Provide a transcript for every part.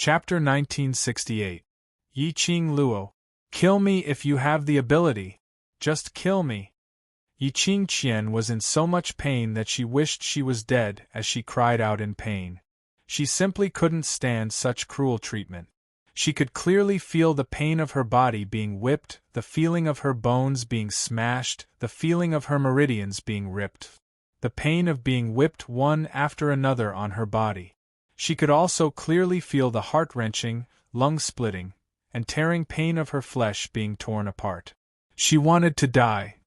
Chapter 1968. Yi Qing Luo. Kill me if you have the ability. Just kill me. Yi Qing Qian was in so much pain that she wished she was dead as she cried out in pain. She simply couldn't stand such cruel treatment. She could clearly feel the pain of her body being whipped, the feeling of her bones being smashed, the feeling of her meridians being ripped, the pain of being whipped one after another on her body. She could also clearly feel the heart-wrenching, lung-splitting, and tearing pain of her flesh being torn apart. She wanted to die.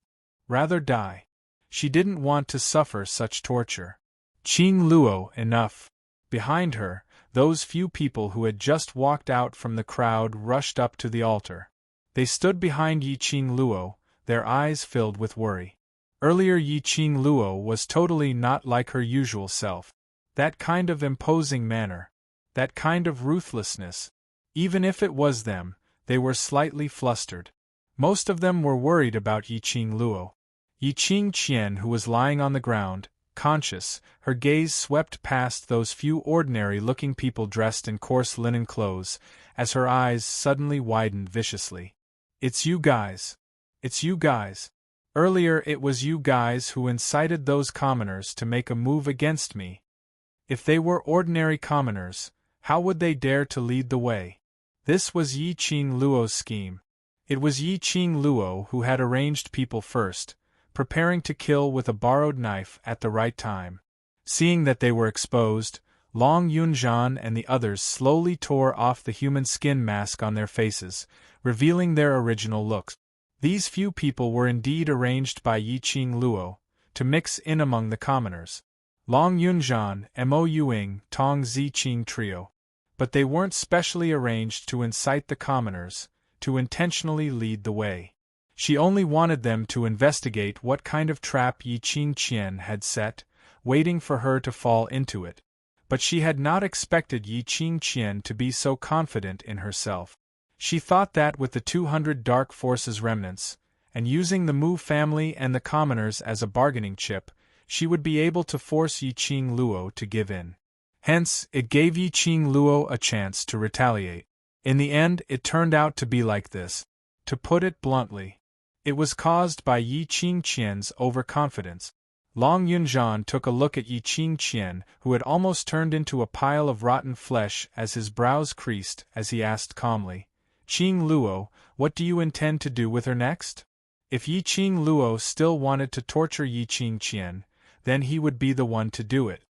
Rather die. She didn't want to suffer such torture. Qing Luo, enough. Behind her, those few people who had just walked out from the crowd rushed up to the altar. They stood behind Yi Qing Luo, their eyes filled with worry. Earlier Yi Qing Luo was totally not like her usual self. That kind of imposing manner, that kind of ruthlessness. Even if it was them, they were slightly flustered. Most of them were worried about Yi Qing Luo. Yi Qing Qian, who was lying on the ground, conscious, her gaze swept past those few ordinary-looking people dressed in coarse linen clothes, as her eyes suddenly widened viciously. It's you guys. It's you guys. Earlier it was you guys who incited those commoners to make a move against me. If they were ordinary commoners, how would they dare to lead the way? This was Yi Qing Luo's scheme. It was Yi Qing Luo who had arranged people first, preparing to kill with a borrowed knife at the right time. Seeing that they were exposed, Long Yunzhan and the others slowly tore off the human skin mask on their faces, revealing their original looks. These few people were indeed arranged by Yi Qing Luo, to mix in among the commoners. Long Yunzhan, Mo Yuing, Tong Ziqing trio. But they weren't specially arranged to incite the commoners, to intentionally lead the way. She only wanted them to investigate what kind of trap Yi Qing Qian had set, waiting for her to fall into it. But she had not expected Yi Qing Qian to be so confident in herself. She thought that with the 200 Dark Forces remnants, and using the Mu family and the commoners as a bargaining chip, she would be able to force Yi Qing Luo to give in. Hence, it gave Yi Qing Luo a chance to retaliate. In the end, it turned out to be like this. To put it bluntly, it was caused by Yi Qing Qian's overconfidence. Long Yunzhan took a look at Yi Qing Qian, who had almost turned into a pile of rotten flesh as his brows creased as he asked calmly, "Qing Luo, what do you intend to do with her next?" If Yi Qing Luo still wanted to torture Yi Qing Qian, then he would be the one to do it.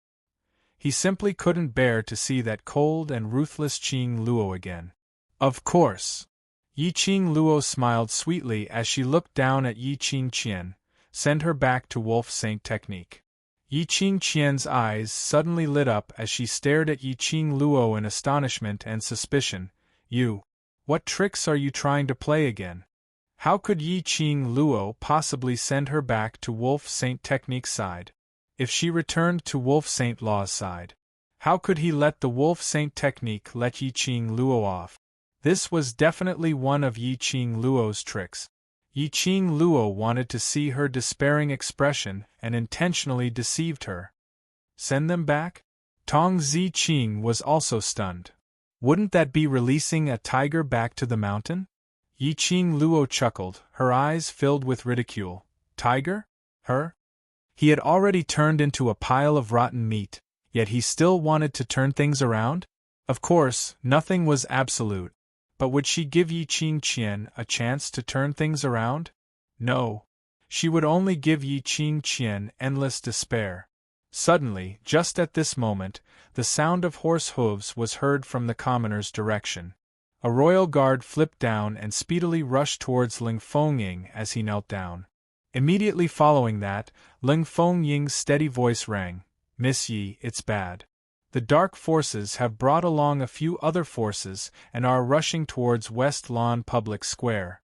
He simply couldn't bear to see that cold and ruthless Qing Luo again. Of course. Yi Qing Luo smiled sweetly as she looked down at Yi Qing Qian. Send her back to Wolf Saint Technique. Yi Qing Qian's eyes suddenly lit up as she stared at Yi Qing Luo in astonishment and suspicion. You. What tricks are you trying to play again? How could Yi Qing Luo possibly send her back to Wolf Saint Technique's side? If she returned to Wolf Saint Law's side, how could he let the Wolf Saint Technique let Yi Qing Luo off? This was definitely one of Yi Qing Luo's tricks. Yi Qing Luo wanted to see her despairing expression and intentionally deceived her. Send them back? Tong Ziqing was also stunned. Wouldn't that be releasing a tiger back to the mountain? Yi Qing Luo chuckled, her eyes filled with ridicule. Tiger? Her? He had already turned into a pile of rotten meat, yet he still wanted to turn things around? Of course, nothing was absolute. But would she give Yi Qing Qian a chance to turn things around? No. She would only give Yi Qing Qian endless despair. Suddenly, just at this moment, the sound of horse hooves was heard from the commoner's direction. A royal guard flipped down and speedily rushed towards Ling Fengying as he knelt down. Immediately following that, Ling Fengying's steady voice rang, "Miss Yi, it's bad. The Dark Forces have brought along a few other forces and are rushing towards West Lawn Public Square."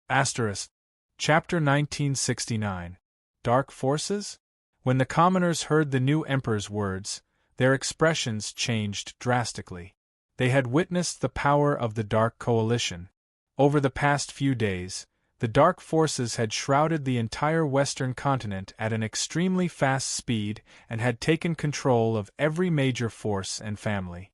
Chapter 1969. Dark Forces? When the commoners heard the new emperor's words, their expressions changed drastically. They had witnessed the power of the Dark Coalition. Over the past few days, the Dark Forces had shrouded the entire Western continent at an extremely fast speed and had taken control of every major force and family.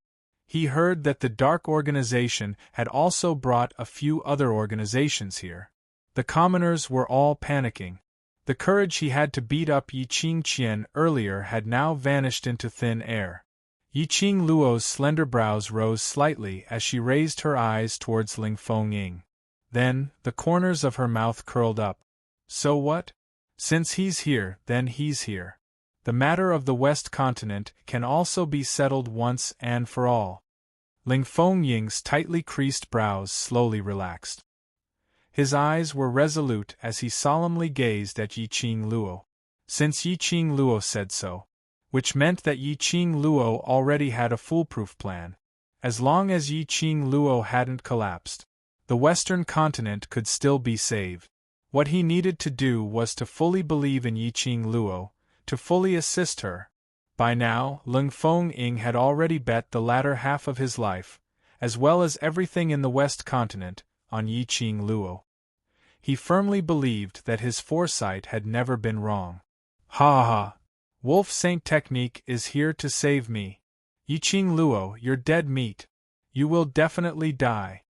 He heard that the Dark Organization had also brought a few other organizations here. The commoners were all panicking. The courage he had to beat up Yi Qingqian earlier had now vanished into thin air. Yi Qing Luo's slender brows rose slightly as she raised her eyes towards Ling Fengying. Then, the corners of her mouth curled up. So what? Since he's here, then he's here. The matter of the West Continent can also be settled once and for all. Ling Fengying's tightly creased brows slowly relaxed. His eyes were resolute as he solemnly gazed at Yi Qing Luo. Since Yi Qing Luo said so. Which meant that Yi Qing Luo already had a foolproof plan. As long as Yi Qing Luo hadn't collapsed, the Western continent could still be saved. What he needed to do was to fully believe in Yi Qing Luo, to fully assist her. By now, Ling Fengying had already bet the latter half of his life, as well as everything in the West continent, on Yi Qing Luo. He firmly believed that his foresight had never been wrong. Ha ha! Wolf Saint technique is here to save me. Yi Qing Luo, you're dead meat. You will definitely die.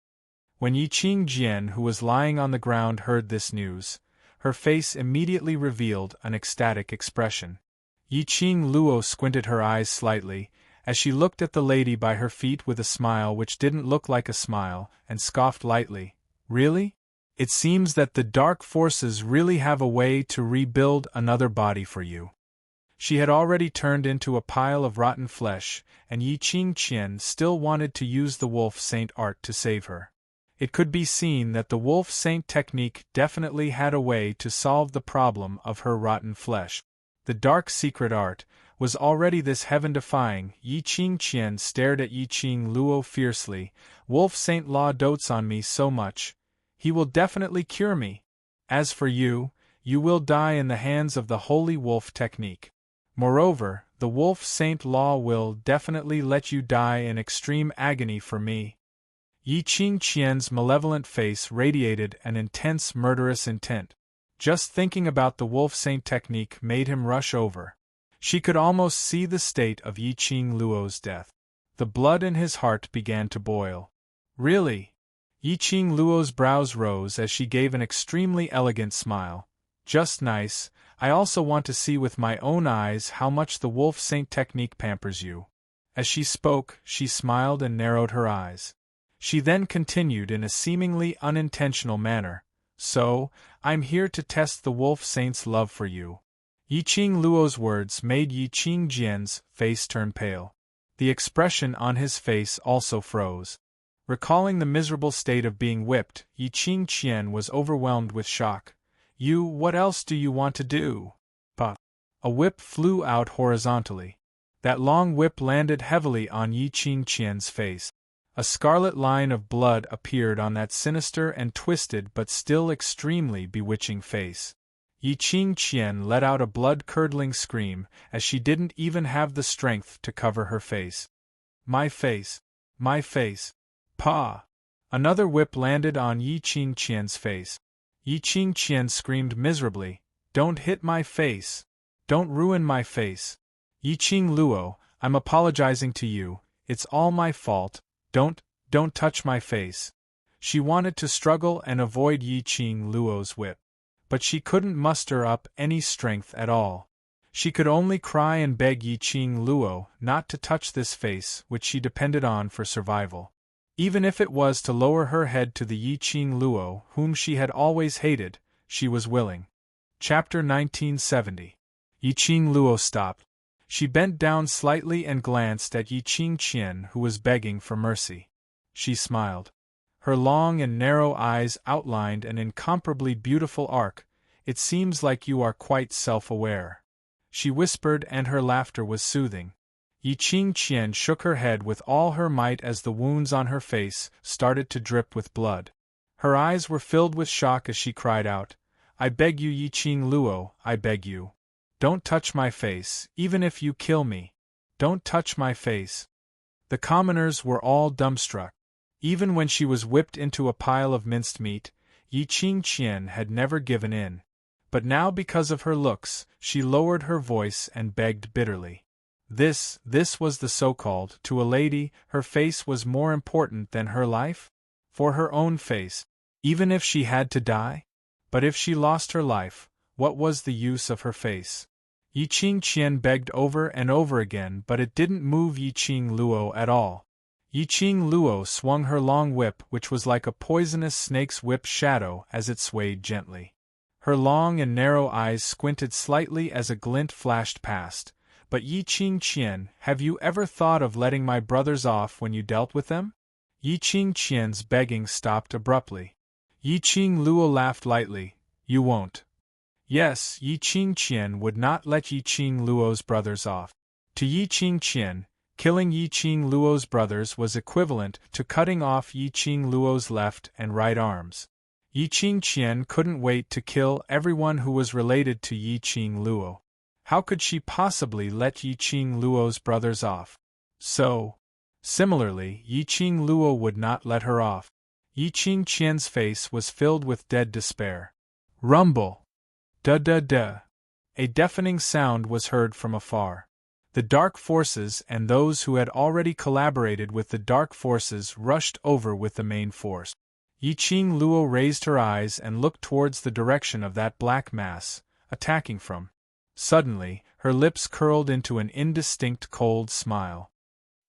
When Yi Qingjian, who was lying on the ground, heard this news, her face immediately revealed an ecstatic expression. Yi Qing Luo squinted her eyes slightly, as she looked at the lady by her feet with a smile which didn't look like a smile, and scoffed lightly. Really? It seems that the dark forces really have a way to rebuild another body for you. She had already turned into a pile of rotten flesh, and Yi Qingqian still wanted to use the Wolf Saint art to save her. It could be seen that the Wolf Saint technique definitely had a way to solve the problem of her rotten flesh. The dark secret art was already this heaven-defying. Yi Qingqian stared at Yi Qing Luo fiercely. Wolf Saint Law dotes on me so much. He will definitely cure me. As for you, you will die in the hands of the Holy Wolf technique. Moreover, the Wolf Saint Law will definitely let you die in extreme agony for me. Yi Qingqian's malevolent face radiated an intense murderous intent. Just thinking about the Wolf Saint technique made him rush over. She could almost see the state of Yi Qing Luo's death. The blood in his heart began to boil. Really? Yi Qing Luo's brows rose as she gave an extremely elegant smile. Just nice. I also want to see with my own eyes how much the Wolf Saint technique pampers you. As she spoke, she smiled and narrowed her eyes. She then continued in a seemingly unintentional manner. So, I'm here to test the Wolf Saint's love for you. Yi Qing Luo's words made Yi Qingjian's face turn pale. The expression on his face also froze. Recalling the miserable state of being whipped, Yi Qingqian was overwhelmed with shock. What else do you want to do? Bah! A whip flew out horizontally. That long whip landed heavily on Yi Qingqian's face. A scarlet line of blood appeared on that sinister and twisted but still extremely bewitching face. Yi Qingqian let out a blood-curdling scream, as she didn't even have the strength to cover her face. My face! My face! Pa! Another whip landed on Yi Qingqian's face. Yi Qingqian screamed miserably, Don't hit my face! Don't ruin my face! Yi Qing Luo, I'm apologizing to you, it's all my fault. Don't touch my face. She wanted to struggle and avoid Yi Qing Luo's whip. But she couldn't muster up any strength at all. She could only cry and beg Yi Qing Luo not to touch this face which she depended on for survival. Even if it was to lower her head to the Yi Qing Luo whom she had always hated, she was willing. Chapter 1970. Yi Qing Luo stopped. She bent down slightly and glanced at Yi Qingqian, who was begging for mercy. She smiled. Her long and narrow eyes outlined an incomparably beautiful arc. It seems like you are quite self-aware. She whispered, and her laughter was soothing. Yi Qingqian shook her head with all her might as the wounds on her face started to drip with blood. Her eyes were filled with shock as she cried out, I beg you, Yi Qing Luo, I beg you. Don't touch my face, even if you kill me. Don't touch my face. The commoners were all dumbstruck. Even when she was whipped into a pile of minced meat, Yi Qingqian had never given in. But now, because of her looks, she lowered her voice and begged bitterly. This was the so-called, to a lady, her face was more important than her life? For her own face, even if she had to die? But if she lost her life, what was the use of her face? Yi Qingqian begged over and over again, but it didn't move Yi Qing Luo at all. Yi Qing Luo swung her long whip, which was like a poisonous snake's whip shadow as it swayed gently. Her long and narrow eyes squinted slightly as a glint flashed past. But Yi Qingqian, have you ever thought of letting my brothers off when you dealt with them? Yi Qingqian's begging stopped abruptly. Yi Qing Luo laughed lightly. You won't. Yes, Yi Qingqian would not let Yi Qing Luo's brothers off. To Yi Qingqian, killing Yi Qing Luo's brothers was equivalent to cutting off Yi Qing Luo's left and right arms. Yi Qingqian couldn't wait to kill everyone who was related to Yi Qing Luo. How could she possibly let Yi Qing Luo's brothers off? Similarly, Yi Qing Luo would not let her off. Yi Qingqian's face was filled with dead despair. Rumble! Da-da-da! A deafening sound was heard from afar. The dark forces and those who had already collaborated with the dark forces rushed over with the main force. Yi Qing Luo raised her eyes and looked towards the direction of that black mass, attacking from. Suddenly, her lips curled into an indistinct cold smile.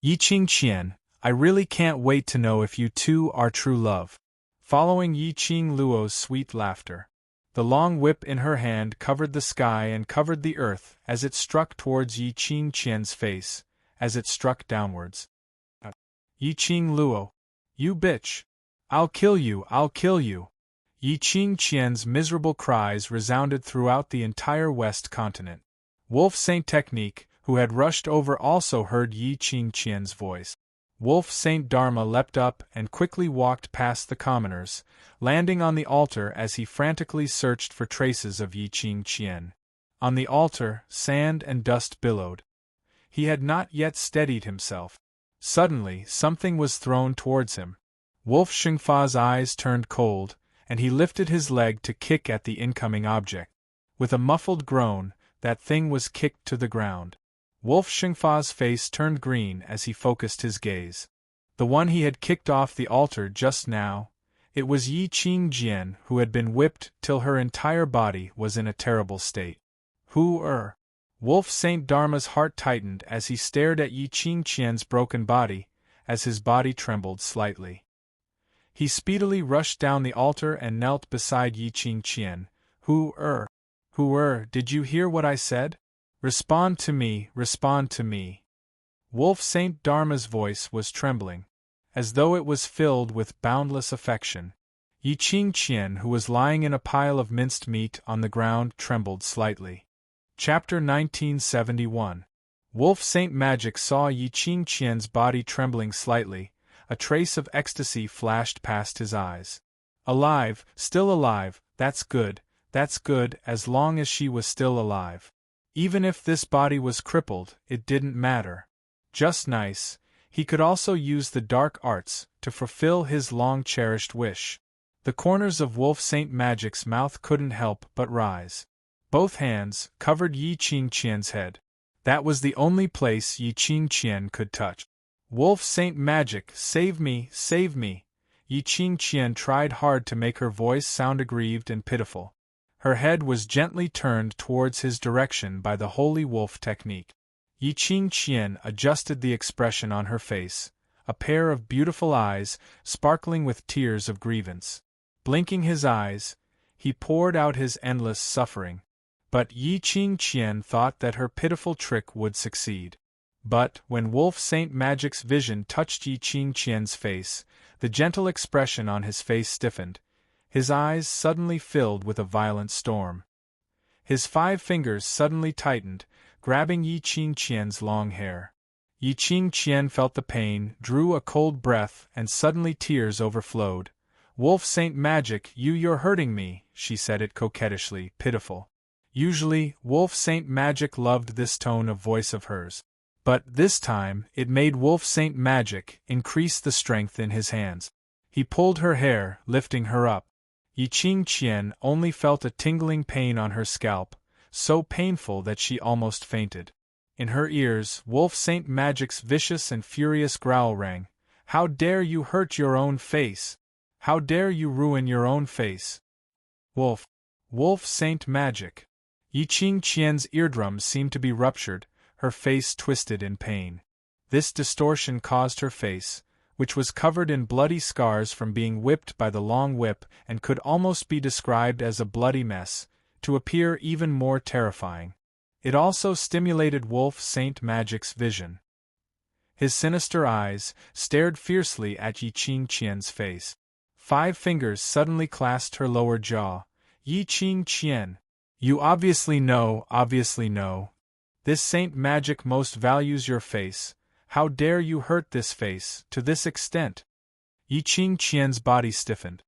Yi Qingqian, I really can't wait to know if you two are true love. Following Yi Qing Luo's sweet laughter, the long whip in her hand covered the sky and covered the earth as it struck towards Yi Qingqian's face, as it struck downwards. Yi Qing Luo, you bitch! I'll kill you, I'll kill you! Yi Qingqian's miserable cries resounded throughout the entire West continent. Wolf Saint Technique, who had rushed over, also heard Yi Qingqian's voice. Wolf Saint Dharma leapt up and quickly walked past the commoners, landing on the altar as he frantically searched for traces of Yi Qingqian. On the altar, sand and dust billowed. He had not yet steadied himself. Suddenly, something was thrown towards him. Wolf Xingfa's eyes turned cold, and he lifted his leg to kick at the incoming object. With a muffled groan, that thing was kicked to the ground. Wolf Xingfa's face turned green as he focused his gaze. The one he had kicked off the altar just now, it was Yi Qingjian, who had been whipped till her entire body was in a terrible state. Wolf Saint Dharma's heart tightened as he stared at Yi Qingqian's broken body, as his body trembled slightly. He speedily rushed down the altar and knelt beside Yi Qingqian. Did you hear what I said? Respond to me, respond to me. Wolf Saint Dharma's voice was trembling, as though it was filled with boundless affection. Yi Qingqian, who was lying in a pile of minced meat on the ground, trembled slightly. Chapter 1971. Wolf Saint Magic saw Yi Qingqian's body trembling slightly. A trace of ecstasy flashed past his eyes. Alive, still alive, that's good, as long as she was still alive. Even if this body was crippled, it didn't matter. Just nice, he could also use the dark arts to fulfill his long-cherished wish. The corners of Wolf Saint Magic's mouth couldn't help but rise. Both hands covered Yi Qingqian's head. That was the only place Yi Qingqian could touch. Wolf Saint Magic, save me, save me! Yi Qingqian tried hard to make her voice sound aggrieved and pitiful. Her head was gently turned towards his direction by the holy wolf technique. Yi Qingqian adjusted the expression on her face, a pair of beautiful eyes, sparkling with tears of grievance. Blinking his eyes, he poured out his endless suffering. But Yi Qingqian thought that her pitiful trick would succeed. But, when Wolf Saint Magic's vision touched Yi Qingqian's face, the gentle expression on his face stiffened. His eyes suddenly filled with a violent storm. His 5 fingers suddenly tightened, grabbing Yi Qingqian's long hair. Yi Qingqian felt the pain, drew a cold breath, and suddenly tears overflowed. Wolf Saint Magic, you're hurting me, she said it coquettishly, pitiful. Usually, Wolf Saint Magic loved this tone of voice of hers. But, this time, it made Wolf Saint Magic increase the strength in his hands. He pulled her hair, lifting her up. Yi Qingqian only felt a tingling pain on her scalp, so painful that she almost fainted. In her ears, Wolf Saint Magic's vicious and furious growl rang. How dare you hurt your own face? How dare you ruin your own face? Wolf Saint Magic. Yi Qingqian's eardrums seemed to be ruptured, her face twisted in pain. This distortion caused her face, which was covered in bloody scars from being whipped by the long whip and could almost be described as a bloody mess, to appear even more terrifying. It also stimulated Wolf Saint Magic's vision. His sinister eyes stared fiercely at Yi Qingqian's face. 5 fingers suddenly clasped her lower jaw. Yi Qingqian, you obviously know. This Saint Magic most values your face. How dare you hurt this face, to this extent? Yi Qingqian's body stiffened.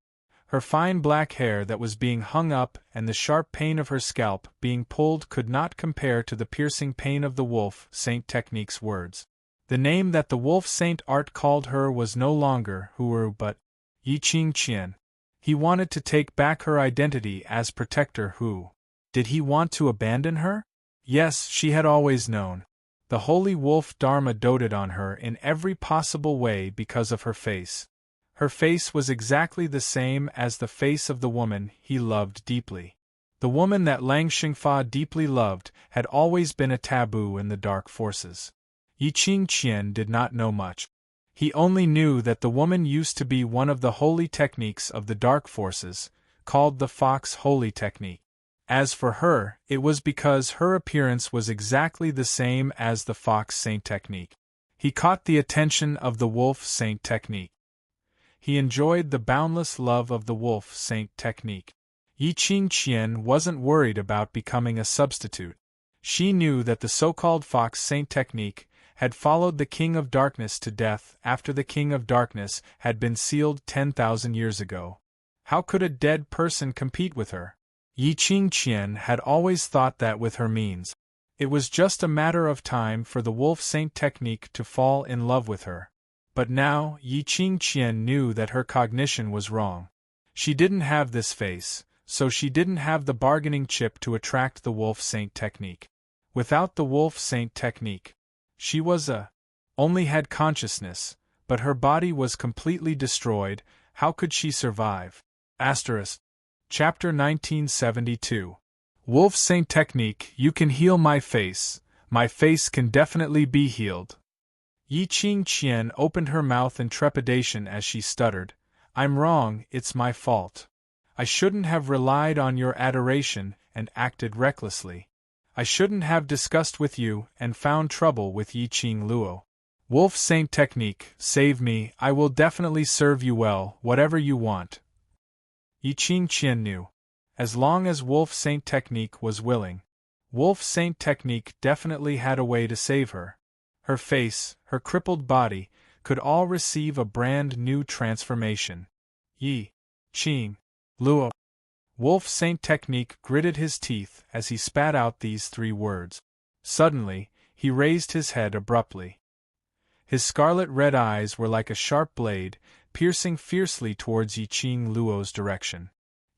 Her fine black hair that was being hung up and the sharp pain of her scalp being pulled could not compare to the piercing pain of the Wolf Saint Technique's words. The name that the Wolf Saint art called her was no longer Huru but Yi Qingqian. He wanted to take back her identity as protector who. Did he want to abandon her? Yes, she had always known. The holy wolf Dharma doted on her in every possible way because of her face. Her face was exactly the same as the face of the woman he loved deeply. The woman that Lang Xingfa deeply loved had always been a taboo in the dark forces. Yi Qingqian did not know much. He only knew that the woman used to be one of the holy techniques of the dark forces, called the Fox Holy Technique. As for her, it was because her appearance was exactly the same as the Fox Saint Technique. He caught the attention of the Wolf Saint Technique. He enjoyed the boundless love of the Wolf Saint Technique. Yi Qingqian wasn't worried about becoming a substitute. She knew that the so-called Fox Saint Technique had followed the King of Darkness to death after the King of Darkness had been sealed 10,000 years ago. How could a dead person compete with her? Yi Qingqian had always thought that with her means, it was just a matter of time for the Wolf Saint Technique to fall in love with her. But now, Yi Qingqian knew that her cognition was wrong. She didn't have this face, so she didn't have the bargaining chip to attract the Wolf Saint Technique. Without the Wolf Saint Technique, she only had consciousness, but her body was completely destroyed. How could she survive? Chapter 1972. Wolf Saint Technique, you can heal my face. My face can definitely be healed. Yi Qingqian opened her mouth in trepidation as she stuttered. I'm wrong, it's my fault. I shouldn't have relied on your adoration and acted recklessly. I shouldn't have discussed with you and found trouble with Yi Qing Luo. Wolf Saint Technique, save me, I will definitely serve you well, whatever you want. Yi Qingqian knew. As long as Wolf Saint Technique was willing, Wolf Saint Technique definitely had a way to save her. Her face, her crippled body, could all receive a brand new transformation. Yi Qing Luo. Wolf Saint Technique gritted his teeth as he spat out these 3 words. Suddenly, he raised his head abruptly. His scarlet-red eyes were like a sharp blade, piercing fiercely towards Yi Qing Luo's direction.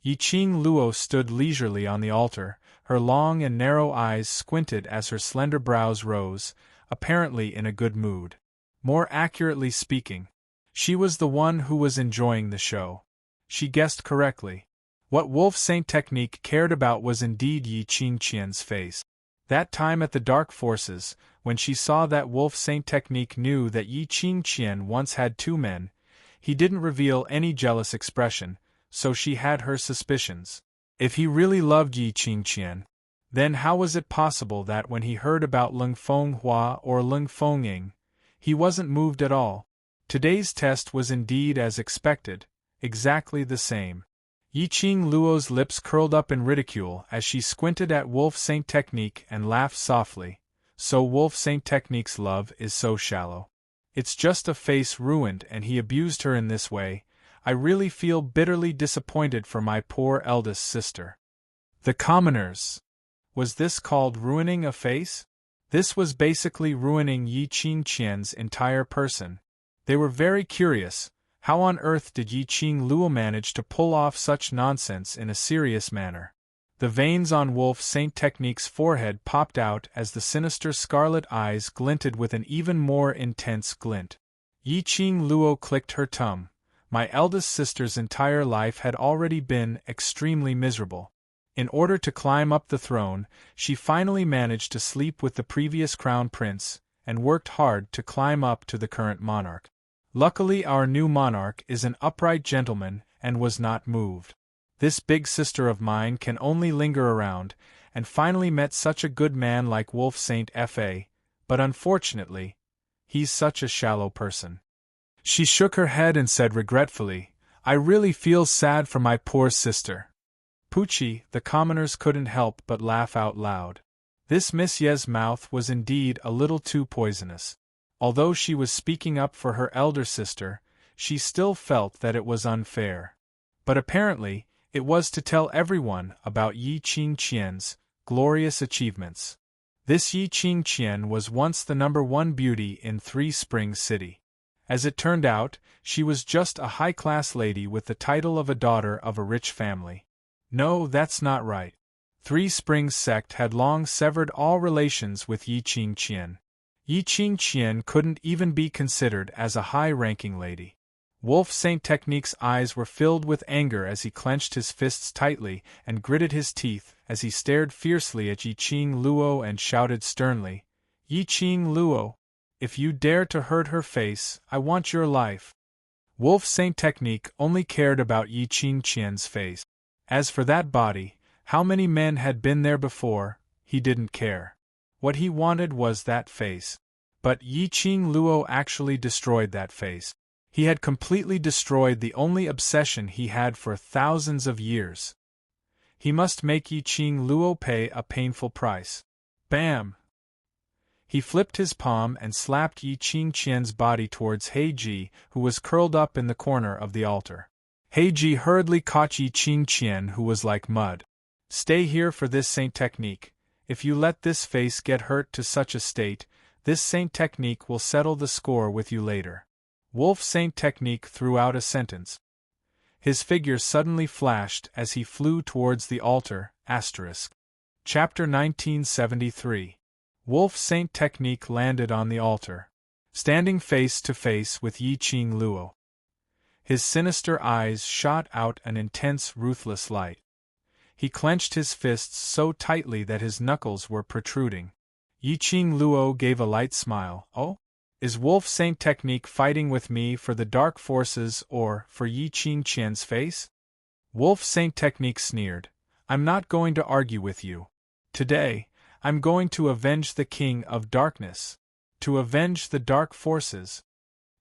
Yi Qing Luo stood leisurely on the altar, her long and narrow eyes squinted as her slender brows rose, apparently in a good mood. More accurately speaking, she was the one who was enjoying the show. She guessed correctly. What Wolf Saint Technique cared about was indeed Yi Qingqian's face. That time at the Dark Forces, when she saw that Wolf Saint Technique knew that Yi Qingqian once had 2 men, he didn't reveal any jealous expression, so she had her suspicions. If he really loved Yi Qingqian, then how was it possible that when he heard about Lung Fenghua or Lung Fengying, he wasn't moved at all? Today's test was indeed as expected, exactly the same. Yi Qing Luo's lips curled up in ridicule as she squinted at Wolf Saint Technique and laughed softly. So Wolf Saint Technique's love is so shallow. It's just a face ruined and he abused her in this way. I really feel bitterly disappointed for my poor eldest sister. The commoners. Was this called ruining a face? This was basically ruining Yi Qingqian's entire person. They were very curious. How on earth did Yi Qing Luo manage to pull off such nonsense in a serious manner? The veins on Wolf Saint Technique's forehead popped out as the sinister scarlet eyes glinted with an even more intense glint. Yi Qing Luo clicked her tongue. My eldest sister's entire life had already been extremely miserable. In order to climb up the throne, she finally managed to sleep with the previous crown prince, and worked hard to climb up to the current monarch. Luckily, our new monarch is an upright gentleman and was not moved. This big sister of mine can only linger around, and finally met such a good man like Wolf Saint Fa, but unfortunately, he's such a shallow person. She shook her head and said regretfully, I really feel sad for my poor sister. Poochie, the commoners couldn't help but laugh out loud. This Miss Ye's mouth was indeed a little too poisonous. Although she was speaking up for her elder sister, she still felt that it was unfair. But apparently, it was to tell everyone about Yi Qing Qian's glorious achievements. This Yi Qing Qian was once the #1 beauty in Three Springs City. As it turned out, she was just a high-class lady with the title of a daughter of a rich family. No, that's not right. Three Springs sect had long severed all relations with Yi Qing Qian. Yi Qing Qian couldn't even be considered as a high-ranking lady. Wolf Saint Technique's eyes were filled with anger as he clenched his fists tightly and gritted his teeth as he stared fiercely at Yi Qing Luo and shouted sternly, Yi Qing Luo, if you dare to hurt her face, I want your life. Wolf Saint Technique only cared about Yi Qing Qian's face. As for that body, how many men had been there before, he didn't care. What he wanted was that face. But Yi Qing Luo actually destroyed that face. He had completely destroyed the only obsession he had for thousands of years. He must make Yi Qing Luo pay a painful price. Bam! He flipped his palm and slapped Yi Qing Qian's body towards Heiji, who was curled up in the corner of the altar. Heiji hurriedly caught Yi Qing Qian, who was like mud. Stay here for this Saint Technique. If you let this face get hurt to such a state, this Saint Technique will settle the score with you later. Wolf Saint Technique threw out a sentence. His figure suddenly flashed as he flew towards the altar. Chapter 1973. Wolf Saint Technique landed on the altar, standing face to face with Yi Qing Luo. His sinister eyes shot out an intense, ruthless light. He clenched his fists so tightly that his knuckles were protruding. Yi Qing Luo gave a light smile. Oh? Is Wolf Saint Technique fighting with me for the dark forces or for Yi Qing Qian's face? Wolf Saint Technique sneered. I'm not going to argue with you. Today, I'm going to avenge the King of Darkness. To avenge the dark forces.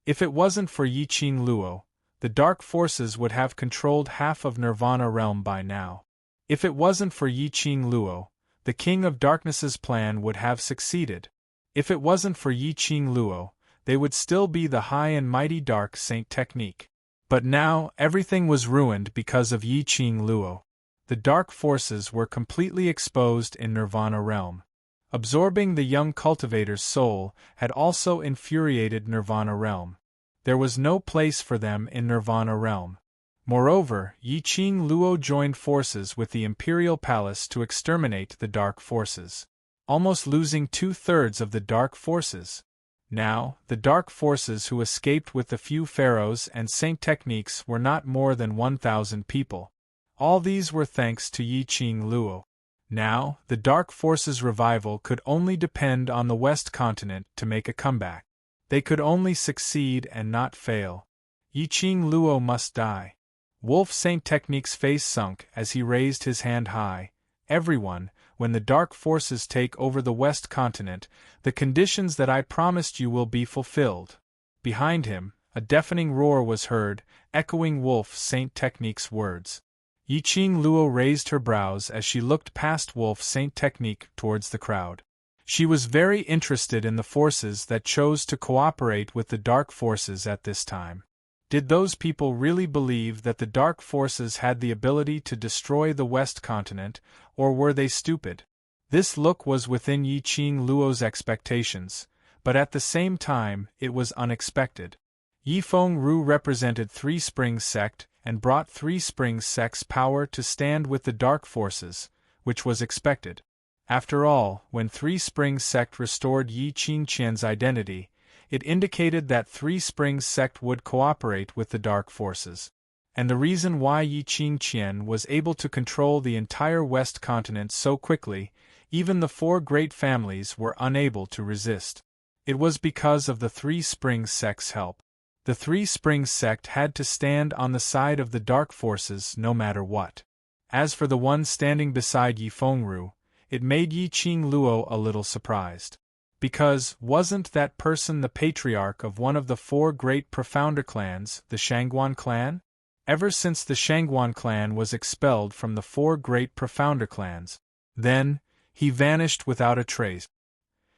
If it wasn't for Yi Qing Luo, the dark forces would have controlled half of Nirvana realm by now. If it wasn't for Yi Qing Luo, the King of Darkness's plan would have succeeded. If it wasn't for Yi Qing Luo, they would still be the high and mighty Dark Saint Technique. But now, everything was ruined because of Yi Qing Luo. The dark forces were completely exposed in Nirvana realm. Absorbing the young cultivator's soul had also infuriated Nirvana realm. There was no place for them in Nirvana realm. Moreover, Yi Qing Luo joined forces with the Imperial Palace to exterminate the dark forces, almost losing 2/3 of the dark forces. Now, the dark forces who escaped with the few pharaohs and Saint Techniques were not more than 1,000 people. All these were thanks to Yi Qing Luo. Now, the dark forces' revival could only depend on the West Continent to make a comeback. They could only succeed and not fail. Yi Qing Luo must die. Wolf Saint Technique's face sunk as he raised his hand high. Everyone, when the dark forces take over the West Continent, the conditions that I promised you will be fulfilled. Behind him, a deafening roar was heard, echoing Wolf Saint Technique's words. Yi Qing Luo raised her brows as she looked past Wolf Saint Technique towards the crowd. She was very interested in the forces that chose to cooperate with the dark forces at this time. Did those people really believe that the dark forces had the ability to destroy the West Continent, or were they stupid? This look was within Yi Qing Luo's expectations, but at the same time it was unexpected. Yi Feng Ru represented Three Springs sect and brought Three Springs sect's power to stand with the dark forces, which was expected. After all, when Three Springs sect restored Yi Qingqian's identity, it indicated that Three Springs sect would cooperate with the dark forces. And the reason why Yi Qingqian was able to control the entire West continent so quickly, even the four great families were unable to resist. It was because of the Three Springs sect's help. The Three Springs sect had to stand on the side of the dark forces no matter what. As for the one standing beside Yi Fengru, it made Yi Qingluo a little surprised. Because, wasn't that person the patriarch of one of the four great profounder clans, the Shangguan clan? Ever since the Shangguan clan was expelled from the four great profounder clans, then, he vanished without a trace.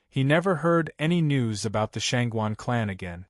He never heard any news about the Shangguan clan again.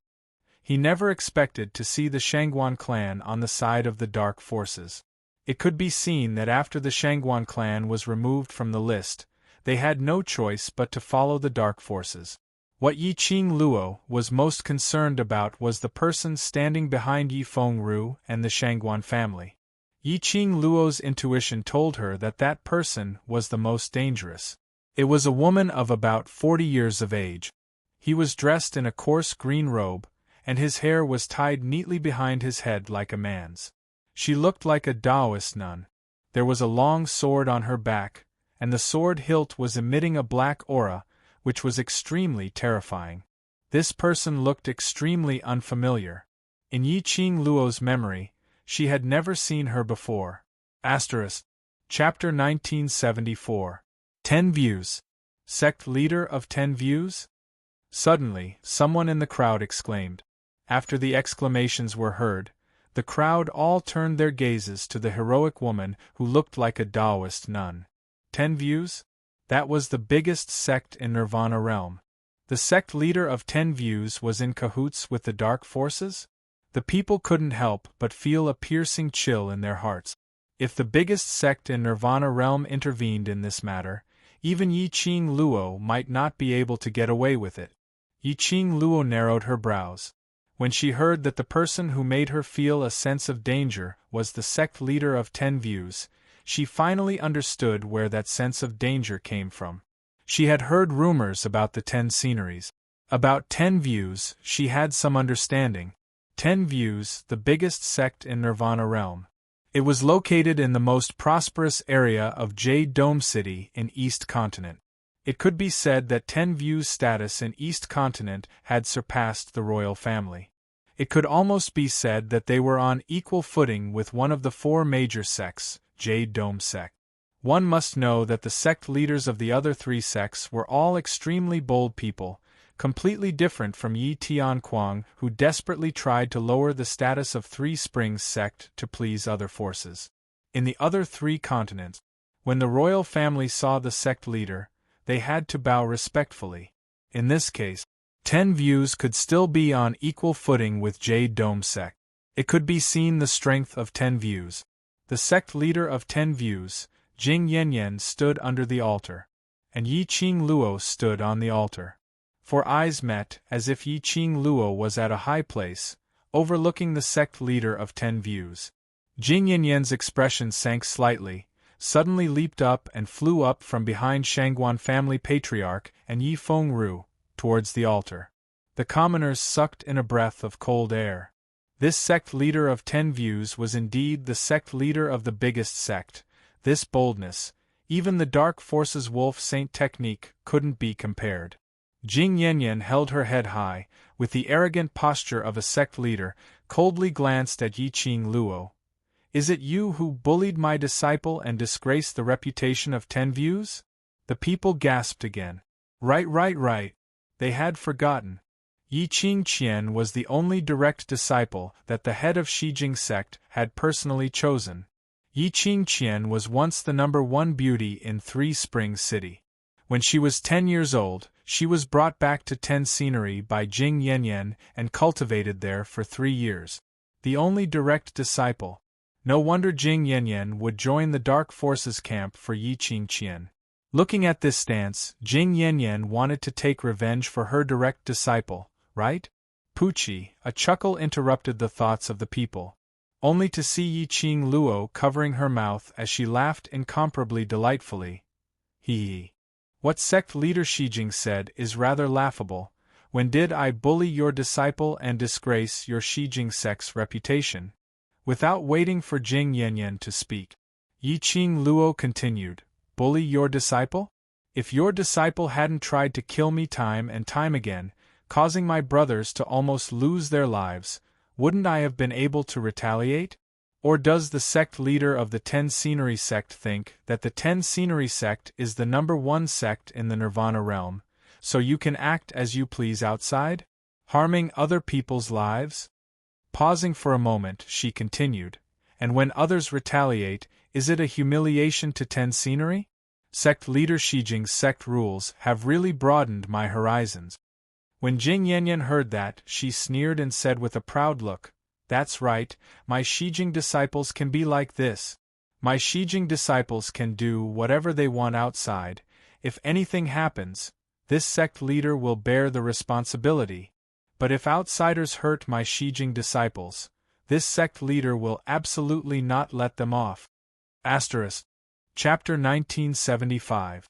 He never expected to see the Shangguan clan on the side of the dark forces. It could be seen that after the Shangguan clan was removed from the list, they had no choice but to follow the dark forces. What Yi Qingluo was most concerned about was the person standing behind Yi Fengru and the Shangguan family. Yi Qingluo's intuition told her that that person was the most dangerous. It was a woman of about 40 years of age. He was dressed in a coarse green robe, and his hair was tied neatly behind his head like a man's. She looked like a Taoist nun. There was a long sword on her back, and the sword hilt was emitting a black aura, which was extremely terrifying. This person looked extremely unfamiliar. In Yi Qingluo's memory, she had never seen her before. Chapter 1974. 10 Views. Sect Leader of 10 Views? Suddenly, someone in the crowd exclaimed. After the exclamations were heard, the crowd all turned their gazes to the heroic woman who looked like a Taoist nun. 10 Views? That was the biggest sect in Nirvana realm. The sect leader of 10 Views was in cahoots with the dark forces? The people couldn't help but feel a piercing chill in their hearts. If the biggest sect in Nirvana realm intervened in this matter, even Yi Qingluo might not be able to get away with it. Yi Qingluo narrowed her brows. When she heard that the person who made her feel a sense of danger was the sect leader of 10 Views, she finally understood where that sense of danger came from. She had heard rumors about the 10 sceneries. About 10 Views, she had some understanding. 10 Views, the biggest sect in Nirvana realm. It was located in the most prosperous area of Jade Dome City in East Continent. It could be said that 10 Views' status in East Continent had surpassed the royal family. It could almost be said that they were on equal footing with one of the four major sects, Jade Dome sect. One must know that the sect leaders of the other three sects were all extremely bold people, completely different from Yi Tianquang, who desperately tried to lower the status of Three Springs sect to please other forces. In the other three continents, when the royal family saw the sect leader, they had to bow respectfully. In this case, 10 Views could still be on equal footing with Jade Dome sect. It could be seen the strength of 10 Views. The sect leader of 10 Views, Jing Yanyan, stood under the altar, and Yi Qingluo stood on the altar. For eyes met, as if Yi Qingluo was at a high place, overlooking the sect leader of 10 Views. Jing Yanyan's expression sank slightly, suddenly leaped up and flew up from behind Shangguan family patriarch and Yi Fengru, towards the altar. The commoners sucked in a breath of cold air. This sect leader of 10 Views was indeed the sect leader of the biggest sect. This boldness, even the dark forces wolf saint technique, couldn't be compared. Jing Yanyan held her head high, with the arrogant posture of a sect leader, coldly glanced at Yi Qingluo. Is it you who bullied my disciple and disgraced the reputation of 10 Views? The people gasped again. Right. They had forgotten. Yi Qingqian was the only direct disciple that the head of Shijing sect had personally chosen. Yi Qingqian was once the #1 beauty in Three Springs City. When she was 10 years old, she was brought back to 10 Scenery by Jing Yanyan and cultivated there for 3 years. The only direct disciple. No wonder Jing Yanyan would join the Dark Forces camp for Yi Qingqian. Looking at this stance, Jing Yanyan wanted to take revenge for her direct disciple, right? Poochie, a chuckle interrupted the thoughts of the people. only to see Yi Qing Luo covering her mouth as she laughed incomparably delightfully. Hee. What sect leader Shijing said is rather laughable. When did I bully your disciple and disgrace your Shijing sect's reputation? Without waiting for Jing Yanyan to speak, Yi Qing Luo continued, bully your disciple? If your disciple hadn't tried to kill me time and time again, causing my brothers to almost lose their lives, wouldn't I have been able to retaliate? Or does the sect leader of the Ten Scenery sect think that the Ten Scenery sect is the #1 sect in the Nirvana realm, so you can act as you please outside, harming other people's lives? Pausing for a moment, she continued, and when others retaliate, is it a humiliation to Ten Scenery? Sect leader Shijing's sect rules have really broadened my horizons. When Jing Yanyan heard that, she sneered and said with a proud look, that's right, my Shijing disciples can be like this. My Shijing disciples can do whatever they want outside. If anything happens, this sect leader will bear the responsibility. But if outsiders hurt my Shijing disciples, this sect leader will absolutely not let them off. Chapter 1975.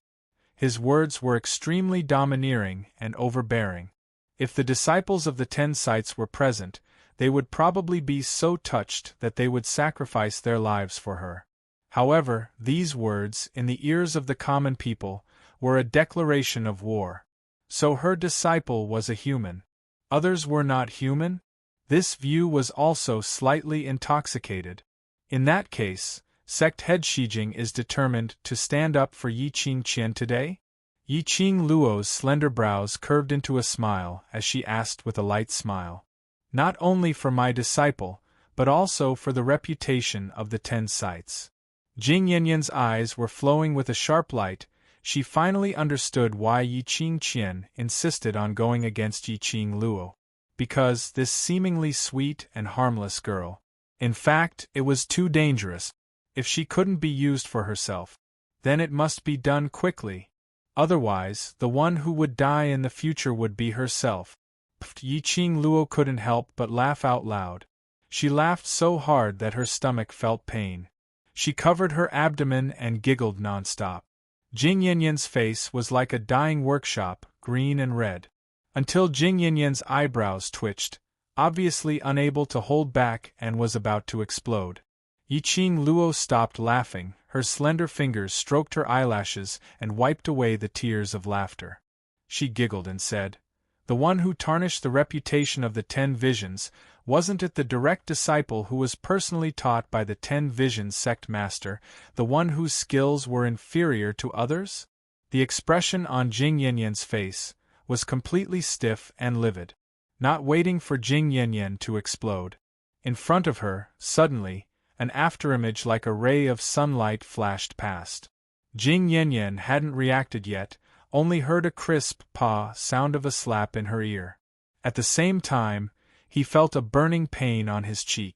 His words were extremely domineering and overbearing. If the disciples of the 10 sites were present, they would probably be so touched that they would sacrifice their lives for her. However, these words, in the ears of the common people, were a declaration of war. So her disciple was a human. Others were not human? This view was also slightly intoxicated. In that case, sect head Shijing is determined to stand up for Yi Qing Qian today? Yi Qing Luo's slender brows curved into a smile as she asked with a light smile. Not only for my disciple, but also for the reputation of the 10 sites. Jing Yanyan's eyes were flowing with a sharp light. She finally understood why Yi Qing Qian insisted on going against Yi Qing Luo. Because this seemingly sweet and harmless girl. In fact, it was too dangerous. If she couldn't be used for herself, then it must be done quickly. Otherwise, the one who would die in the future would be herself. Yi Qing Luo couldn't help but laugh out loud. She laughed so hard that her stomach felt pain. She covered her abdomen and giggled nonstop. Jing Yanyan's face was like a dying workshop, green and red. Until Jing Yanyan's eyebrows twitched, obviously unable to hold back and was about to explode. Yi Qing Luo stopped laughing, her slender fingers stroked her eyelashes and wiped away the tears of laughter. She giggled and said, the one who tarnished the reputation of the 10 Visions, wasn't it the direct disciple who was personally taught by the 10 Visions sect master, the one whose skills were inferior to others? The expression on Jing Yanyan's face was completely stiff and livid, not waiting for Jing Yanyan to explode. In front of her, suddenly, an afterimage like a ray of sunlight flashed past. Jing Yanyan hadn't reacted yet, only heard a crisp paw sound of a slap in her ear. At the same time, he felt a burning pain on his cheek.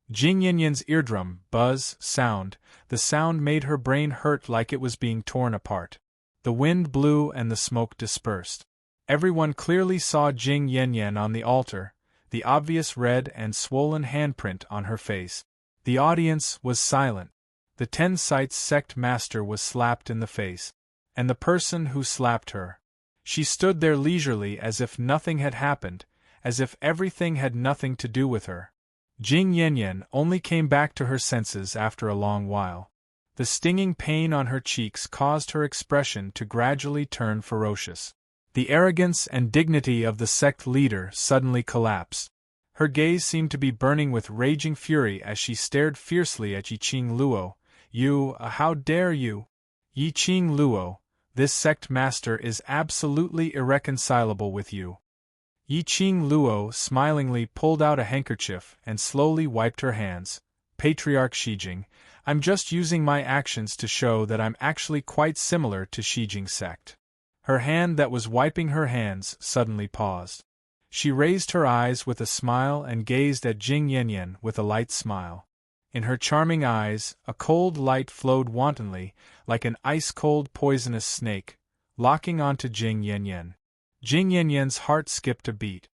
Jing Yanyan's eardrum, buzz, sound, the sound made her brain hurt like it was being torn apart. The wind blew and the smoke dispersed. Everyone clearly saw Jing Yanyan on the altar, the obvious red and swollen handprint on her face. The audience was silent. The 10 Sites sect master was slapped in the face. And the person who slapped her. She stood there leisurely as if nothing had happened, as if everything had nothing to do with her. Jing Yanyan only came back to her senses after a long while. The stinging pain on her cheeks caused her expression to gradually turn ferocious. The arrogance and dignity of the sect leader suddenly collapsed. Her gaze seemed to be burning with raging fury as she stared fiercely at Yi Qing Luo. You, how dare you? Yi Qing Luo, this sect master is absolutely irreconcilable with you. Yi Qing Luo smilingly pulled out a handkerchief and slowly wiped her hands. Patriarch Shijing, I'm just using my actions to show that I'm actually quite similar to Shijing sect. Her hand that was wiping her hands suddenly paused. She raised her eyes with a smile and gazed at Jing Yanyan with a light smile. In her charming eyes, a cold light flowed wantonly, like an ice-cold poisonous snake, locking onto Jing Yanyan. Jing Yanyan's heart skipped a beat.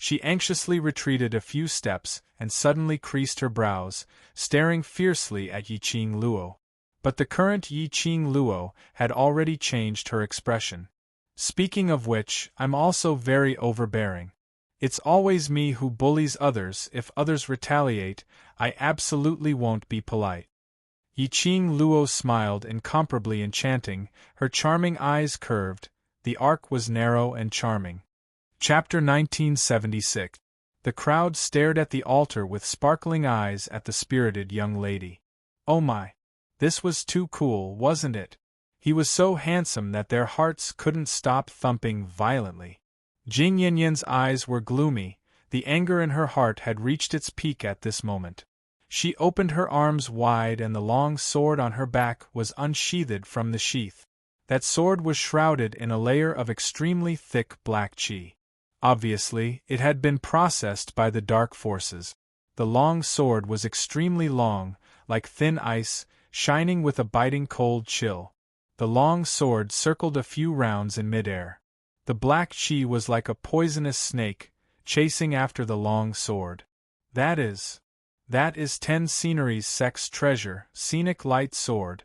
She anxiously retreated a few steps and suddenly creased her brows, staring fiercely at Yiqing Luo. But the current Yiqing Luo had already changed her expression. Speaking of which, I'm also very overbearing. It's always me who bullies others. If others retaliate, I absolutely won't be polite. Yiqing Luo smiled, incomparably enchanting, her charming eyes curved, the arc was narrow and charming. Chapter 1976. The crowd stared at the altar with sparkling eyes at the spirited young lady. Oh my! This was too cool, wasn't it? He was so handsome that their hearts couldn't stop thumping violently. Jing Yanyan's eyes were gloomy, the anger in her heart had reached its peak at this moment. She opened her arms wide and the long sword on her back was unsheathed from the sheath. That sword was shrouded in a layer of extremely thick black qi. Obviously, it had been processed by the dark forces. The long sword was extremely long, like thin ice, shining with a biting cold chill. The long sword circled a few rounds in midair. The black qi was like a poisonous snake, chasing after the long sword. That is 10 Scenery's sex treasure, Scenic Light Sword.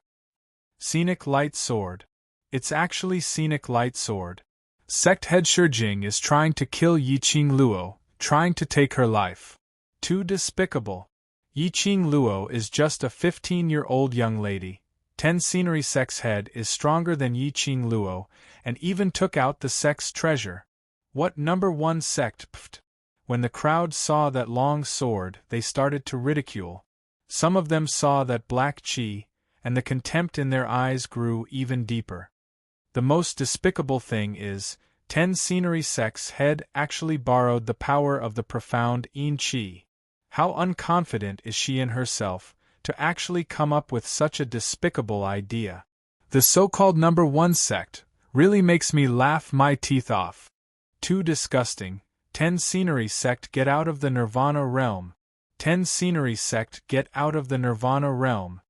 Scenic Light Sword. It's actually Scenic Light Sword. Sect head Shijing is trying to kill Yiqing Luo, trying to take her life. Too despicable. Yiqing Luo is just a 15-year-old young lady. 10 Scenery sex head is stronger than Yiqing Luo, and even took out the sex treasure. What number 1 sect? Pfft. When the crowd saw that long sword, they started to ridicule. Some of them saw that black qi, and the contempt in their eyes grew even deeper. The most despicable thing is, 10 Scenery sex head actually borrowed the power of the profound Yin Qi. How unconfident is she in herself, to actually come up with such a despicable idea. The so-called number 1 sect really makes me laugh my teeth off. Too disgusting. 10 Scenery sect, get out of the Nirvana realm. 10 Scenery sect, get out of the Nirvana realm.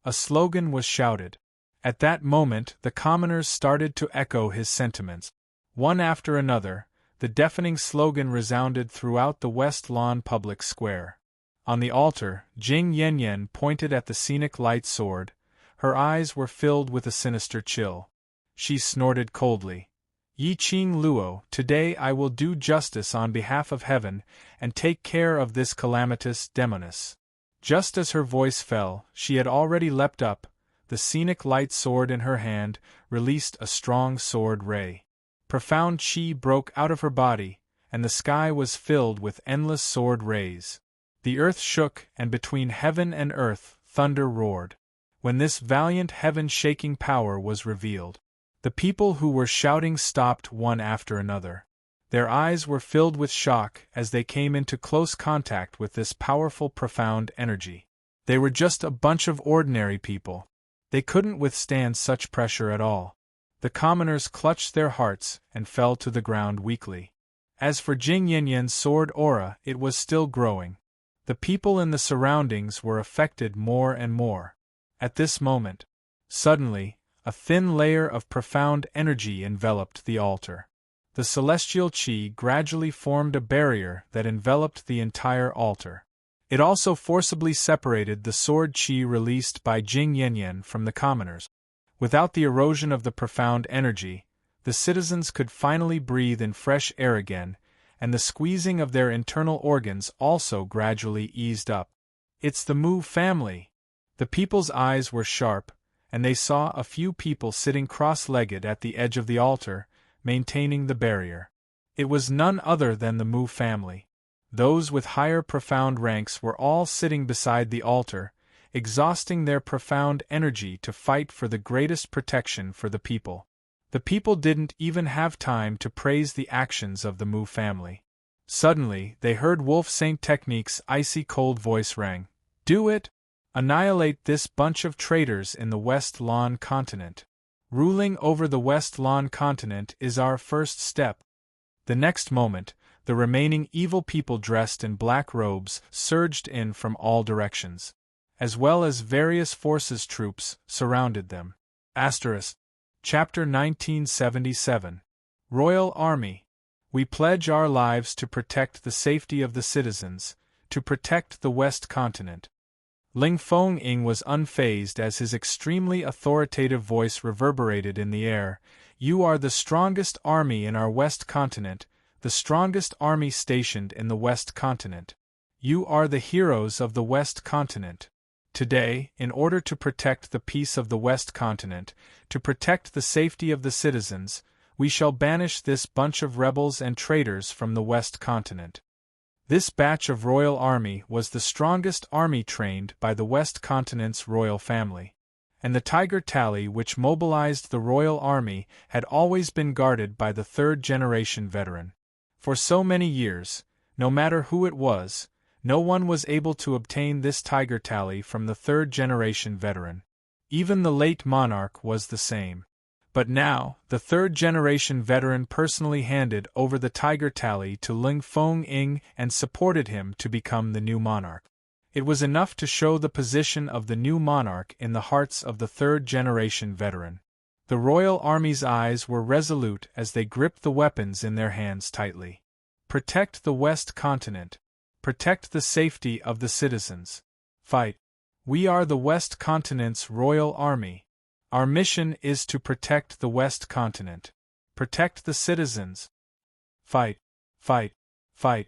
A slogan was shouted. At that moment, the commoners started to echo his sentiments. One after another, the deafening slogan resounded throughout the West Lawn public square. On the altar, Jing Yanyan pointed at the Scenic Light Sword. Her eyes were filled with a sinister chill. She snorted coldly. Yiqing Luo, today I will do justice on behalf of heaven, and take care of this calamitous demoness. Just as her voice fell, she had already leapt up. The Scenic Light Sword in her hand released a strong sword ray. Profound qi broke out of her body, and the sky was filled with endless sword rays. The earth shook, and between heaven and earth, thunder roared. When this valiant heaven-shaking power was revealed, the people who were shouting stopped one after another. Their eyes were filled with shock as they came into close contact with this powerful, profound energy. They were just a bunch of ordinary people. They couldn't withstand such pressure at all. The commoners clutched their hearts and fell to the ground weakly. As for Jing Yanyan's sword aura, it was still growing. The people in the surroundings were affected more and more. At this moment, suddenly, a thin layer of profound energy enveloped the altar. The celestial qi gradually formed a barrier that enveloped the entire altar. It also forcibly separated the sword qi released by Jing Yanyan from the commoners. Without the erosion of the profound energy, the citizens could finally breathe in fresh air again, and the squeezing of their internal organs also gradually eased up. It's the Mu family! The people's eyes were sharp, and they saw a few people sitting cross-legged at the edge of the altar, maintaining the barrier. It was none other than the Mu family. Those with higher profound ranks were all sitting beside the altar, exhausting their profound energy to fight for the greatest protection for the people. The people didn't even have time to praise the actions of the Mu family. Suddenly, they heard Wolf Saint Technique's icy cold voice rang. Do it! Annihilate this bunch of traitors in the West Lawn continent. Ruling over the West Lawn continent is our first step. The next moment, the remaining evil people dressed in black robes surged in from all directions. As well as various forces troops surrounded them. Chapter 1977. Royal Army. We pledge our lives to protect the safety of the citizens, to protect the West Continent." Ling Feng-ing was unfazed as his extremely authoritative voice reverberated in the air. "You are the strongest army in our West Continent, the strongest army stationed in the West Continent. You are the heroes of the West Continent. Today, in order to protect the peace of the West Continent, to protect the safety of the citizens, we shall banish this bunch of rebels and traitors from the West Continent." This batch of royal army was the strongest army trained by the West Continent's royal family. And the Tiger Tally which mobilized the royal army had always been guarded by the third-generation veteran. For so many years, no matter who it was, no one was able to obtain this Tiger Tally from the third-generation veteran. Even the late monarch was the same. But now, the third-generation veteran personally handed over the Tiger Tally to Ling Feng-ing and supported him to become the new monarch. It was enough to show the position of the new monarch in the hearts of the third-generation veteran. The royal army's eyes were resolute as they gripped the weapons in their hands tightly. Protect the West Continent. Protect the safety of the citizens. Fight. We are the West Continent's royal army. Our mission is to protect the West Continent. Protect the citizens. Fight, fight, fight.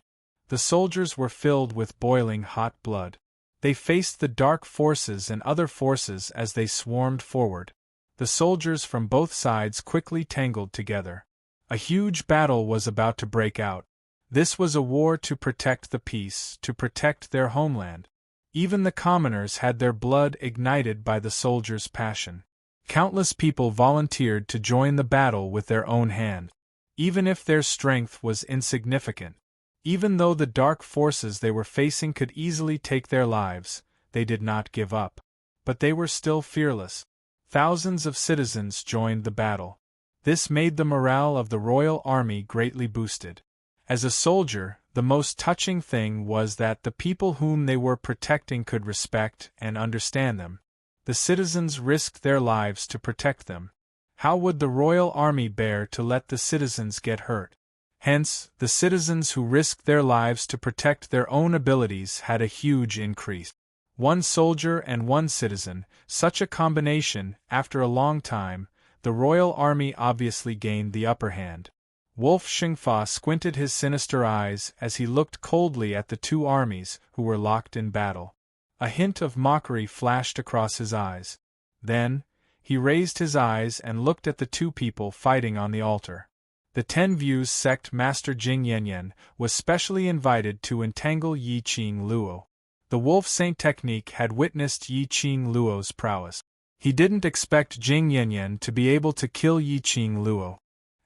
The soldiers were filled with boiling hot blood. They faced the dark forces and other forces as they swarmed forward. The soldiers from both sides quickly tangled together. A huge battle was about to break out. This was a war to protect the peace, to protect their homeland. Even the commoners had their blood ignited by the soldiers' passion. Countless people volunteered to join the battle with their own hand. Even if their strength was insignificant, even though the dark forces they were facing could easily take their lives, they did not give up. But they were still fearless. Thousands of citizens joined the battle. This made the morale of the royal army greatly boosted. As a soldier, the most touching thing was that the people whom they were protecting could respect and understand them. The citizens risked their lives to protect them. How would the royal army bear to let the citizens get hurt? Hence, the citizens who risked their lives to protect their own abilities had a huge increase. One soldier and one citizen, such a combination, after a long time, the royal army obviously gained the upper hand. Wolf Xingfa squinted his sinister eyes as he looked coldly at the two armies who were locked in battle. A hint of mockery flashed across his eyes. Then, he raised his eyes and looked at the two people fighting on the altar. The 10 Views sect master Jing Yanyan was specially invited to entangle Yi Qing Luo. The Wolf Saint technique had witnessed Yi Qing Luo's prowess. He didn't expect Jing Yanyan to be able to kill Yi Qing Luo.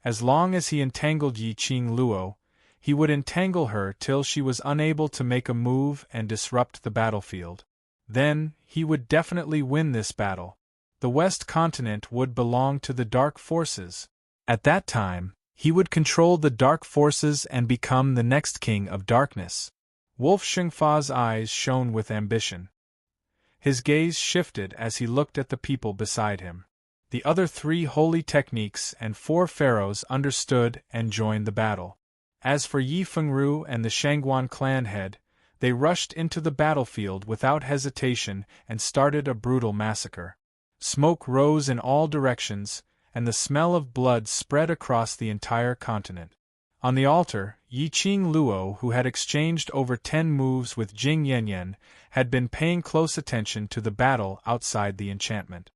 As long as he entangled Yi Qing Luo, he would entangle her till she was unable to make a move and disrupt the battlefield. Then, he would definitely win this battle. The West Continent would belong to the Dark Forces. At that time, he would control the Dark Forces and become the next King of Darkness. Wolf Xingfa's eyes shone with ambition. His gaze shifted as he looked at the people beside him. The other 3 holy techniques and 4 pharaohs understood and joined the battle. As for Yi Fengru and the Shangguan clan head, they rushed into the battlefield without hesitation and started a brutal massacre. Smoke rose in all directions, and the smell of blood spread across the entire continent. On the altar, Yi Qing Luo, who had exchanged over 10 moves with Jing Yanyan, had been paying close attention to the battle outside the enchantment.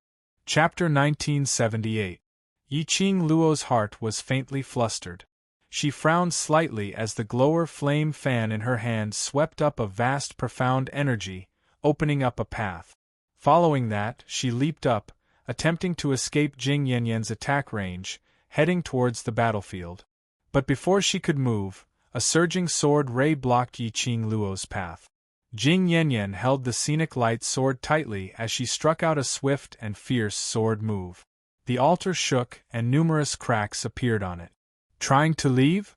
Chapter 1978. Yi Qing Luo's heart was faintly flustered. She frowned slightly as the glower flame fan in her hand swept up a vast profound energy, opening up a path. Following that, she leaped up, attempting to escape Jing Yanyan's attack range, heading towards the battlefield. But before she could move, a surging sword ray blocked Yi Qing Luo's path. Jing Yanyan held the scenic light sword tightly as she struck out a swift and fierce sword move. The altar shook and numerous cracks appeared on it. Trying to leave?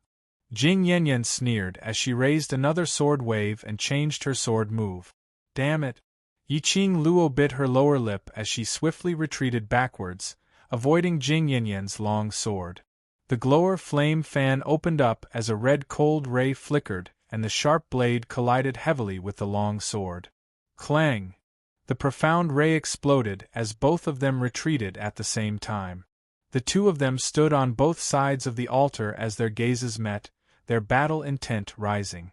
Jing Yanyan sneered as she raised another sword wave and changed her sword move. Damn it! Yi Qing Luo bit her lower lip as she swiftly retreated backwards, avoiding Jing Yanyan's long sword. The The glower flame fan opened up as a red cold ray flickered, and the sharp blade collided heavily with the long sword. Clang! The profound ray exploded as both of them retreated at the same time. The two of them stood on both sides of the altar as their gazes met, their battle intent rising.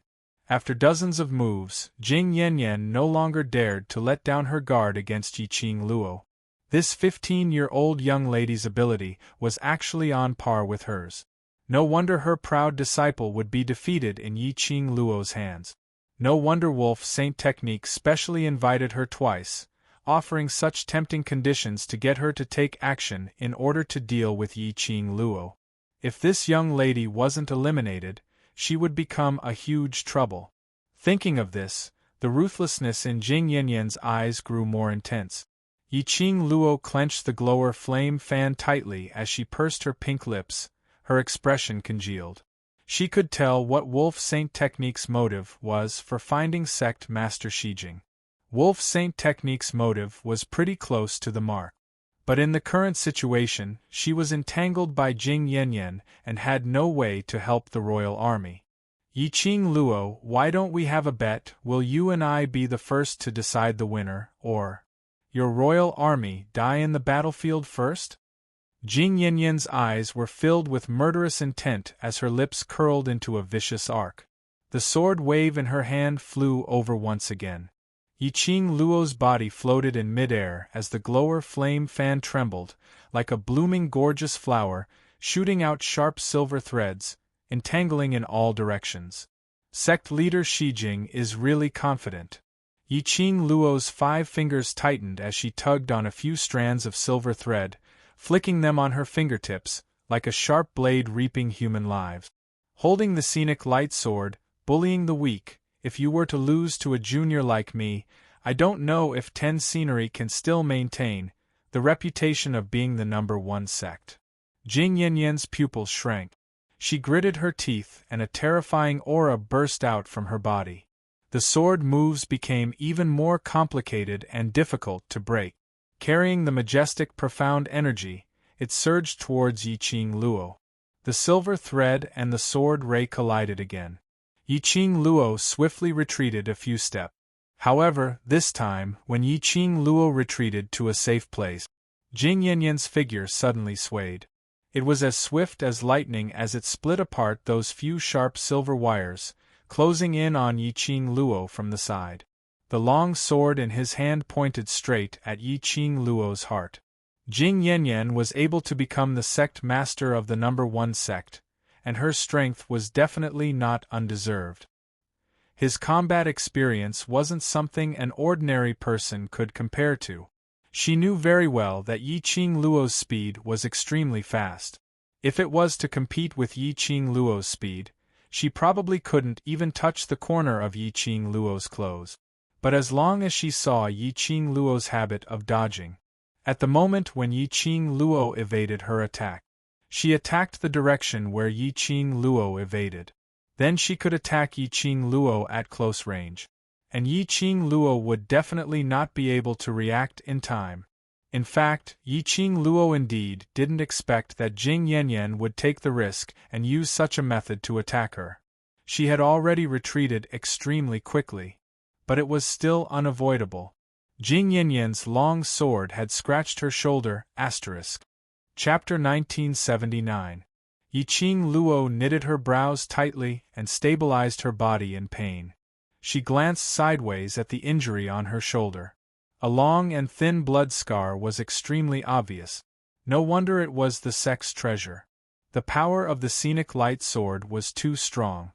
After dozens of moves, Jing Yanyan no longer dared to let down her guard against Yiqing Luo. This 15-year-old young lady's ability was actually on par with hers. No wonder her proud disciple would be defeated in Yiqing Luo's hands. No wonder Wolf Saint Technique specially invited her twice, offering such tempting conditions to get her to take action in order to deal with Yiqing Luo. If this young lady wasn't eliminated, she would become a huge trouble. Thinking of this, the ruthlessness in Jing Yanyan's eyes grew more intense. Yiqing Luo clenched the glower flame fan tightly as she pursed her pink lips, her expression congealed. She could tell what Wolf Saint Technique's motive was for finding Sect Master Shijing. Wolf Saint Technique's motive was pretty close to the mark. But in the current situation, she was entangled by Jing Yanyan and had no way to help the royal army. Yiqing Luo, why don't we have a bet? Will you and I be the first to decide the winner, or your royal army die in the battlefield first? Jing Yanyan's eyes were filled with murderous intent as her lips curled into a vicious arc. The sword wave in her hand flew over once again. Yiqing Luo's body floated in midair as the glower flame fan trembled, like a blooming gorgeous flower, shooting out sharp silver threads, entangling in all directions. Sect leader Shijing is really confident. Yiqing Luo's 5 fingers tightened as she tugged on a few strands of silver thread, flicking them on her fingertips, like a sharp blade reaping human lives. Holding the scenic light sword, bullying the weak, if you were to lose to a junior like me, I don't know if 10 Scenery can still maintain the reputation of being the #1 sect. Jing Yanyan's pupils shrank. She gritted her teeth and a terrifying aura burst out from her body. The sword moves became even more complicated and difficult to break. Carrying the majestic profound energy, it surged towards Yiqing Luo. The silver thread and the sword ray collided again. Yiqing Luo swiftly retreated a few steps. However, this time, when Yiqing Luo retreated to a safe place, Jing Yanyan's figure suddenly swayed. It was as swift as lightning as it split apart those few sharp silver wires, closing in on Yiqing Luo from the side. The long sword in his hand pointed straight at Yiqing Luo's heart. Jing Yanyan was able to become the sect master of the #1 sect, and her strength was definitely not undeserved. His combat experience wasn't something an ordinary person could compare to. She knew very well that Yiqing Luo's speed was extremely fast. If it was to compete with Yiqing Luo's speed, she probably couldn't even touch the corner of Yiqing Luo's clothes. But as long as she saw Yiqing Luo's habit of dodging, at the moment when Yiqing Luo evaded her attack, she attacked the direction where Yiqing Luo evaded. Then she could attack Yiqing Luo at close range. And Yiqing Luo would definitely not be able to react in time. In fact, Yiqing Luo indeed didn't expect that Jing Yanyan would take the risk and use such a method to attack her. She had already retreated extremely quickly. But it was still unavoidable. Jing Yanyan's long sword had scratched her shoulder. Chapter 1979. Yiqing Luo knitted her brows tightly and stabilized her body in pain. She glanced sideways at the injury on her shoulder. A long and thin blood scar was extremely obvious. No wonder it was the sect's treasure. The power of the scenic light sword was too strong.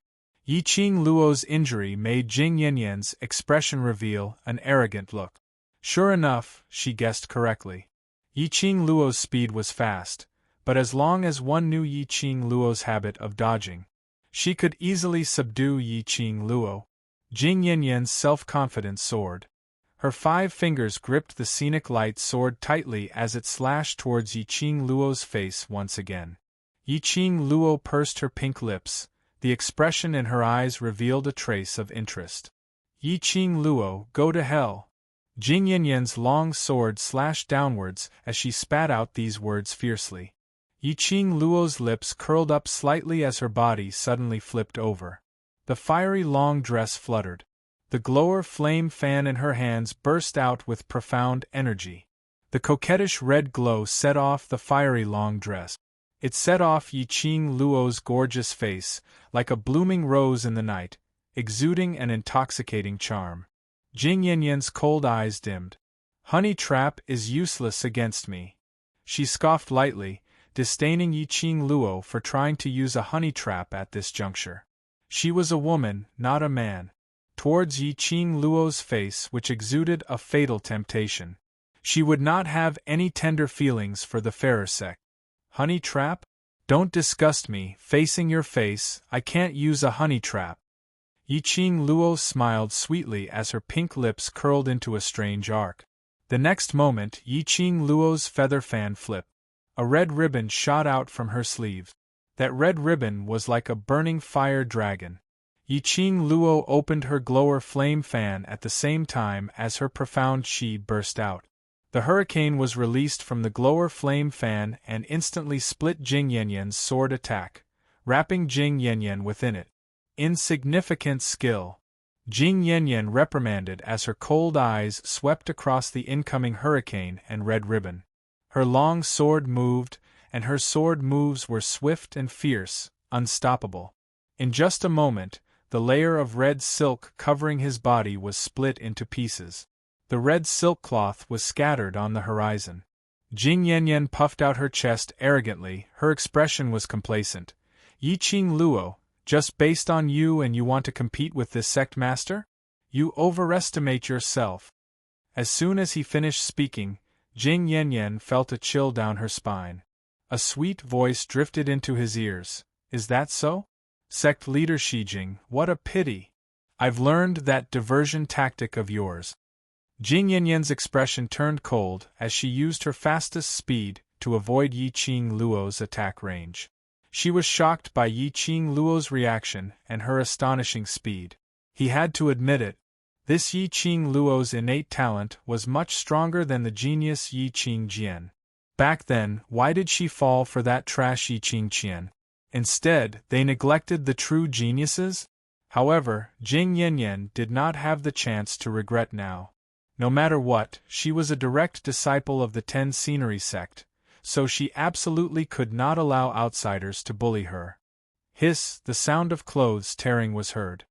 Yiqing Luo's injury made Jing Yanyan's expression reveal an arrogant look. Sure enough, she guessed correctly. Yiqing Luo's speed was fast, but as long as one knew Yiqing Luo's habit of dodging, she could easily subdue Yiqing Luo. Jing Yanyan's self-confidence soared. Her 5 fingers gripped the scenic light sword tightly as it slashed towards Yiqing Luo's face once again. Yiqing Luo pursed her pink lips. The expression in her eyes revealed a trace of interest. Yiqing Luo, go to hell. Jing Yanyan's long sword slashed downwards as she spat out these words fiercely. Yiqing Luo's lips curled up slightly as her body suddenly flipped over. The fiery long dress fluttered. The glower flame fan in her hands burst out with profound energy. The coquettish red glow set off the fiery long dress. It set off Yiqing Luo's gorgeous face, like a blooming rose in the night, exuding an intoxicating charm. Jing Yanyan's cold eyes dimmed. "Honey trap is useless against me." She scoffed lightly, disdaining Yiqing Luo for trying to use a honey trap at this juncture. She was a woman, not a man. Towards Yiqing Luo's face, which exuded a fatal temptation, she would not have any tender feelings for the fairer sex. "Honey trap? Don't disgust me, facing your face, I can't use a honey trap." Yiqing Luo smiled sweetly as her pink lips curled into a strange arc. The next moment, Yiqing Luo's feather fan flipped. A red ribbon shot out from her sleeve. That red ribbon was like a burning fire dragon. Yiqing Luo opened her glower flame fan at the same time as her profound qi burst out. The hurricane was released from the glower flame fan and instantly split Jing Yanyan's sword attack, wrapping Jing Yanyan within it. Insignificant skill. Jing Yanyan reprimanded as her cold eyes swept across the incoming hurricane and red ribbon. Her long sword moved, and her sword moves were swift and fierce, unstoppable. In just a moment, the layer of red silk covering his body was split into pieces. The red silk cloth was scattered on the horizon. Jing Yanyan puffed out her chest arrogantly, her expression was complacent. "Yiqing Luo, just based on you and you want to compete with this sect master? You overestimate yourself." As soon as he finished speaking, Jing Yanyan felt a chill down her spine. A sweet voice drifted into his ears. "Is that so? Sect leader Shijing, what a pity. I've learned that diversion tactic of yours." Jing Yanyan's expression turned cold as she used her fastest speed to avoid Yiqing Luo's attack range. She was shocked by Yiqing Luo's reaction and her astonishing speed. He had to admit it. This Yiqing Luo's innate talent was much stronger than the genius Yiqing Jian. Back then, why did she fall for that trash Yiqing Qian? Instead, they neglected the true geniuses? However, Jing Yanyan did not have the chance to regret now. No matter what, she was a direct disciple of the Ten Scenery sect, so she absolutely could not allow outsiders to bully her. Hiss, the sound of clothes tearing was heard.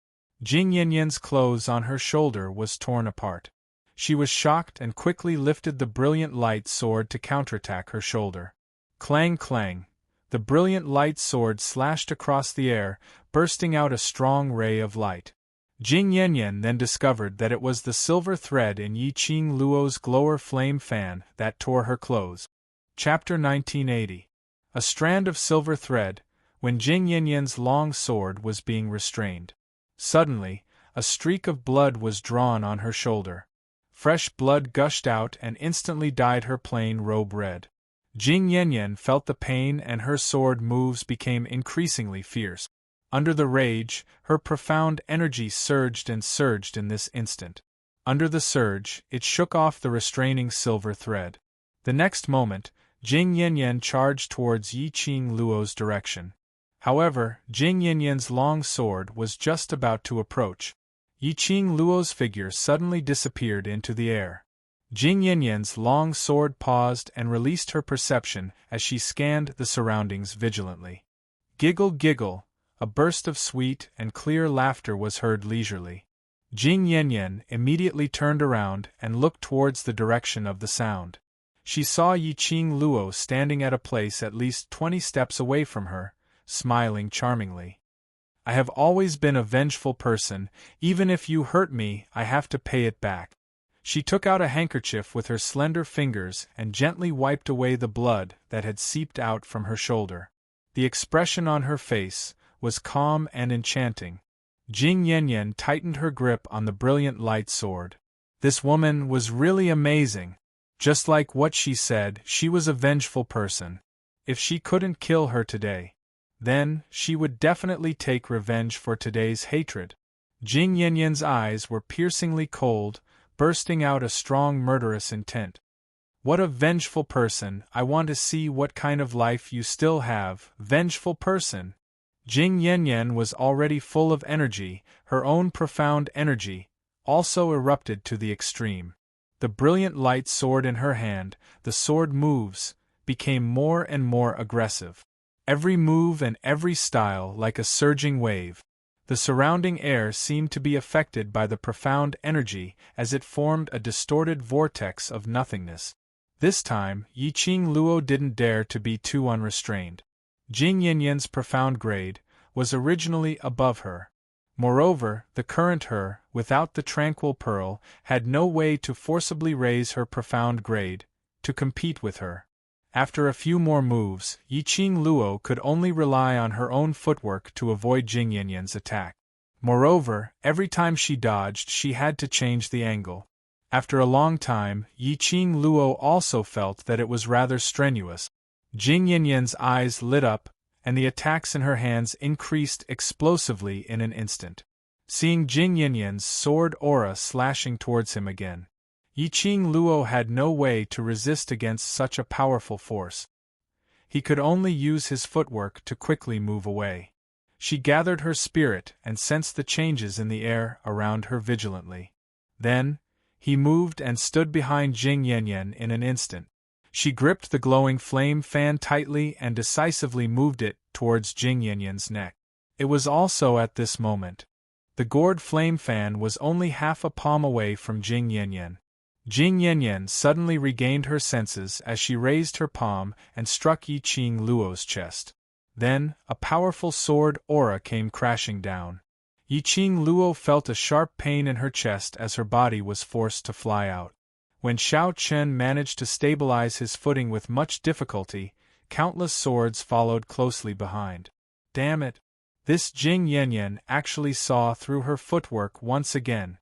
Jing Yanyan's clothes on her shoulder was torn apart. She was shocked and quickly lifted the brilliant light sword to counterattack her shoulder. Clang clang. The brilliant light sword slashed across the air, bursting out a strong ray of light. Jing Yanyan then discovered that it was the silver thread in Yiqing Luo's glower flame fan that tore her clothes. Chapter 1980. A strand of silver thread, when Jing Yanyan's long sword was being restrained. Suddenly, a streak of blood was drawn on her shoulder. Fresh blood gushed out and instantly dyed her plain robe red. Jing Yanyan felt the pain and her sword moves became increasingly fierce. Under the rage, her profound energy surged and surged in this instant. Under the surge, it shook off the restraining silver thread. The next moment, Jing Yanyan charged towards Yiqing Luo's direction. However, Jing Yanyan's long sword was just about to approach. Yiqing Luo's figure suddenly disappeared into the air. Jing Yanyan's long sword paused and released her perception as she scanned the surroundings vigilantly. Giggle giggle, a burst of sweet and clear laughter was heard leisurely. Jing Yanyan immediately turned around and looked towards the direction of the sound. She saw Yiqing Luo standing at a place at least 20 steps away from her, smiling charmingly. "I have always been a vengeful person, even if you hurt me, I have to pay it back." She took out a handkerchief with her slender fingers and gently wiped away the blood that had seeped out from her shoulder. The expression on her face was calm and enchanting. Jing Yanyan tightened her grip on the brilliant light sword. This woman was really amazing. Just like what she said, she was a vengeful person. If she couldn't kill her today, then she would definitely take revenge for today's hatred. Jing Yanyan's eyes were piercingly cold, bursting out a strong murderous intent. What a vengeful person, I want to see what kind of life you still have, vengeful person. Jing Yanyan was already full of energy, her own profound energy, also erupted to the extreme. The brilliant light sword in her hand, the sword moves, became more and more aggressive. Every move and every style like a surging wave. The surrounding air seemed to be affected by the profound energy as it formed a distorted vortex of nothingness. This time, Yiqing Luo didn't dare to be too unrestrained. Jing Yanyan's profound grade was originally above her. Moreover, the current her, without the tranquil pearl, had no way to forcibly raise her profound grade, to compete with her. After a few more moves, Yiqing Luo could only rely on her own footwork to avoid Jing Yanyan's attack. Moreover, every time she dodged she had to change the angle. After a long time, Yiqing Luo also felt that it was rather strenuous. Jing Yanyan's eyes lit up, and the attacks in her hands increased explosively in an instant. Seeing Jing Yanyan's sword aura slashing towards him again, Yiqing Luo had no way to resist against such a powerful force. He could only use his footwork to quickly move away. She gathered her spirit and sensed the changes in the air around her vigilantly. Then, he moved and stood behind Jing Yanyan in an instant. She gripped the glowing flame fan tightly and decisively moved it towards Jing Yanyan's neck. It was also at this moment. The gourd flame fan was only half a palm away from Jing Yanyan. Jing Yanyan suddenly regained her senses as she raised her palm and struck Yiqing Luo's chest. Then, a powerful sword aura came crashing down. Yiqing Luo felt a sharp pain in her chest as her body was forced to fly out. When Xiao Chen managed to stabilize his footing with much difficulty, countless swords followed closely behind. Damn it! This Jing Yanyan actually saw through her footwork once again.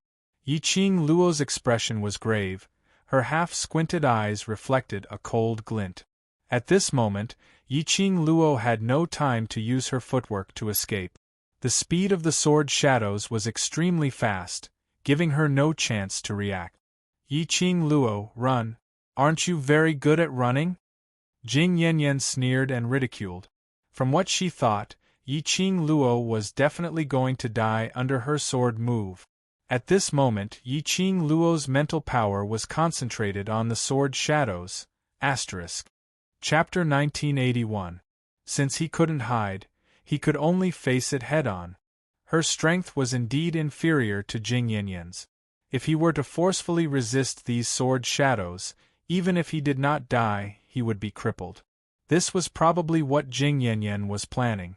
Yiqing Luo's expression was grave, her half-squinted eyes reflected a cold glint. At this moment, Yiqing Luo had no time to use her footwork to escape. The speed of the sword shadows was extremely fast, giving her no chance to react. Yiqing Luo, run. Aren't you very good at running? Jing Yanyan sneered and ridiculed. From what she thought, Yiqing Luo was definitely going to die under her sword move. At this moment, Yiqing Luo's mental power was concentrated on the sword shadows. Chapter 1981. Since he couldn't hide, he could only face it head-on. Her strength was indeed inferior to Jing Yanyan's. If he were to forcefully resist these sword shadows, even if he did not die, he would be crippled. This was probably what Jing Yanyan was planning.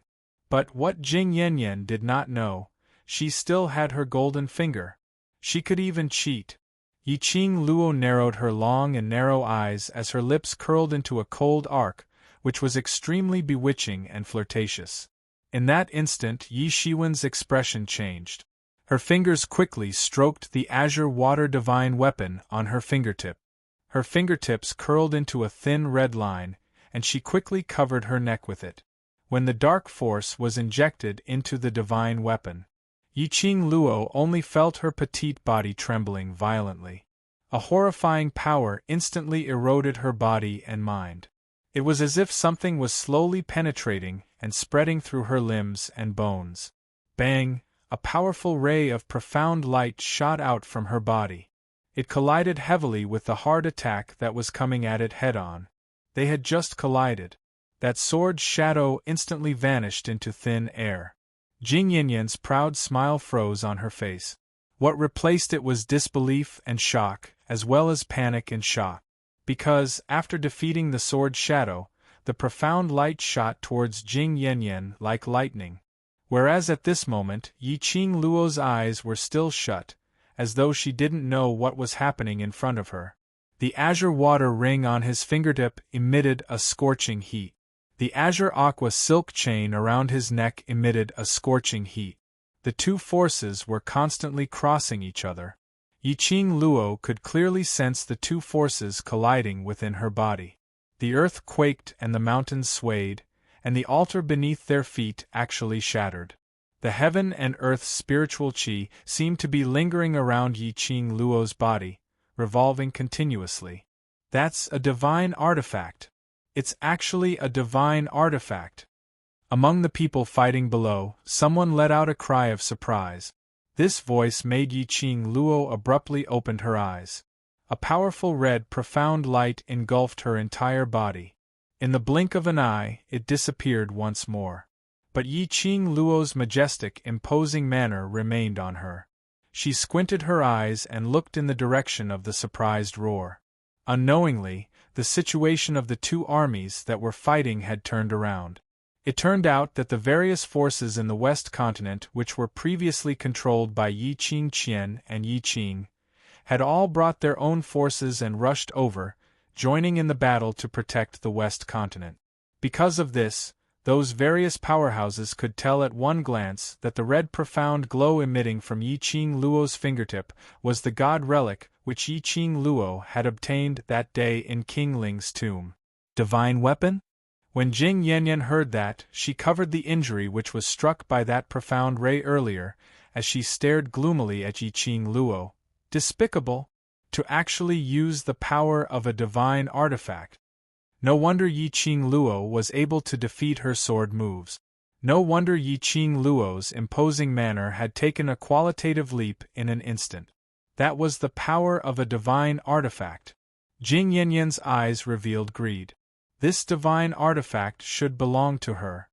But what Jing Yanyan did not know, she still had her golden finger. She could even cheat. Yiqing Luo narrowed her long and narrow eyes as her lips curled into a cold arc, which was extremely bewitching and flirtatious. In that instant Yi Shiwen's expression changed. Her fingers quickly stroked the azure water divine weapon on her fingertip. Her fingertips curled into a thin red line, and she quickly covered her neck with it. When the dark force was injected into the divine weapon, Yiqing Luo only felt her petite body trembling violently. A horrifying power instantly eroded her body and mind. It was as if something was slowly penetrating and spreading through her limbs and bones. Bang! A powerful ray of profound light shot out from her body. It collided heavily with the hard attack that was coming at it head-on. They had just collided. That sword shadow instantly vanished into thin air. Jing Yanyan's proud smile froze on her face. What replaced it was disbelief and shock, as well as panic and shock. Because, after defeating the sword shadow, the profound light shot towards Jing Yanyan like lightning. Whereas at this moment, Yiqing Luo's eyes were still shut, as though she didn't know what was happening in front of her. The azure water ring on his fingertip emitted a scorching heat. The azure aqua silk chain around his neck emitted a scorching heat. The two forces were constantly crossing each other. Yiqing Luo could clearly sense the two forces colliding within her body. The earth quaked and the mountains swayed, and the altar beneath their feet actually shattered. The heaven and earth's spiritual qi seemed to be lingering around Yiqing Luo's body, revolving continuously. That's a divine artifact. It's actually a divine artifact. Among the people fighting below, someone let out a cry of surprise. This voice made Yiqing Luo abruptly opened her eyes. A powerful red, profound light engulfed her entire body. In the blink of an eye, it disappeared once more. But Yiqing Luo's majestic, imposing manner remained on her. She squinted her eyes and looked in the direction of the surprised roar. Unknowingly, the situation of the two armies that were fighting had turned around. It turned out that the various forces in the West Continent which were previously controlled by Yiqing Qian and Yiqing had all brought their own forces and rushed over, joining in the battle to protect the West Continent. Because of this, those various powerhouses could tell at one glance that the red profound glow emitting from Yiqing Luo's fingertip was the god relic which Yiqing Luo had obtained that day in King Ling's tomb. Divine weapon? When Jing Yanyan heard that, she covered the injury which was struck by that profound ray earlier, as she stared gloomily at Yiqing Luo. Despicable! To actually use the power of a divine artifact. No wonder Yiqing Luo was able to defeat her sword moves. No wonder Yiqing Luo's imposing manner had taken a qualitative leap in an instant. That was the power of a divine artifact. Jing Yanyan's eyes revealed greed. This divine artifact should belong to her.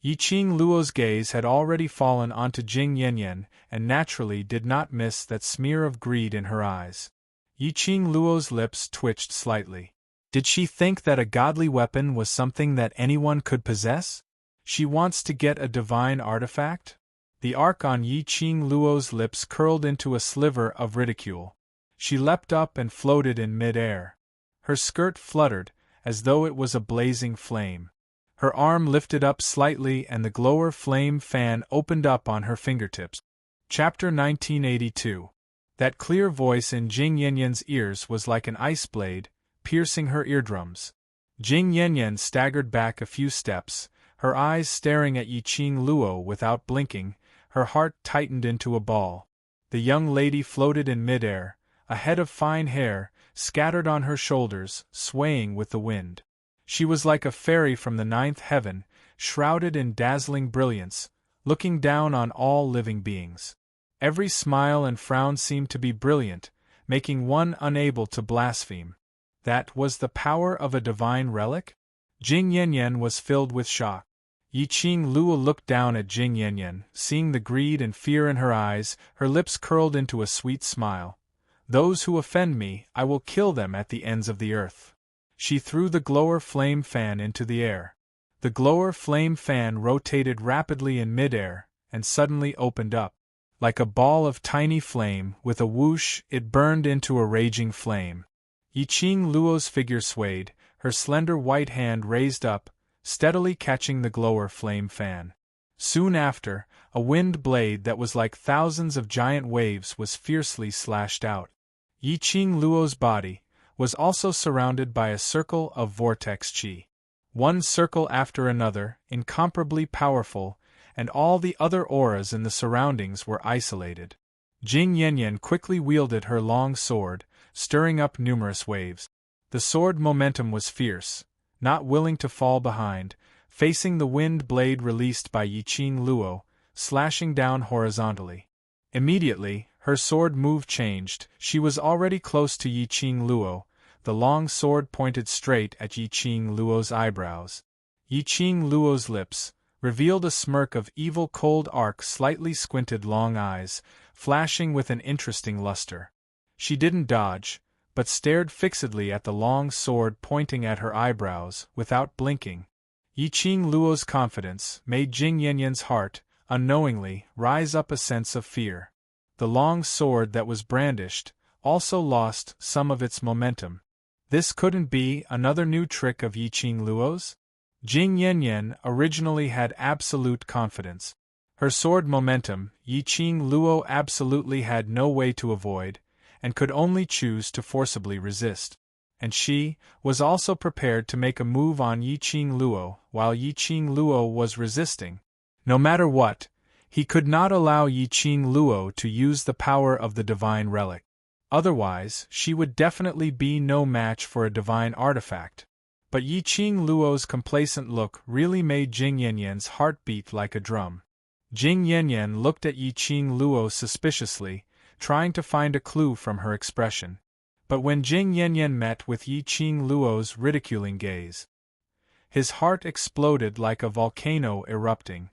Yiqing Luo's gaze had already fallen onto Jing Yanyan and naturally did not miss that smear of greed in her eyes. Yiqing Luo's lips twitched slightly. Did she think that a godly weapon was something that anyone could possess? She wants to get a divine artifact? The arc on Yiqing Luo's lips curled into a sliver of ridicule. She leapt up and floated in mid-air. Her skirt fluttered, as though it was a blazing flame. Her arm lifted up slightly and the glower flame fan opened up on her fingertips. Chapter 1982. That clear voice in Jing Yanyan's ears was like an ice blade, piercing her eardrums. Jing Yanyan staggered back a few steps, her eyes staring at Yiqing Luo without blinking, her heart tightened into a ball. The young lady floated in midair, a head of fine hair, scattered on her shoulders, swaying with the wind. She was like a fairy from the ninth heaven, shrouded in dazzling brilliance, looking down on all living beings. Every smile and frown seemed to be brilliant, making one unable to blaspheme. That was the power of a divine relic? Jing Yanyan was filled with shock. Yiqing Luo looked down at Jing Yanyan, seeing the greed and fear in her eyes, her lips curled into a sweet smile. Those who offend me, I will kill them at the ends of the earth. She threw the glower flame fan into the air. The glower flame fan rotated rapidly in midair, and suddenly opened up. Like a ball of tiny flame, with a whoosh, it burned into a raging flame. Yiqing Luo's figure swayed, her slender white hand raised up, steadily catching the glower flame fan. Soon after, a wind blade that was like thousands of giant waves was fiercely slashed out. Yiqing Luo's body was also surrounded by a circle of vortex qi. One circle after another, incomparably powerful, and all the other auras in the surroundings were isolated. Jing Yanyan quickly wielded her long sword, stirring up numerous waves. The sword momentum was fierce, not willing to fall behind, facing the wind blade released by Yiqing Luo, slashing down horizontally. Immediately, her sword move changed. She was already close to Yiqing Luo, the long sword pointed straight at Yiqing Luo's eyebrows. Yiqing Luo's lips revealed a smirk of evil cold arc, slightly squinted long eyes, flashing with an interesting luster. She didn't dodge, but stared fixedly at the long sword pointing at her eyebrows, without blinking. Yiqing Luo's confidence made Jing Yanyan's heart, unknowingly, rise up a sense of fear. The long sword that was brandished also lost some of its momentum. This couldn't be another new trick of Yiqing Luo's? Jing Yanyan originally had absolute confidence. Her sword momentum, Yiqing Luo absolutely had no way to avoid, and could only choose to forcibly resist. And she was also prepared to make a move on Yiqing Luo while Yiqing Luo was resisting. No matter what, he could not allow Yiqing Luo to use the power of the divine relic. Otherwise, she would definitely be no match for a divine artifact. But Yi Qing Luo's complacent look really made Jing Yanyan's heart beat like a drum. Jing Yanyan looked at Yi Qing Luo suspiciously, trying to find a clue from her expression. But when Jing Yanyan met with Yi Qing Luo's ridiculing gaze, his heart exploded like a volcano erupting.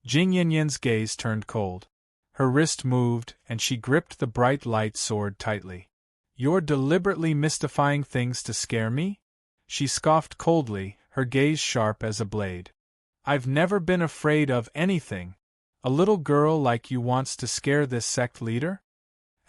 Jing Yanyan's gaze turned cold. Her wrist moved, and she gripped the bright light sword tightly. "You're deliberately mystifying things to scare me?" She scoffed coldly, her gaze sharp as a blade. "I've never been afraid of anything. A little girl like you wants to scare this sect leader?"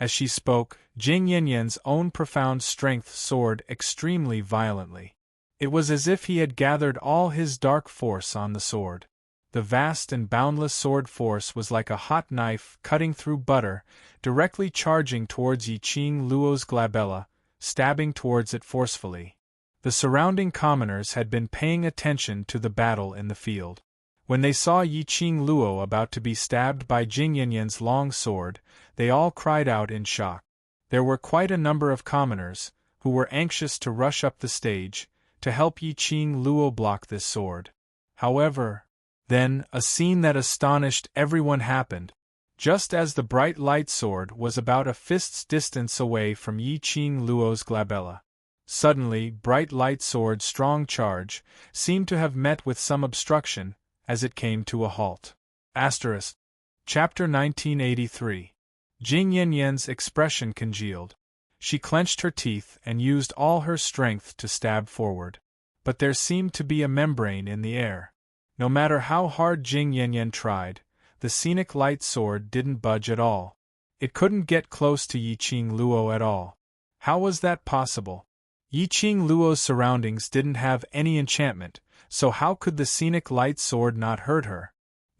As she spoke, Jing Yanyan's own profound strength soared extremely violently. It was as if he had gathered all his dark force on the sword. The vast and boundless sword force was like a hot knife cutting through butter, directly charging towards Yi Qing Luo's glabella, stabbing towards it forcefully. The surrounding commoners had been paying attention to the battle in the field. When they saw Yi Qing Luo about to be stabbed by Jing Yanyan's long sword, they all cried out in shock. There were quite a number of commoners, who were anxious to rush up the stage, to help Yi Qing Luo block this sword. However, then, a scene that astonished everyone happened. Just as the bright light sword was about a fist's distance away from Yi Qing Luo's glabella, suddenly bright light sword's strong charge seemed to have met with some obstruction, as it came to a halt. Chapter 1983. Jing Yanyan's expression congealed. She clenched her teeth and used all her strength to stab forward. But there seemed to be a membrane in the air. No matter how hard Jing Yanyan tried, the scenic light sword didn't budge at all. It couldn't get close to Yi Qing Luo at all. How was that possible? Yi Qing Luo's surroundings didn't have any enchantment, so how could the scenic light sword not hurt her?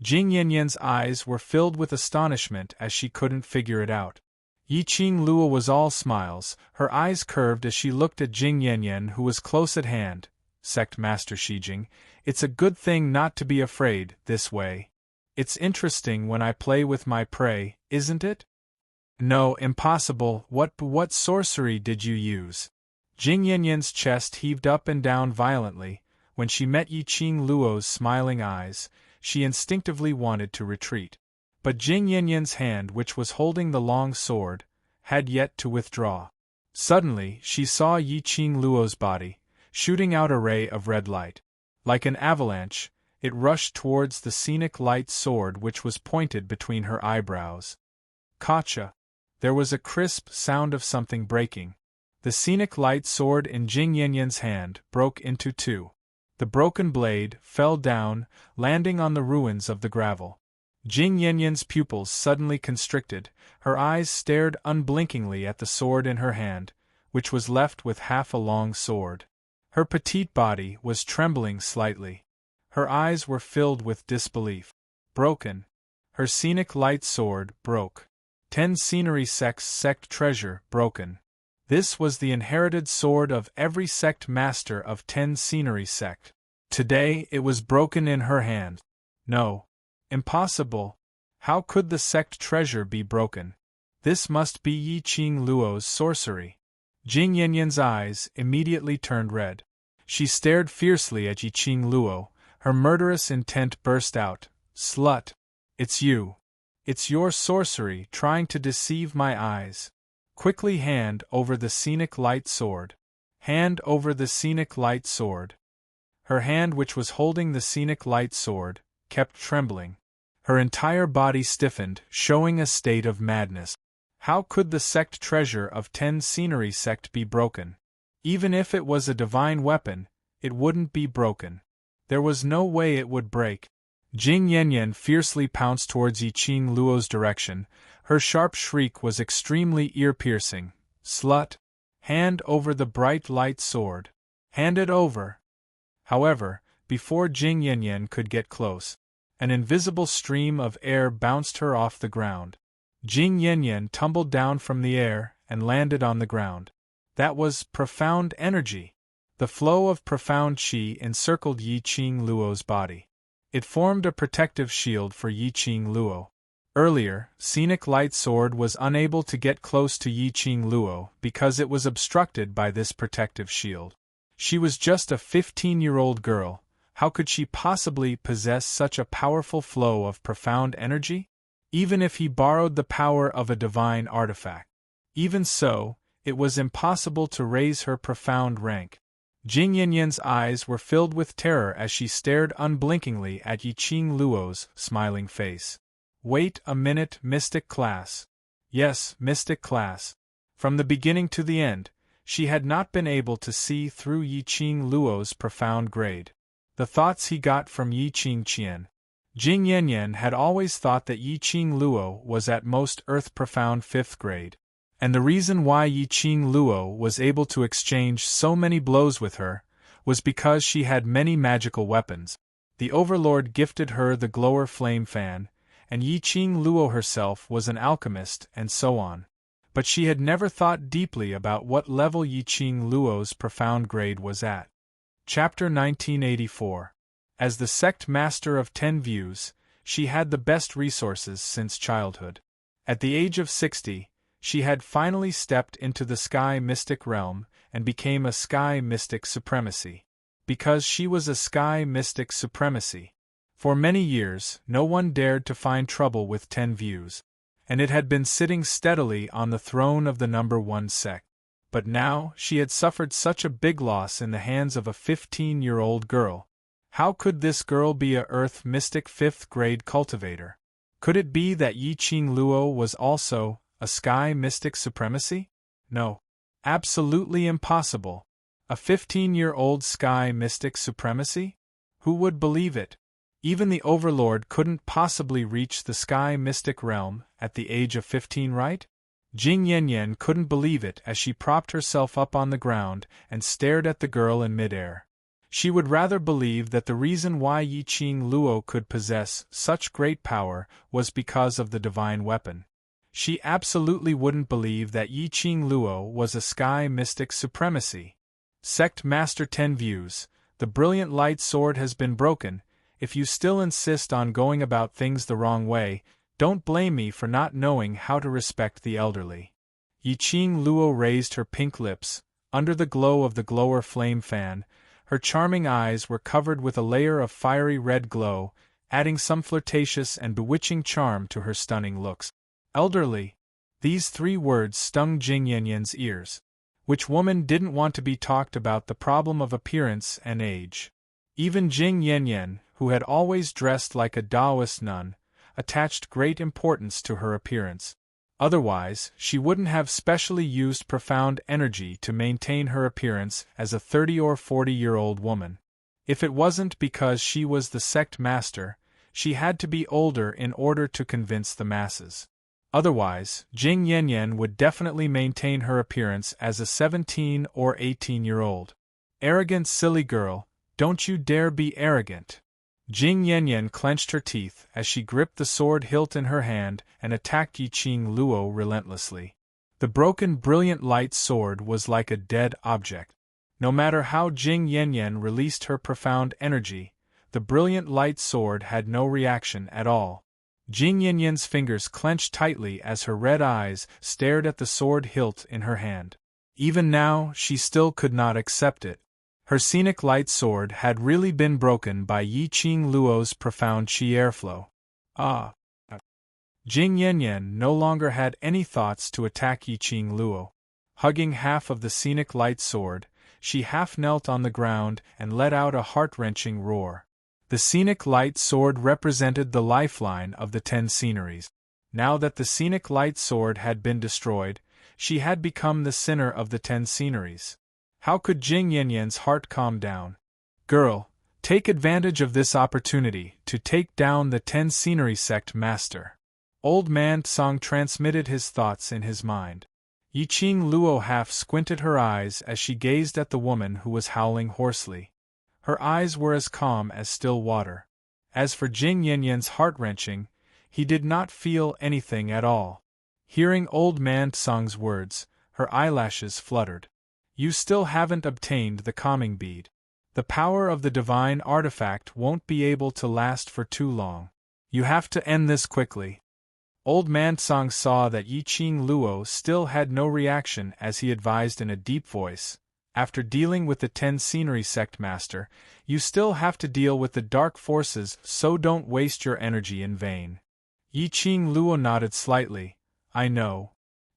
Jing Yanyan's eyes were filled with astonishment as she couldn't figure it out. Yi Qing Luo was all smiles, her eyes curved as she looked at Jing Yanyan, who was close at hand. Sect Master Shijing, it's a good thing not to be afraid this way. It's interesting when I play with my prey, isn't it? No, impossible. What sorcery did you use? Jing Yanyan's chest heaved up and down violently. When she met Yi Qing Luo's smiling eyes, she instinctively wanted to retreat. But Jing Yanyan's hand, which was holding the long sword, had yet to withdraw. Suddenly, she saw Yi Qing Luo's body, shooting out a ray of red light. Like an avalanche, it rushed towards the scenic light sword which was pointed between her eyebrows. Gotcha! There was a crisp sound of something breaking. The scenic light sword in Jing Yanyan's hand broke into two. The broken blade fell down, landing on the ruins of the gravel. Jing Yanyan's pupils suddenly constricted, her eyes stared unblinkingly at the sword in her hand, which was left with half a long sword. Her petite body was trembling slightly. Her eyes were filled with disbelief. Broken. Her scenic light sword broke. 10 scenery sects sect treasure broken. This was the inherited sword of every sect master of 10 scenery sect. Today it was broken in her hand. No. Impossible. How could the sect treasure be broken? This must be Yi Qing Luo's sorcery. Jing Yanyan's eyes immediately turned red. She stared fiercely at Yi Qing Luo, her murderous intent burst out. Slut! It's you. It's your sorcery trying to deceive my eyes. Quickly hand over the scenic light sword. Hand over the scenic light sword. Her hand, which was holding the scenic light sword, kept trembling. Her entire body stiffened, showing a state of madness. How could the sect treasure of 10 scenery sect be broken? Even if it was a divine weapon, it wouldn't be broken. There was no way it would break. Jing Yanyan fiercely pounced towards Yi Qing Luo's direction. Her sharp shriek was extremely ear-piercing. Slut! Hand over the bright light sword. Hand it over! However, before Jing Yanyan could get close, an invisible stream of air bounced her off the ground. Jing Yanyan tumbled down from the air and landed on the ground. That was profound energy. The flow of profound qi encircled Yi Qing Luo's body. It formed a protective shield for Yi Qing Luo. Earlier, Scenic Light Sword was unable to get close to Yi Qing Luo because it was obstructed by this protective shield. She was just a 15-year-old girl. How could she possibly possess such a powerful flow of profound energy? Even if he borrowed the power of a divine artifact. Even so, it was impossible to raise her profound rank. Jing Yanyan's eyes were filled with terror as she stared unblinkingly at Yi Qing Luo's smiling face. Wait a minute, Mystic Class. Yes, Mystic Class. From the beginning to the end, she had not been able to see through Yi Qing Luo's profound grade. The thoughts he got from Yi Qing Qian. Jing Yanyan had always thought that Yi Qing Luo was at most Earth Profound 5th grade. And the reason why Yi Qing Luo was able to exchange so many blows with her was because she had many magical weapons. The Overlord gifted her the Glower Flame Fan, and Yi Qing Luo herself was an alchemist, and so on. But she had never thought deeply about what level Yi Qing Luo's profound grade was at. Chapter 1984. As the sect master of 10 views, she had the best resources since childhood. At the age of 60, she had finally stepped into the Sky Mystic realm and became a Sky Mystic Supremacy. Because she was a Sky Mystic Supremacy. For many years, no one dared to find trouble with 10 views, and it had been sitting steadily on the throne of the number 1 sect. But now, she had suffered such a big loss in the hands of a 15-year-old girl. How could this girl be a Earth Mystic 5th grade cultivator? Could it be that Yi Qing Luo was also a Sky Mystic Supremacy? No. Absolutely impossible. A 15-year-old Sky Mystic Supremacy? Who would believe it? Even the Overlord couldn't possibly reach the Sky Mystic realm at the age of 15, right? Jing Yanyan couldn't believe it as she propped herself up on the ground and stared at the girl in midair. She would rather believe that the reason why Yi Qing Luo could possess such great power was because of the divine weapon. She absolutely wouldn't believe that Yi Qing Luo was a Sky Mystic Supremacy. Sect Master 10 views, the brilliant light sword has been broken. If you still insist on going about things the wrong way, don't blame me for not knowing how to respect the elderly. Yi Qing Luo raised her pink lips. Under the glow of the Glower Flame Fan, her charming eyes were covered with a layer of fiery red glow, adding some flirtatious and bewitching charm to her stunning looks. Elderly. These 3 words stung Jing Yanyan's ears. Which woman didn't want to be talked about the problem of appearance and age? Even Jing Yanyan, who had always dressed like a Taoist nun, attached great importance to her appearance. Otherwise, she wouldn't have specially used profound energy to maintain her appearance as a 30 or 40-year-old woman. If it wasn't because she was the sect master, she had to be older in order to convince the masses. Otherwise, Jing Yanyan would definitely maintain her appearance as a 17 or 18-year-old. Arrogant silly girl, don't you dare be arrogant. Jing Yanyan clenched her teeth as she gripped the sword hilt in her hand and attacked Yi Qing Luo relentlessly. The broken brilliant light sword was like a dead object. No matter how Jing Yanyan released her profound energy, the brilliant light sword had no reaction at all. Jing Yanyan's fingers clenched tightly as her red eyes stared at the sword hilt in her hand. Even now, she still could not accept it. Her scenic light sword had really been broken by Yi Qing Luo's profound qi airflow. Ah! Jing Yanyan no longer had any thoughts to attack Yi Qing Luo. Hugging half of the scenic light sword, she half knelt on the ground and let out a heart-wrenching roar. The scenic light sword represented the lifeline of the 10 sceneries. Now that the scenic light sword had been destroyed, she had become the sinner of the 10 sceneries. How could Jing Yanyan's heart calm down? Girl, take advantage of this opportunity to take down the 10 scenery sect master. Old Man Tsang transmitted his thoughts in his mind. Yi Qing Luo half squinted her eyes as she gazed at the woman who was howling hoarsely. Her eyes were as calm as still water. As for Jing Yanyan's heart-wrenching, he did not feel anything at all. Hearing Old Man Tsang's words, her eyelashes fluttered. You still haven't obtained the calming bead. The power of the divine artifact won't be able to last for too long. You have to end this quickly. Old Man Tsang saw that Yi Qing Luo still had no reaction as he advised in a deep voice, after dealing with the 10 scenery sect master, you still have to deal with the dark forces, so don't waste your energy in vain. Yi Qing Luo nodded slightly. I know.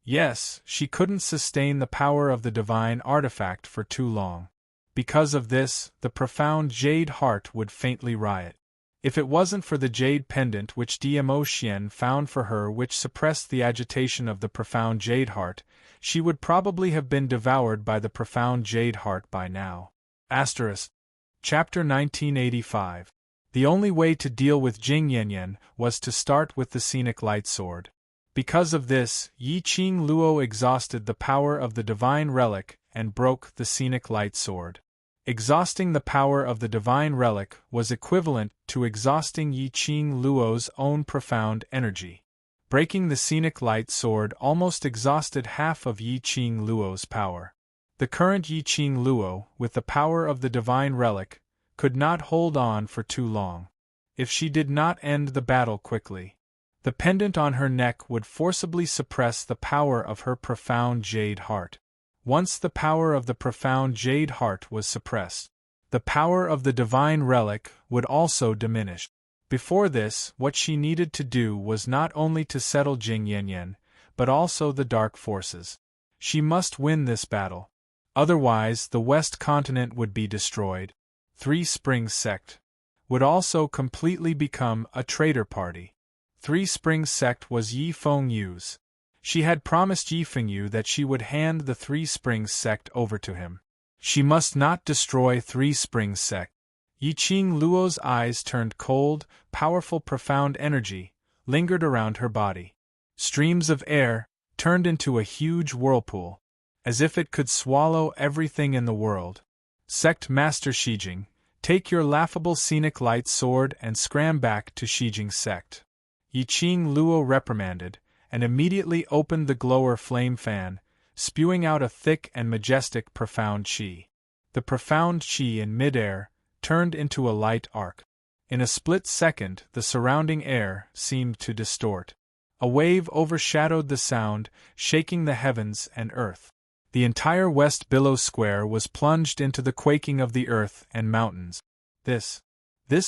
Yes, she couldn't sustain the power of the divine artifact for too long. Because of this, the profound jade heart would faintly riot. If it wasn't for the jade pendant which Dmo Xian found for her, which suppressed the agitation of the profound jade heart, she would probably have been devoured by the profound jade heart by now. Chapter 1985. The only way to deal with Jing Yanyan was to start with the scenic light sword. Because of this, Yi Qing Luo exhausted the power of the divine relic and broke the scenic light sword. Exhausting the power of the divine relic was equivalent to exhausting Yi Qing Luo's own profound energy. Breaking the scenic light sword almost exhausted half of Yi Qing Luo's power. The current Yi Qing Luo, with the power of the divine relic, could not hold on for too long. If she did not end the battle quickly, the pendant on her neck would forcibly suppress the power of her profound jade heart. Once the power of the profound jade heart was suppressed, the power of the divine relic would also diminish. Before this, what she needed to do was not only to settle Jing Yanyan, but also the dark forces. She must win this battle. Otherwise, the West Continent would be destroyed. Three Springs Sect would also completely become a traitor party. Three Springs Sect was Yi Fengyu's. She had promised Yi Fengyu that she would hand the Three Springs Sect over to him. She must not destroy Three Springs Sect. Yi Qing Luo's eyes turned cold, powerful profound energy lingered around her body. Streams of air turned into a huge whirlpool, as if it could swallow everything in the world. Sect Master Shijing, take your laughable scenic light sword and scram back to Shijing's sect. Yi Qing Luo reprimanded, and immediately opened the glower flame fan, spewing out a thick and majestic profound chi. The profound chi in midair turned into a light arc. In a split second, the surrounding air seemed to distort. A wave overshadowed the sound, shaking the heavens and earth. The entire West Billow Square was plunged into the quaking of the earth and mountains. This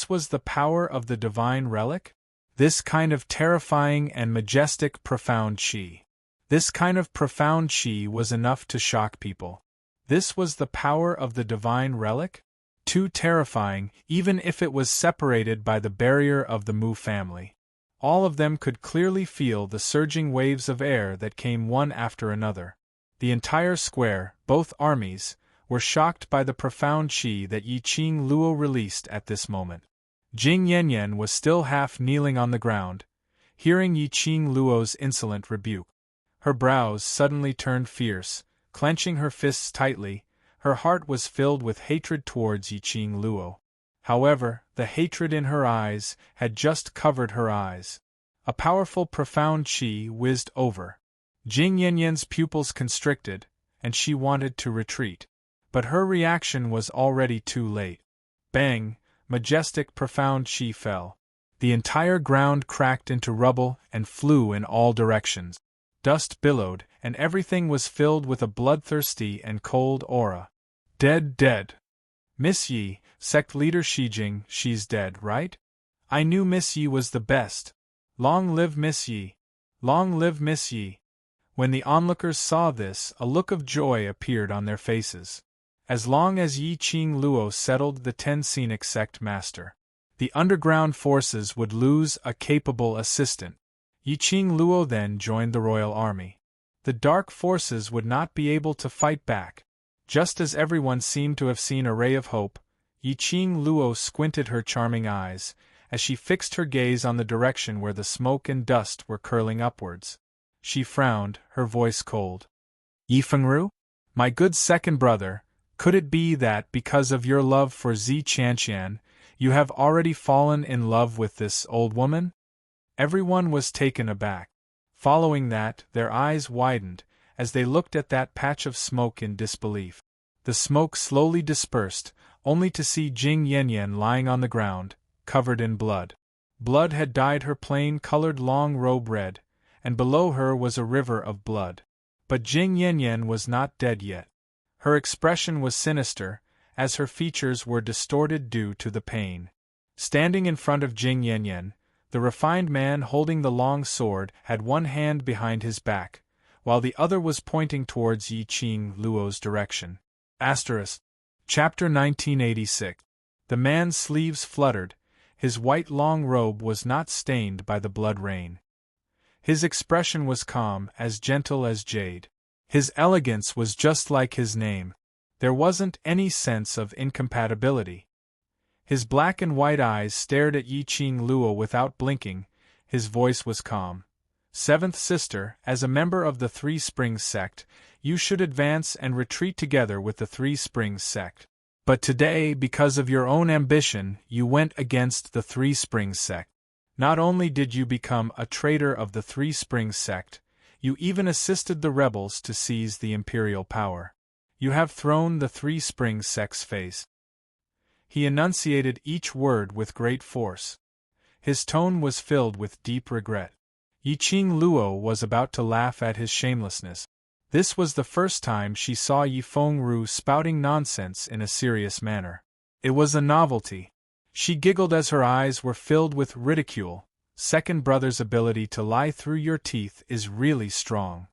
was the power of the divine relic? This kind of terrifying and majestic profound chi. This kind of profound chi was enough to shock people. This was the power of the divine relic? Too terrifying, even if it was separated by the barrier of the Mu family. All of them could clearly feel the surging waves of air that came one after another. The entire square, both armies, were shocked by the profound chi that Yi Qing Luo released at this moment. Jing Yanyan was still half kneeling on the ground, hearing Yi Qing Luo's insolent rebuke. Her brows suddenly turned fierce, clenching her fists tightly. Her heart was filled with hatred towards Yi Qing Luo. However, the hatred in her eyes had just covered her eyes. A powerful profound chi whizzed over. Jing Yanyan's pupils constricted, and she wanted to retreat. But her reaction was already too late. Bang! Majestic profound chi fell. The entire ground cracked into rubble and flew in all directions. Dust billowed, and everything was filled with a bloodthirsty and cold aura. Dead, dead. Miss Yi, sect leader Shijing, she's dead, right? I knew Miss Yi was the best. Long live Miss Yi. Long live Miss Yi. When the onlookers saw this, a look of joy appeared on their faces. As long as Yi Qing Luo settled the 10 scenic sect master, the underground forces would lose a capable assistant. Yi Qing Luo then joined the royal army. The dark forces would not be able to fight back. Just as everyone seemed to have seen a ray of hope, Yi Qing Luo squinted her charming eyes, as she fixed her gaze on the direction where the smoke and dust were curling upwards. She frowned, her voice cold. Yi Fengru? My good second brother, could it be that, because of your love for Zi Qianqian, you have already fallen in love with this old woman? Everyone was taken aback. Following that, their eyes widened, as they looked at that patch of smoke in disbelief. The smoke slowly dispersed, only to see Jing Yanyan lying on the ground, covered in blood. Blood had dyed her plain-colored long robe red, and below her was a river of blood. But Jing Yanyan was not dead yet. Her expression was sinister, as her features were distorted due to the pain. Standing in front of Jing Yanyan, the refined man holding the long sword had one hand behind his back, while the other was pointing towards Yi Qing Luo's direction. Chapter 1986. The man's sleeves fluttered, his white long robe was not stained by the blood rain. His expression was calm, as gentle as jade. His elegance was just like his name. There wasn't any sense of incompatibility. His black and white eyes stared at Yi Qing Luo without blinking. His voice was calm. Seventh sister, as a member of the Three Springs sect, you should advance and retreat together with the Three Springs sect. But today, because of your own ambition, you went against the Three Springs sect. Not only did you become a traitor of the Three Springs sect, you even assisted the rebels to seize the imperial power. You have thrown the Three Springs sect's face. He enunciated each word with great force. His tone was filled with deep regret. Yi Qing Luo was about to laugh at his shamelessness. This was the first time she saw Yi Fengru spouting nonsense in a serious manner. It was a novelty. She giggled as her eyes were filled with ridicule. Second brother's ability to lie through your teeth is really strong.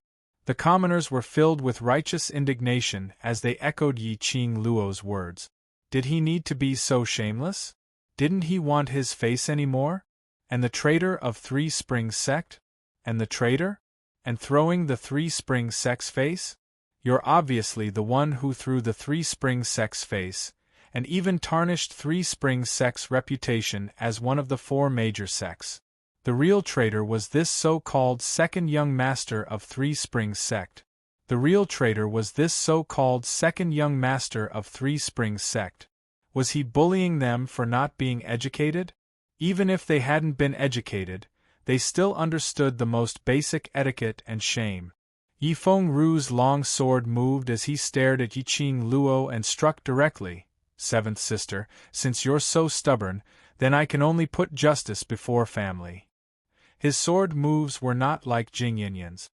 The commoners were filled with righteous indignation as they echoed Yi Qing Luo's words. Did he need to be so shameless? Didn't he want his face anymore? And the traitor of Three Springs sect? And the traitor? And throwing the Three Springs sect's face? You're obviously the one who threw the Three Springs sect's face, and even tarnished Three Springs sect's reputation as one of the four major sects. The real traitor was this so-called second young master of Three Springs sect. The real traitor was this so-called second young master of Three Springs sect. Was he bullying them for not being educated? Even if they hadn't been educated, they still understood the most basic etiquette and shame. Yi Fengru's long sword moved as he stared at Yi Qing Luo and struck directly. Seventh sister, since you're so stubborn, then I can only put justice before family. His sword moves were not like Jing Yanyan's.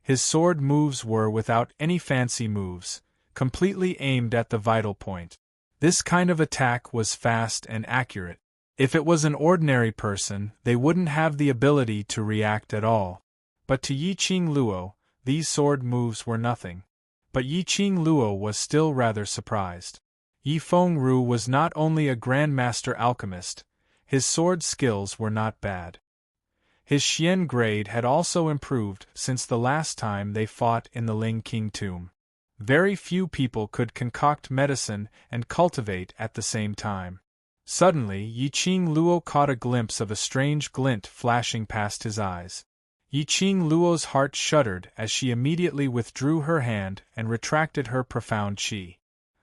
His sword moves were without any fancy moves, completely aimed at the vital point. This kind of attack was fast and accurate. If it was an ordinary person, they wouldn't have the ability to react at all. But to Yi Qing Luo, these sword moves were nothing. But Yi Qing Luo was still rather surprised. Yi Fengru was not only a grandmaster alchemist, his sword skills were not bad. His Xian grade had also improved since the last time they fought in the Ling King tomb. Very few people could concoct medicine and cultivate at the same time. Suddenly, Yi Qing Luo caught a glimpse of a strange glint flashing past his eyes. Yi Qing Luo's heart shuddered as she immediately withdrew her hand and retracted her profound qi.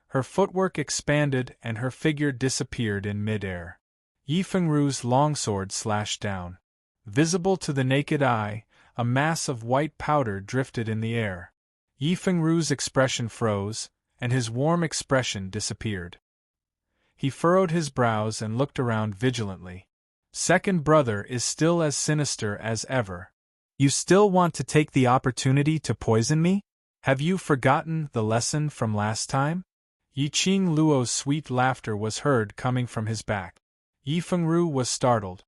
Her footwork expanded and her figure disappeared in mid-air. Yi Fengru's longsword slashed down. Visible to the naked eye, a mass of white powder drifted in the air. Yi Fengru's expression froze, and his warm expression disappeared. He furrowed his brows and looked around vigilantly. Second brother is still as sinister as ever. You still want to take the opportunity to poison me? Have you forgotten the lesson from last time? Yi Qing Luo's sweet laughter was heard coming from his back. Yi Fengru was startled.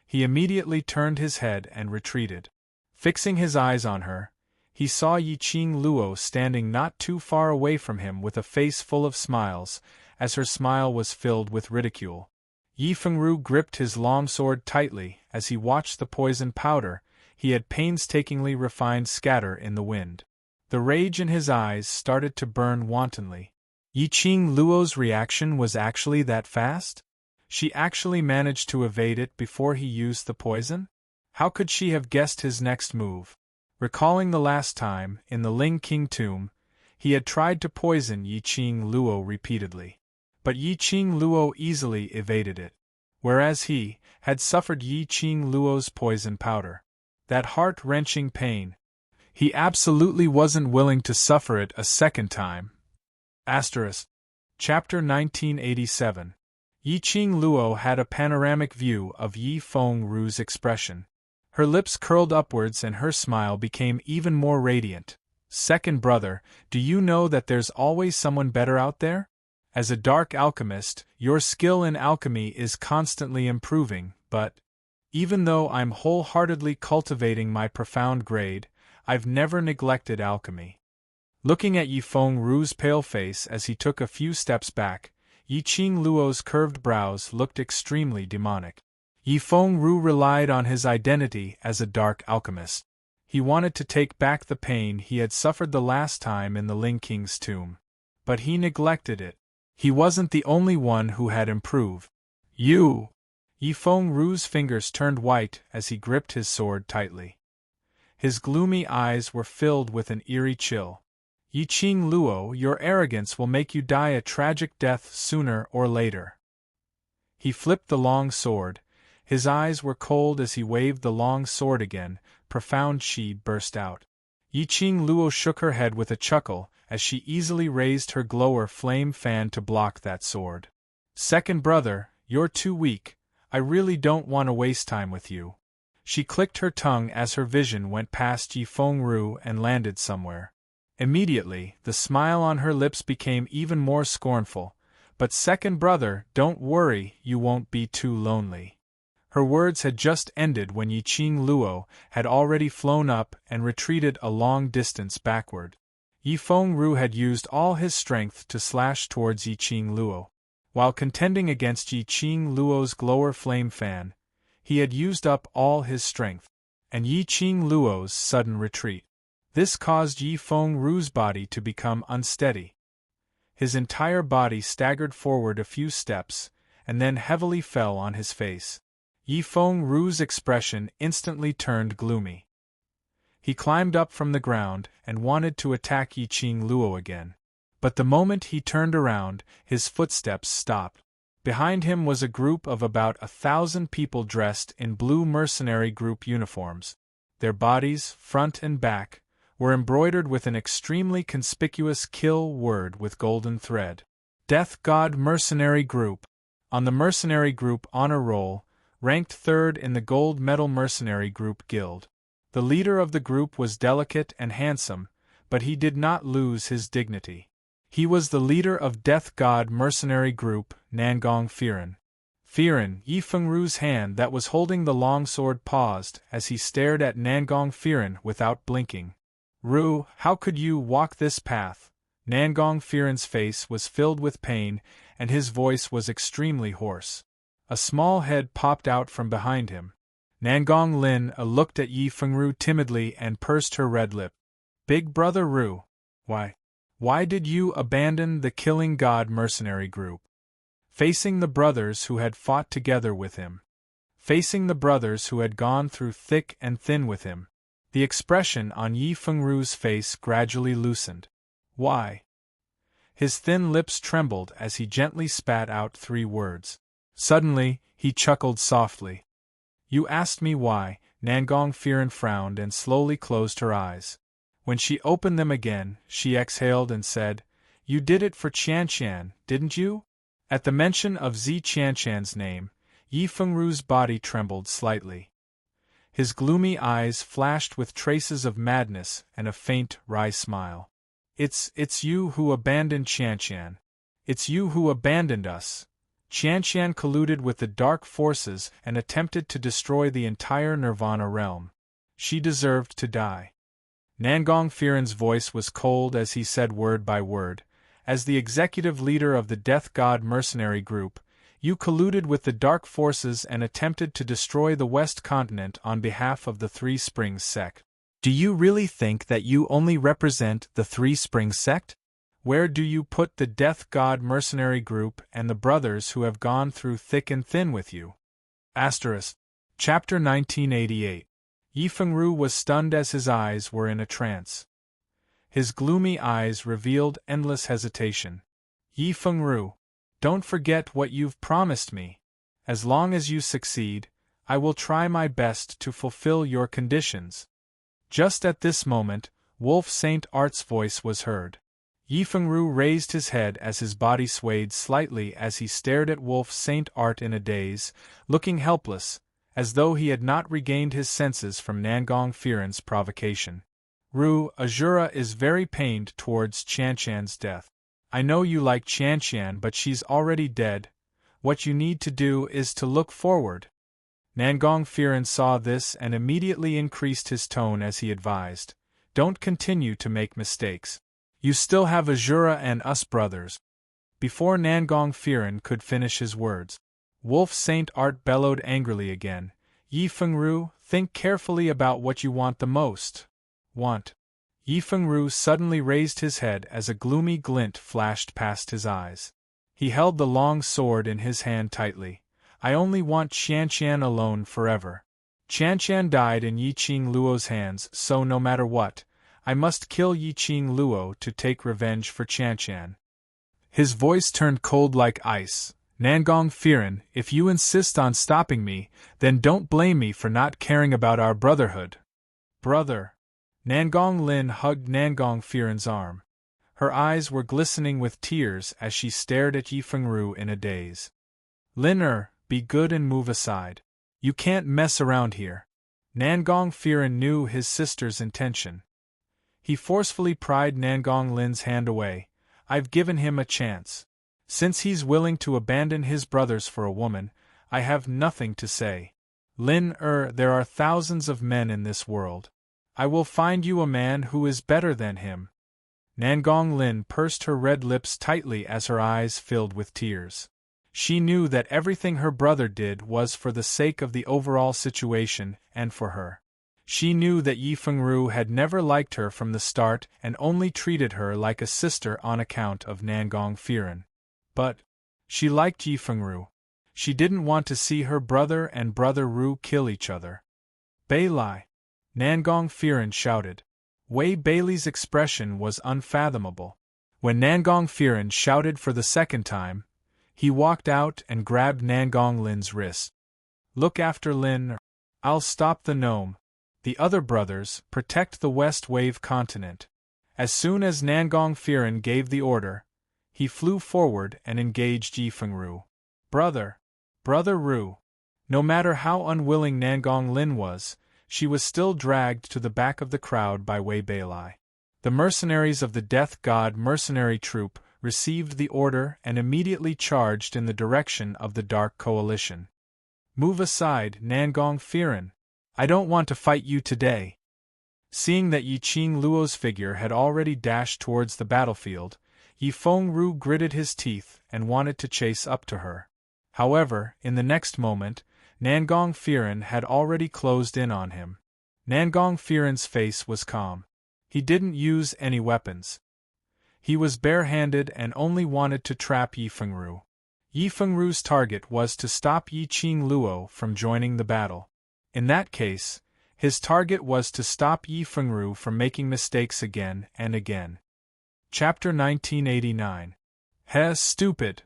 He immediately turned his head and retreated. Fixing his eyes on her, he saw Yi Qing Luo standing not too far away from him with a face full of smiles, as her smile was filled with ridicule. Yi Fengru gripped his long sword tightly as he watched the poison powder he had painstakingly refined scatter in the wind. The rage in his eyes started to burn wantonly. Yi Qing Luo's reaction was actually that fast? She actually managed to evade it before he used the poison? How could she have guessed his next move? Recalling the last time, in the Ling King tomb, he had tried to poison Yi Qing Luo repeatedly. But Yi Qing Luo easily evaded it. Whereas he had suffered Yi Qing Luo's poison powder. That heart-wrenching pain. He absolutely wasn't willing to suffer it a second time. Chapter 1987. Yi Qing Luo had a panoramic view of Yi Fengru's expression. Her lips curled upwards and her smile became even more radiant. Second brother, do you know that there's always someone better out there? As a dark alchemist, your skill in alchemy is constantly improving, but even though I'm wholeheartedly cultivating my profound grade, I've never neglected alchemy. Looking at Yi Fengru's pale face as he took a few steps back, Yi Qingluo's curved brows looked extremely demonic. Yi Fengru relied on his identity as a dark alchemist. He wanted to take back the pain he had suffered the last time in the Ling King's tomb. But he neglected it. He wasn't the only one who had improved. You! Yi Fengru's fingers turned white as he gripped his sword tightly. His gloomy eyes were filled with an eerie chill. Yi Qingluo, your arrogance will make you die a tragic death sooner or later. He flipped the long sword. His eyes were cold as he waved the long sword again. Profound Qi burst out. Yi Qingluo shook her head with a chuckle as she easily raised her glower flame fan to block that sword. Second brother, you're too weak. I really don't want to waste time with you. She clicked her tongue as her vision went past Yi Fengru and landed somewhere. Immediately, the smile on her lips became even more scornful. But second brother, don't worry, you won't be too lonely. Her words had just ended when Yi Qingluo had already flown up and retreated a long distance backward. Yi Fengru had used all his strength to slash towards Yi Qingluo. While contending against Yi Qingluo's glower flame fan, he had used up all his strength, and Yi Qingluo's sudden retreat. This caused Yi Fengru's body to become unsteady. His entire body staggered forward a few steps, and then heavily fell on his face. Yi Fengru's expression instantly turned gloomy. He climbed up from the ground and wanted to attack Yi Qingluo again. But the moment he turned around, his footsteps stopped. Behind him was a group of about 1,000 people dressed in blue mercenary group uniforms. Their bodies, front and back, were embroidered with an extremely conspicuous kill word with golden thread. Death God Mercenary Group. On the Mercenary Group Honor Roll, ranked third in the Gold Medal Mercenary Group Guild. The leader of the group was delicate and handsome, but he did not lose his dignity. He was the leader of Death God Mercenary Group, Nangong Firen. Firen, Yi Fengru's hand that was holding the long sword paused as he stared at Nangong Firen without blinking. Ru, how could you walk this path? Nangong Firen's face was filled with pain, and his voice was extremely hoarse. A small head popped out from behind him. Nangong Lin looked at Yi Fengru timidly and pursed her red lip. Big brother Ru, why did you abandon the Killing God mercenary group? Facing the brothers who had fought together with him. Facing the brothers who had gone through thick and thin with him. The expression on Yi Fengru's face gradually loosened. Why? His thin lips trembled as he gently spat out 3 words. Suddenly, he chuckled softly. You asked me why. Nangong Firen frowned and slowly closed her eyes. When she opened them again, she exhaled and said, You did it for Qianqian, didn't you? At the mention of Zi Qianqian's name, Yi Fengru's body trembled slightly. His gloomy eyes flashed with traces of madness and a faint, wry smile. It's you who abandoned Qianqian. It's you who abandoned us. Qianqian colluded with the dark forces and attempted to destroy the entire Nirvana realm. She deserved to die. Nangong Firen's voice was cold as he said word by word. As the executive leader of the Death God mercenary group, you colluded with the dark forces and attempted to destroy the West Continent on behalf of the Three Springs sect. Do you really think that you only represent the Three Springs sect? Where do you put the Death God mercenary group and the brothers who have gone through thick and thin with you? Chapter 1988. Yi Fengru was stunned as his eyes were in a trance. His gloomy eyes revealed endless hesitation. Yi Fengru, don't forget what you've promised me. As long as you succeed, I will try my best to fulfill your conditions. Just at this moment, Wolf Saint Art's voice was heard. Yi Fengru raised his head as his body swayed slightly as he stared at Wolf Saint Art in a daze, looking helpless, as though he had not regained his senses from Nangong Firen's provocation. Ru, Azura is very pained towards Qianqian's death. I know you like Qianqian, but she's already dead. What you need to do is to look forward. Nangong Firen saw this and immediately increased his tone as he advised. Don't continue to make mistakes. You still have Azura and us brothers. Before Nangong Firen could finish his words, Wolf Saint Art bellowed angrily again. Yi Fengru, think carefully about what you want the most. Want. Yi Fengru suddenly raised his head as a gloomy glint flashed past his eyes. He held the long sword in his hand tightly. I only want Qianqian alone forever. Qianqian died in Yiqing Luo's hands, so no matter what, I must kill Yiqing Luo to take revenge for Qianqian. His voice turned cold like ice. Nangong Firen, if you insist on stopping me, then don't blame me for not caring about our brotherhood. Brother. Nangong Lin hugged Nangong Firen's arm. Her eyes were glistening with tears as she stared at Yi Fengru in a daze. Lin be good and move aside. You can't mess around here. Nangong Firen knew his sister's intention. He forcefully pried Nangong Lin's hand away. I've given him a chance. Since he's willing to abandon his brothers for a woman, I have nothing to say. Lin there are thousands of men in this world. I will find you a man who is better than him. Nangong Lin pursed her red lips tightly as her eyes filled with tears. She knew that everything her brother did was for the sake of the overall situation and for her. She knew that Yi Fengru had never liked her from the start and only treated her like a sister on account of Nangong Firen. But she liked Yi Fengru. She didn't want to see her brother and brother Ru kill each other. Beilai! Nangong Firen shouted. Wei Bailey's expression was unfathomable. When Nangong Firen shouted for the second time, he walked out and grabbed Nangong Lin's wrist. Look after Lin. I'll stop the gnome. The other brothers, protect the West Wave continent. As soon as Nangong Firen gave the order, he flew forward and engaged Yi Fengru. Brother Ru. No matter how unwilling Nangong Lin was, she was still dragged to the back of the crowd by Wei Beilai. The mercenaries of the Death God mercenary troop received the order and immediately charged in the direction of the Dark Coalition. Move aside, Nangong Firen. I don't want to fight you today. Seeing that Yiqing Luo's figure had already dashed towards the battlefield, Yi Fengru gritted his teeth and wanted to chase up to her. However, in the next moment, Nangong Firen had already closed in on him. Nangong Firen's face was calm. He didn't use any weapons. He was bare-handed and only wanted to trap Yi Fengru. Yi Fengru's target was to stop Yiqing Luo from joining the battle. In that case, his target was to stop Yi Fengru from making mistakes again and again. Chapter 1989. Stupid!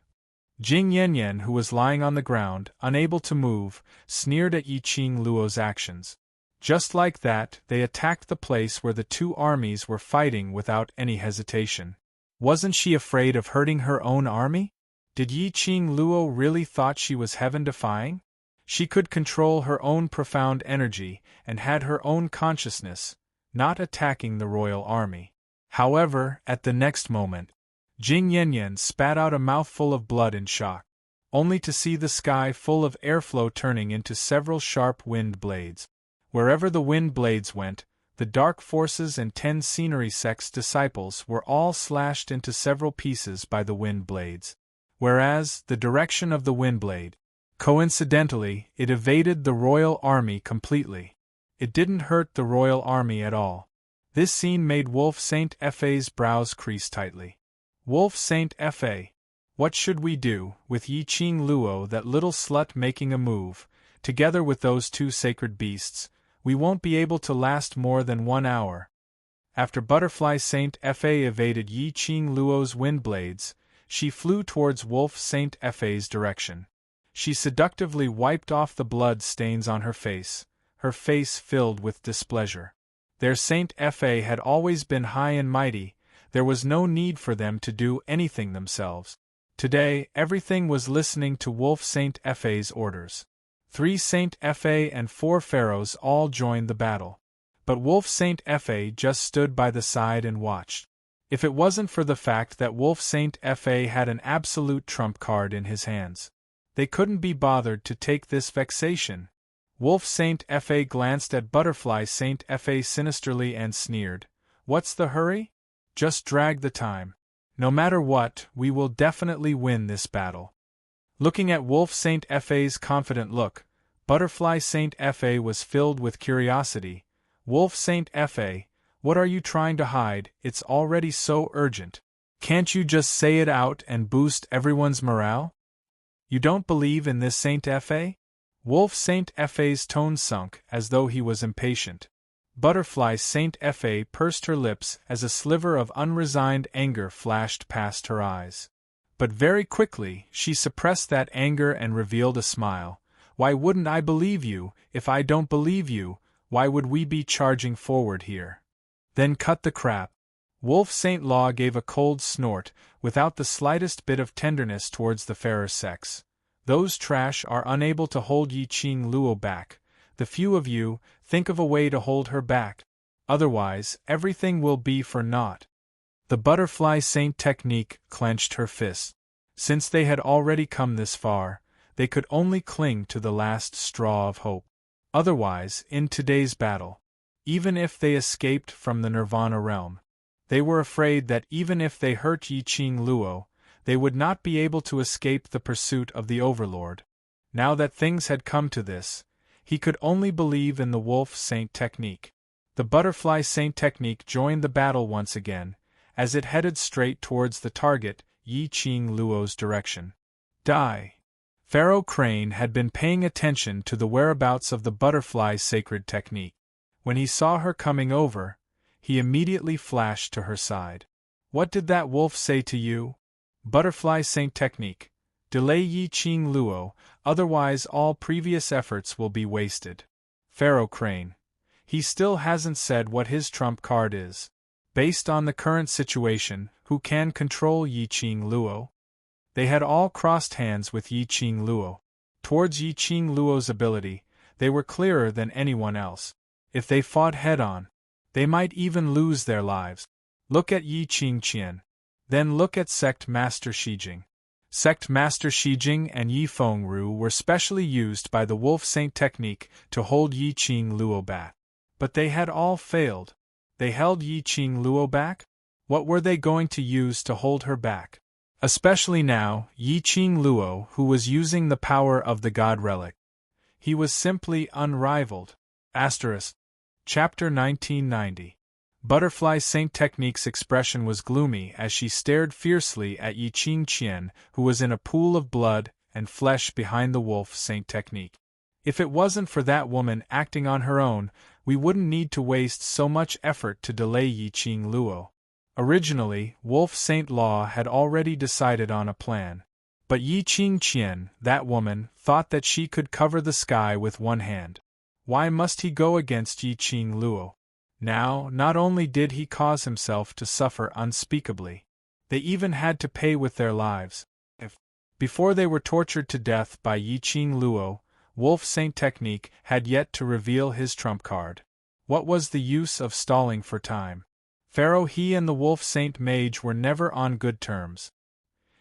Jing Yanyan, who was lying on the ground, unable to move, sneered at Yiqing Luo's actions. Just like that, they attacked the place where the two armies were fighting without any hesitation. Wasn't she afraid of hurting her own army? Did Yiqing Luo really thought she was heaven-defying? She could control her own profound energy and had her own consciousness, not attacking the royal army. However, at the next moment, Jing Yanyan spat out a mouthful of blood in shock, only to see the sky full of airflow turning into several sharp wind blades. Wherever the wind blades went, the dark forces and 10 scenery sect's disciples were all slashed into several pieces by the wind blades. Whereas, the direction of the wind blade, coincidentally, it evaded the royal army completely. It didn't hurt the royal army at all. This scene made Wolf Saint Fa's brows crease tightly. Wolf Saint Fa, what should we do, with Yiqing Luo, that little slut, making a move, together with those two sacred beasts? We won't be able to last more than 1 hour. After Butterfly Saint Fa evaded Yiqing Luo's wind blades, she flew towards Wolf Saint Fa's direction. She seductively wiped off the blood stains on her face filled with displeasure. Their Saint Fa had always been high and mighty. There was no need for them to do anything themselves. Today, everything was listening to Wolf Saint Fa's orders. 3 Saint Fa and 4 pharaohs all joined the battle. But Wolf Saint Fa just stood by the side and watched. If it wasn't for the fact that Wolf Saint Fa had an absolute trump card in his hands, they couldn't be bothered to take this vexation. Wolf Saint Fa glanced at Butterfly Saint Fa sinisterly and sneered. What's the hurry? Just drag the time. No matter what, we will definitely win this battle. Looking at Wolf Saint Fa's confident look, Butterfly Saint Fa was filled with curiosity. Wolf Saint Fa, what are you trying to hide? It's already so urgent. Can't you just say it out and boost everyone's morale? You don't believe in this Saint Fa? Wolf Saint Fa's tone sunk as though he was impatient. Butterfly Saint Fa pursed her lips as a sliver of unresigned anger flashed past her eyes. But very quickly she suppressed that anger and revealed a smile. Why wouldn't I believe you? If I don't believe you, why would we be charging forward here? Then cut the crap. Wolf Saint Law gave a cold snort, without the slightest bit of tenderness towards the fairer sex. Those trash are unable to hold Yi Qing Luo back. The few of you, think of a way to hold her back. Otherwise, everything will be for naught. The Butterfly Saint technique clenched her fists. Since they had already come this far, they could only cling to the last straw of hope. Otherwise, in today's battle, even if they escaped from the Nirvana realm, they were afraid that even if they hurt Yi Qing Luo, they would not be able to escape the pursuit of the Overlord. Now that things had come to this, he could only believe in the Wolf Saint technique. The Butterfly Saint technique joined the battle once again, as it headed straight towards the target, Yi Qing Luo's direction. Die! Pharaoh Crane had been paying attention to the whereabouts of the Butterfly's sacred technique. When he saw her coming over, he immediately flashed to her side. What did that wolf say to you? Butterfly Saint technique. Delay Yi Qing Luo, otherwise all previous efforts will be wasted. Pharaoh Crane. He still hasn't said what his trump card is. Based on the current situation, who can control Yi Qing Luo? They had all crossed hands with Yi Qing Luo. Towards Yi Qing Luo's ability, they were clearer than anyone else. If they fought head-on, they might even lose their lives. Look at Yi Qing Qian. Then look at Sect Master Shijing. Sect Master Shijing and Yi Fengru were specially used by the Wolf Saint technique to hold Yi Qing Luo back. But they had all failed. They held Yi Qing Luo back? What were they going to use to hold her back? Especially now, Yi Qing Luo, who was using the power of the God Relic. He was simply unrivaled. Asterisk. Chapter 1990. Butterfly Saint Technique's expression was gloomy as she stared fiercely at Yi Qing Qian, who was in a pool of blood and flesh behind the Wolf Saint Technique. If it wasn't for that woman acting on her own, we wouldn't need to waste so much effort to delay Yi Qing Luo. Originally, Wolf Saint Law had already decided on a plan. But Yi Qing Qian, that woman, thought that she could cover the sky with one hand. Why must he go against Yi Qing Luo? Now, not only did he cause himself to suffer unspeakably, they even had to pay with their lives. Before they were tortured to death by Yi Qing Luo, Wolf Saint Technique had yet to reveal his trump card. What was the use of stalling for time? Pharaoh he and the Wolf Saint Mage were never on good terms.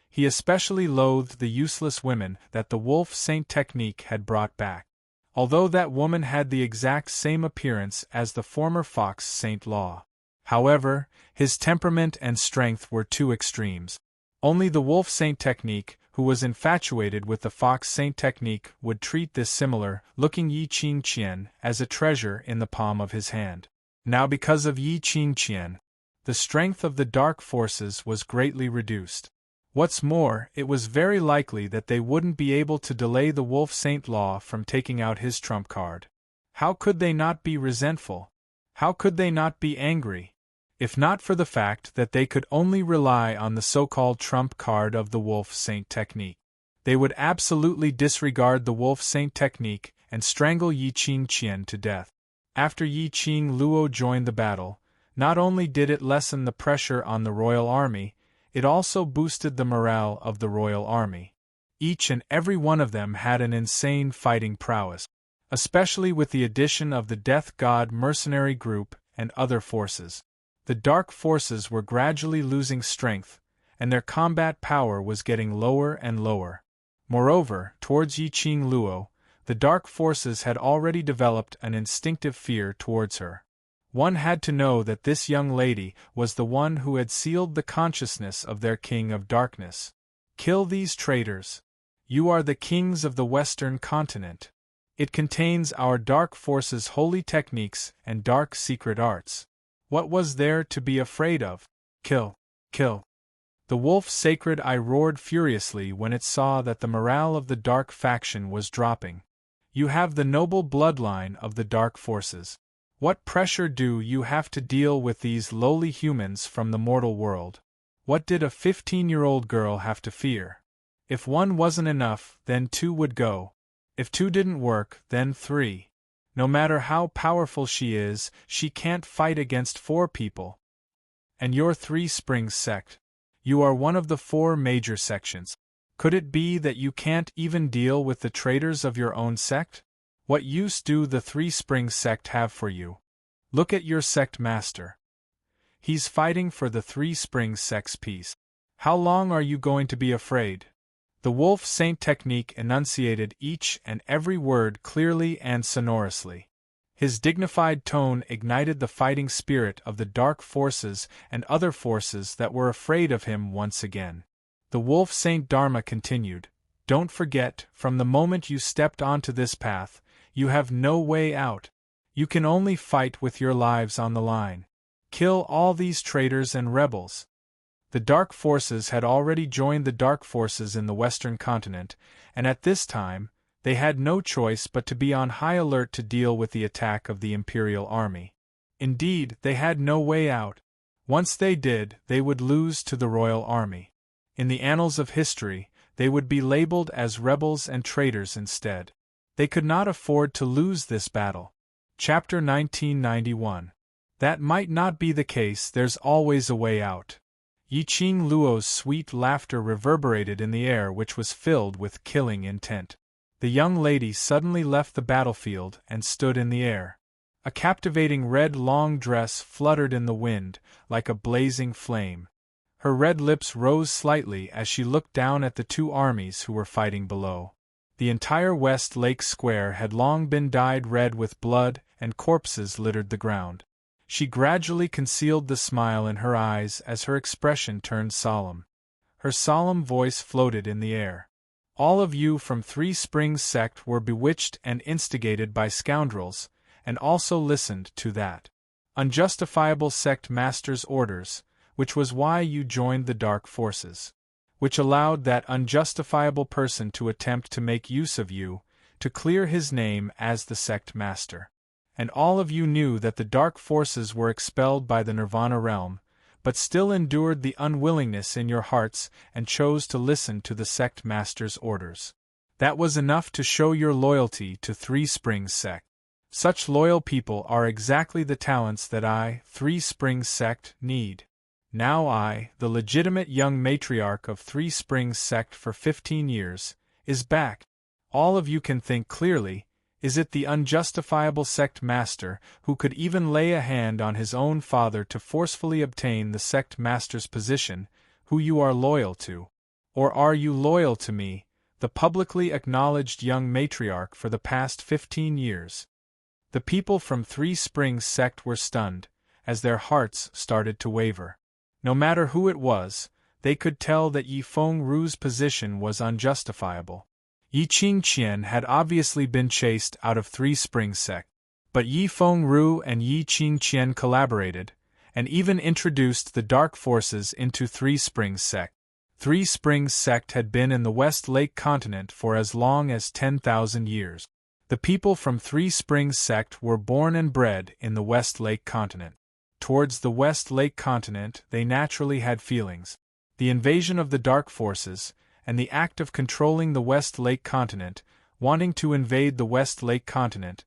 He especially loathed the useless women that the Wolf Saint Technique had brought back. Although that woman had the exact same appearance as the former Fox Saint Law. However, his temperament and strength were two extremes. Only the Wolf Saint Technique, who was infatuated with the Fox Saint Technique, would treat this similar-looking Yi Qing Qian as a treasure in the palm of his hand. Now because of Yi Qing Qian, the strength of the dark forces was greatly reduced. What's more, it was very likely that they wouldn't be able to delay the Wolf Saint Law from taking out his trump card. How could they not be resentful? How could they not be angry? If not for the fact that they could only rely on the so-called trump card of the Wolf Saint Technique. They would absolutely disregard the Wolf Saint Technique and strangle Yi Qing Qian to death. After Yi Qing Luo joined the battle, not only did it lessen the pressure on the royal army, it also boosted the morale of the royal army. Each and every one of them had an insane fighting prowess, especially with the addition of the Death God mercenary group and other forces. The dark forces were gradually losing strength, and their combat power was getting lower and lower. Moreover, towards Yiqing Luo, the dark forces had already developed an instinctive fear towards her. One had to know that this young lady was the one who had sealed the consciousness of their king of darkness. Kill these traitors. You are the kings of the Western continent. It contains our dark forces' holy techniques and dark secret arts. What was there to be afraid of? Kill, kill. The wolf sacred eye roared furiously when it saw that the morale of the dark faction was dropping. You have the noble bloodline of the dark forces. What pressure do you have to deal with these lowly humans from the mortal world? What did a 15-year-old girl have to fear? If one wasn't enough, then two would go. If two didn't work, then three. No matter how powerful she is, she can't fight against four people. And your Three Springs sect. You are one of the four major sections. Could it be that you can't even deal with the traitors of your own sect? What use do the Three Springs sect have for you? Look at your sect master. He's fighting for the Three Springs sect's peace. How long are you going to be afraid? The Wolf Saint technique enunciated each and every word clearly and sonorously. His dignified tone ignited the fighting spirit of the dark forces and other forces that were afraid of him once again. The Wolf Saint Dharma continued, "Don't forget, from the moment you stepped onto this path, you have no way out. You can only fight with your lives on the line. Kill all these traitors and rebels." The dark forces had already joined the dark forces in the Western continent, and at this time, they had no choice but to be on high alert to deal with the attack of the Imperial Army. Indeed, they had no way out. Once they did, they would lose to the Royal Army. In the annals of history, they would be labeled as rebels and traitors instead. They could not afford to lose this battle. Chapter 1991. That might not be the case. There's always a way out. Yiqing Luo's sweet laughter reverberated in the air, which was filled with killing intent. The young lady suddenly left the battlefield and stood in the air. A captivating red long dress fluttered in the wind, like a blazing flame. Her red lips rose slightly as she looked down at the two armies who were fighting below. The entire West Lake Square had long been dyed red with blood, and corpses littered the ground. She gradually concealed the smile in her eyes as her expression turned solemn. Her solemn voice floated in the air. All of you from Three Springs sect were bewitched and instigated by scoundrels, and also listened to that unjustifiable sect master's orders, which was why you joined the dark forces, which allowed that unjustifiable person to attempt to make use of you, to clear his name as the sect master. And all of you knew that the dark forces were expelled by the Nirvana realm, but still endured the unwillingness in your hearts and chose to listen to the sect master's orders. That was enough to show your loyalty to Three Springs sect. Such loyal people are exactly the talents that I, Three Springs sect, need. Now I, the legitimate young matriarch of Three Springs sect for 15 years, is back. All of you can think clearly. Is it the unjustifiable sect master who could even lay a hand on his own father to forcefully obtain the sect master's position, who you are loyal to? Or are you loyal to me, the publicly acknowledged young matriarch for the past 15 years? The people from Three Springs sect were stunned, as their hearts started to waver. No matter who it was, they could tell that Yi Fengru's position was unjustifiable. Yi Qingqian had obviously been chased out of Three Springs sect, but Yi Fengru and Yi Qingqian collaborated, and even introduced the dark forces into Three Springs sect. Three Springs sect had been in the West Lake continent for as long as 10,000 years. The people from Three Springs sect were born and bred in the West Lake continent. Towards the West Lake continent they naturally had feelings. The invasion of the dark forces, and the act of controlling the West Lake continent, wanting to invade the West Lake continent,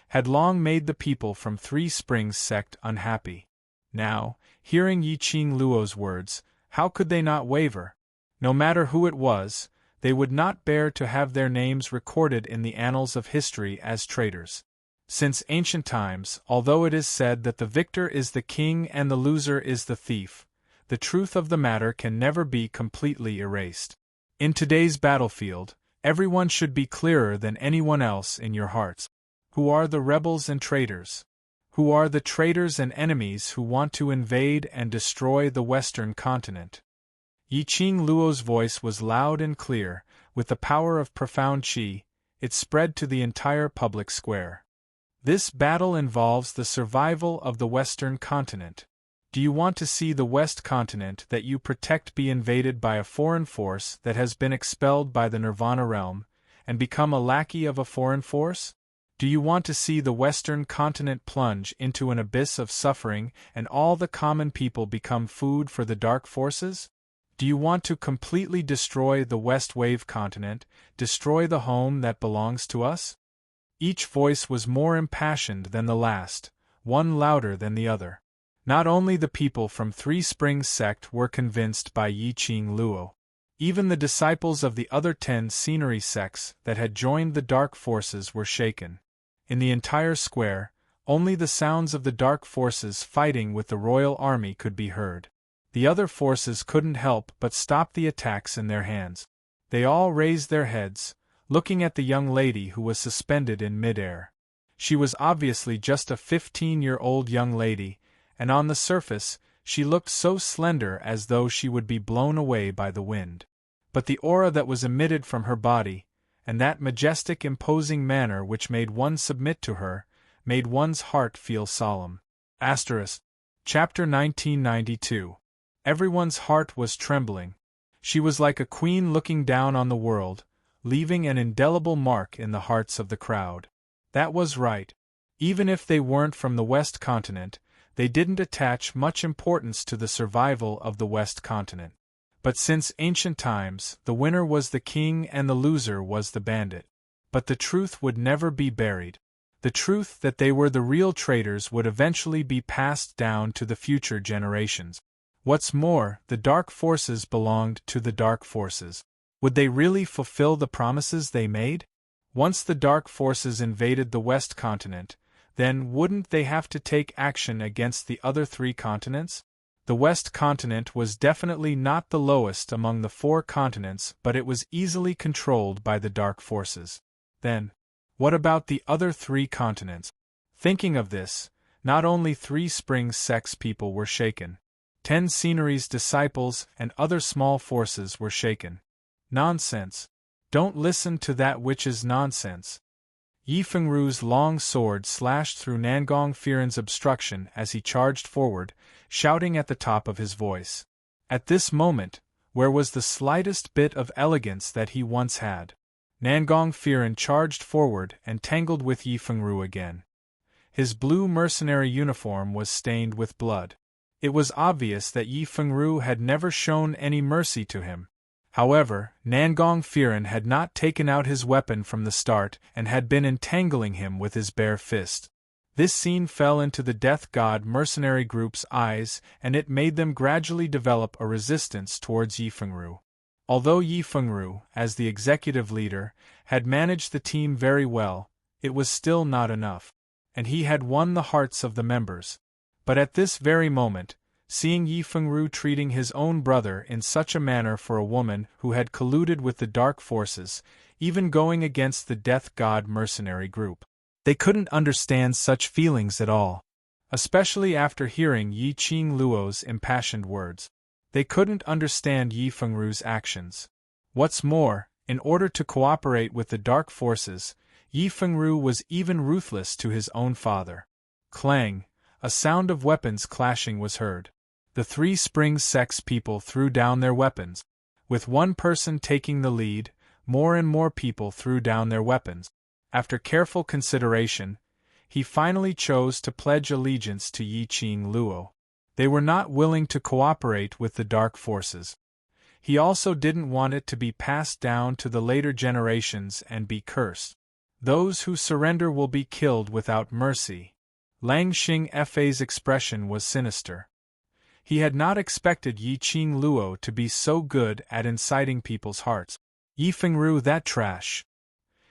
had long made the people from Three Springs sect unhappy. Now, hearing Yiqing Luo's words, how could they not waver? No matter who it was, They would not bear to have their names recorded in the annals of history as traitors. Since ancient times, although it is said that the victor is the king and the loser is the thief, the truth of the matter can never be completely erased. In today's battlefield, everyone should be clearer than anyone else in your hearts. Who are the rebels and traitors? Who are the traitors and enemies who want to invade and destroy the Western continent? Yiqing Luo's voice was loud and clear, with the power of profound qi. It spread to the entire public square. This battle involves the survival of the Western continent. Do you want to see the West continent that you protect be invaded by a foreign force that has been expelled by the Nirvana realm, and become a lackey of a foreign force? Do you want to see the Western continent plunge into an abyss of suffering and all the common people become food for the dark forces? Do you want to completely destroy the West Wave continent, destroy the home that belongs to us? Each voice was more impassioned than the last, one louder than the other. Not only the people from Three Springs sect were convinced by Yiqing Luo. Even the disciples of the other 10 scenery sects that had joined the dark forces were shaken. In the entire square, only the sounds of the dark forces fighting with the royal army could be heard. The other forces couldn't help but stop the attacks in their hands. They all raised their heads, looking at the young lady who was suspended in midair. She was obviously just a 15-year-old young lady, and on the surface, she looked so slender as though she would be blown away by the wind. But the aura that was emitted from her body, and that majestic imposing manner which made one submit to her, made one's heart feel solemn. Chapter 1992. Everyone's heart was trembling. She was like a queen looking down on the world, leaving an indelible mark in the hearts of the crowd. That was right. Even if they weren't from the West continent, they didn't attach much importance to the survival of the West continent. But since ancient times, the winner was the king and the loser was the bandit. But the truth would never be buried. The truth that they were the real traitors would eventually be passed down to the future generations. What's more, the dark forces belonged to the dark forces. Would they really fulfill the promises they made? Once the dark forces invaded the West continent, then wouldn't they have to take action against the other 3 continents? The West continent was definitely not the lowest among the 4 continents, but it was easily controlled by the dark forces. Then, what about the other 3 continents? Thinking of this, not only Three Springs sect's people were shaken. 10 Scenery's disciples and other small forces were shaken. Nonsense. Don't listen to that witch's nonsense. Yi Fengru's long sword slashed through Nangong Firen's obstruction as he charged forward, shouting at the top of his voice. At this moment, where was the slightest bit of elegance that he once had? Nangong Firen charged forward and tangled with Yi Fengru again. His blue mercenary uniform was stained with blood. It was obvious that Yi Fengru had never shown any mercy to him. However, Nangong Firen had not taken out his weapon from the start and had been entangling him with his bare fist. This scene fell into the Death God mercenary group's eyes, and it made them gradually develop a resistance towards Yi Fengru. Although Yi Fengru, as the executive leader, had managed the team very well, it was still not enough. And he had won the hearts of the members. But at this very moment, seeing Yi Fengru treating his own brother in such a manner for a woman who had colluded with the dark forces, even going against the Death God mercenary group, they couldn't understand such feelings at all. Especially after hearing Yiqing Luo's impassioned words. They couldn't understand Yi Fengru's actions. What's more, in order to cooperate with the dark forces, Yi Fengru was even ruthless to his own father. Clang! A sound of weapons clashing was heard. The Three Springs sect's people threw down their weapons. With one person taking the lead, more and more people threw down their weapons. After careful consideration, he finally chose to pledge allegiance to Yiqing Luo. They were not willing to cooperate with the dark forces. He also didn't want it to be passed down to the later generations and be cursed. Those who surrender will be killed without mercy. Lang Xingfa's expression was sinister. He had not expected Yiqing Luo to be so good at inciting people's hearts. Yi Fengru, that trash.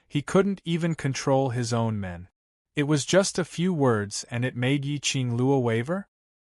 He couldn't even control his own men. It was just a few words and it made Yi Qingluo waver?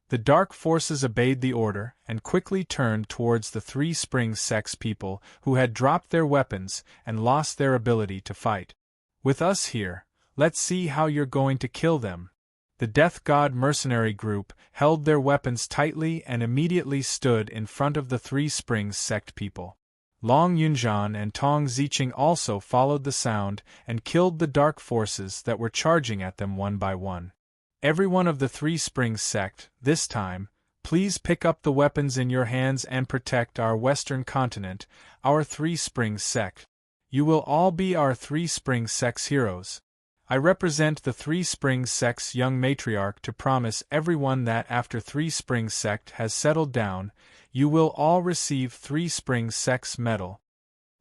The dark forces obeyed the order and quickly turned towards the Three Springs sect's people who had dropped their weapons and lost their ability to fight. With us here, let's see how you're going to kill them. The Death God mercenary group held their weapons tightly and immediately stood in front of the Three Springs sect people. Long Yunzhan and Tong Ziqing also followed the sound and killed the dark forces that were charging at them one by one. Everyone of the Three Springs sect, this time, please pick up the weapons in your hands and protect our western continent, our Three Springs sect. You will all be our Three Springs sect's heroes. I represent the Three Springs sect's young matriarch to promise everyone that after Three Springs sect has settled down, you will all receive Three Springs sect's medal.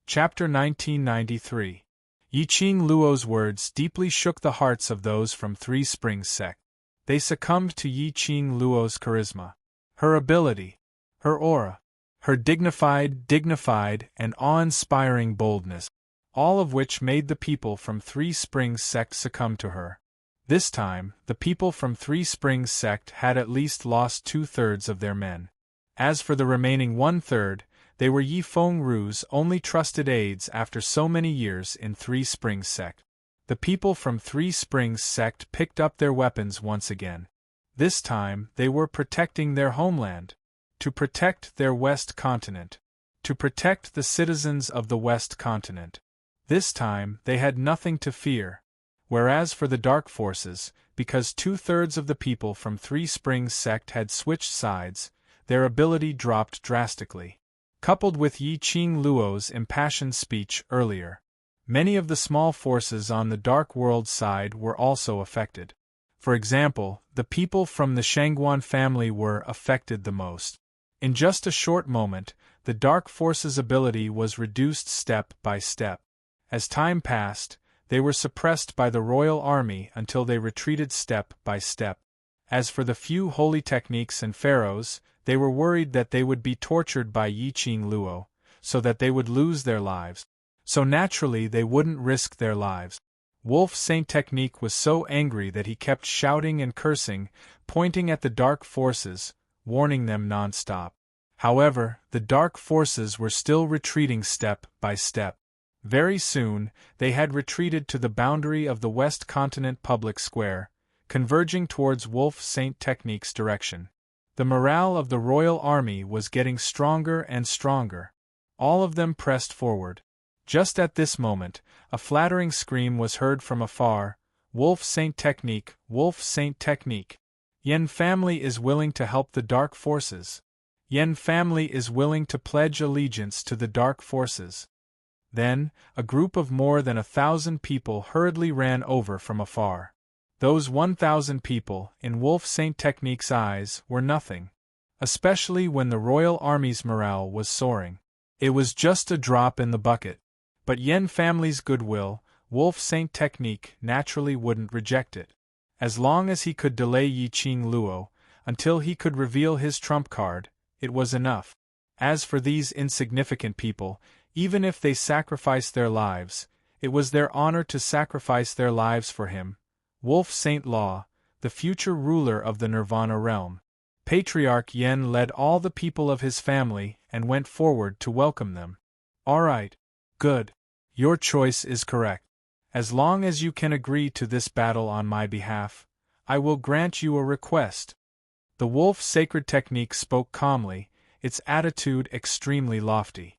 Chapter 1993. Yi Qingluo's words deeply shook the hearts of those from Three Springs sect. They succumbed to Yi Qingluo's charisma, her ability, her aura, her dignified and awe-inspiring boldness, all of which made the people from Three Springs sect succumb to her. This time, the people from Three Springs sect had at least lost 2/3 of their men. As for the remaining 1/3, they were Yi Fengru's only trusted aides after so many years in Three Springs sect. The people from Three Springs sect picked up their weapons once again. This time, they were protecting their homeland. To protect their West Continent. To protect the citizens of the West Continent. This time, they had nothing to fear. Whereas for the dark forces, because 2/3 of the people from Three Springs sect had switched sides, their ability dropped drastically. Coupled with Yi Qingluo's impassioned speech earlier, many of the small forces on the Dark World side were also affected. For example, the people from the Shangguan family were affected the most. In just a short moment, the Dark Force's ability was reduced step by step. As time passed, they were suppressed by the royal army until they retreated step by step. As for the few holy techniques and pharaohs, they were worried that they would be tortured by Yi Qingluo, so that they would lose their lives. So naturally they wouldn't risk their lives. Wolf Saint Technique was so angry that he kept shouting and cursing, pointing at the dark forces, warning them non-stop. However, the dark forces were still retreating step by step. Very soon, they had retreated to the boundary of the West Continent public square, converging towards Wolf Saint Technique's direction. The morale of the royal army was getting stronger and stronger. All of them pressed forward. Just at this moment, a flattering scream was heard from afar, "Wolf Saint Technique, Wolf Saint Technique! Yen family is willing to help the dark forces. Yen family is willing to pledge allegiance to the dark forces." Then, a group of more than 1,000 people hurriedly ran over from afar. Those 1,000 people, in Wolf Saint Technique's eyes, were nothing. Especially when the royal army's morale was soaring. It was just a drop in the bucket. But Yen family's goodwill, Wolf Saint Technique naturally wouldn't reject it. As long as he could delay Yi Qingluo, until he could reveal his trump card, it was enough. As for these insignificant people, even if they sacrificed their lives, it was their honor to sacrifice their lives for him, Wolf Saint Law, the future ruler of the Nirvana realm. Patriarch Yen led all the people of his family and went forward to welcome them. "All right. Good. Your choice is correct. As long as you can agree to this battle on my behalf, I will grant you a request." The Wolf Sacred Technique spoke calmly, its attitude extremely lofty.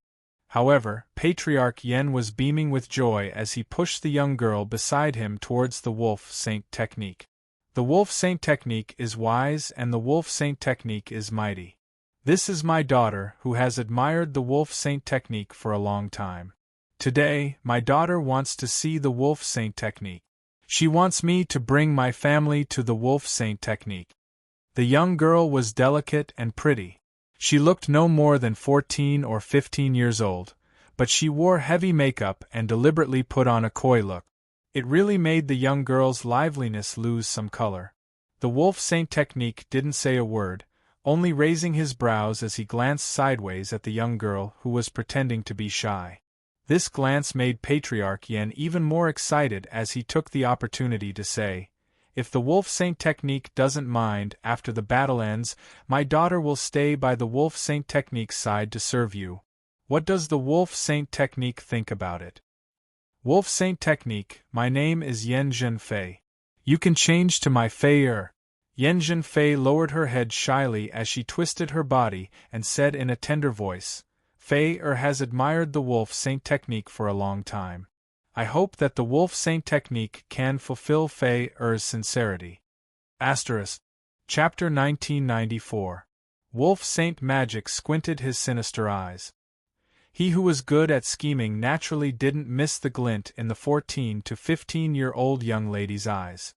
However, Patriarch Yen was beaming with joy as he pushed the young girl beside him towards the Wolf Saint Technique. The Wolf Saint Technique is wise and the Wolf Saint Technique is mighty. This is my daughter who has admired the Wolf Saint Technique for a long time. Today, my daughter wants to see the Wolf Saint Technique. She wants me to bring my family to the Wolf Saint Technique. The young girl was delicate and pretty. She looked no more than 14 or 15 years old, but she wore heavy makeup and deliberately put on a coy look. It really made the young girl's liveliness lose some color. The Wolf Saint Technique didn't say a word, only raising his brows as he glanced sideways at the young girl who was pretending to be shy. This glance made Patriarch Yen even more excited as he took the opportunity to say, "If the Wolf Saint technique doesn't mind, after the battle ends, my daughter will stay by the Wolf Saint technique's side to serve you. What does the Wolf Saint technique think about it?" "Wolf Saint technique, my name is Yen Zhenfei. You can change to my Fei-er." Yen Zhenfei lowered her head shyly as she twisted her body and said in a tender voice, "Fei-er has admired the Wolf Saint technique for a long time. I hope that the Wolf Saint technique can fulfill Fei-er's sincerity." Chapter 1994. Wolf Saint Magic squinted his sinister eyes. He who was good at scheming naturally didn't miss the glint in the 14 to 15-year-old young lady's eyes.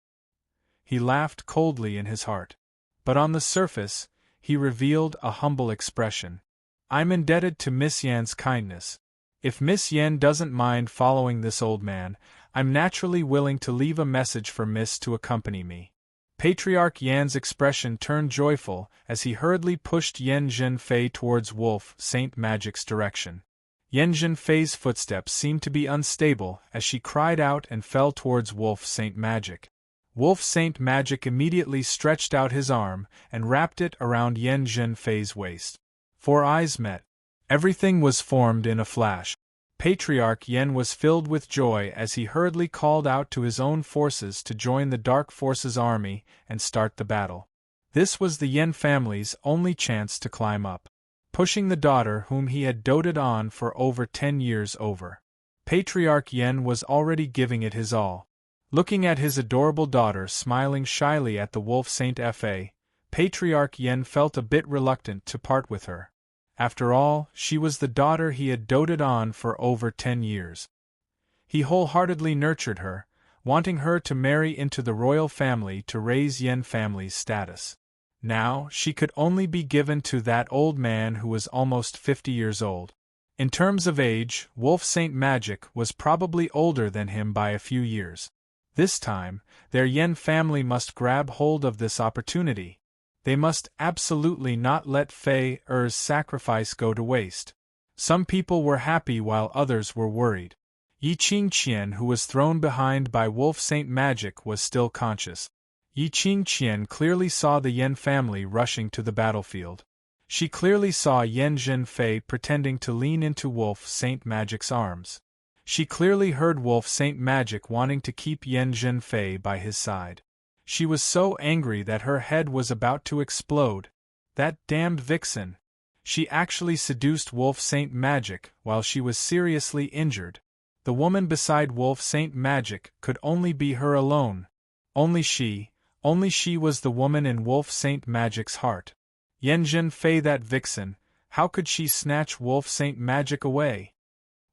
He laughed coldly in his heart. But on the surface, he revealed a humble expression. "I'm indebted to Miss Yan's kindness. If Miss Yan doesn't mind following this old man, I'm naturally willing to leave a message for Miss to accompany me." Patriarch Yan's expression turned joyful as he hurriedly pushed Yen Zhenfei towards Wolf Saint Magic's direction. Yen Zhenfei's footsteps seemed to be unstable as she cried out and fell towards Wolf Saint Magic. Wolf Saint Magic immediately stretched out his arm and wrapped it around Yen Zhenfei's waist. 4 eyes met. Everything was formed in a flash. Patriarch Yen was filled with joy as he hurriedly called out to his own forces to join the Dark Forces army and start the battle. This was the Yen family's only chance to climb up. Pushing the daughter whom he had doted on for over 10 years over. Patriarch Yen was already giving it his all. Looking at his adorable daughter smiling shyly at the Wolf Saint Fa, Patriarch Yen felt a bit reluctant to part with her. After all, she was the daughter he had doted on for over 10 years. He wholeheartedly nurtured her, wanting her to marry into the royal family to raise Yen family's status. Now, she could only be given to that old man who was almost 50 years old. In terms of age, Wolf Saint Magic was probably older than him by a few years. This time, their Yen family must grab hold of this opportunity. They must absolutely not let Fei-er's sacrifice go to waste. Some people were happy while others were worried. Yi Qingqian, who was thrown behind by Wolf Saint Magic, was still conscious. Yi Qingqian clearly saw the Yen family rushing to the battlefield. She clearly saw Yen Zhenfei pretending to lean into Wolf Saint Magic's arms. She clearly heard Wolf Saint Magic wanting to keep Yen Zhenfei by his side. She was so angry that her head was about to explode. That damned vixen! She actually seduced Wolf Saint Magic while she was seriously injured. The woman beside Wolf Saint Magic could only be her alone. Only she was the woman in Wolf Saint Magic's heart. Yen Zhenfei, that vixen, how could she snatch Wolf Saint Magic away?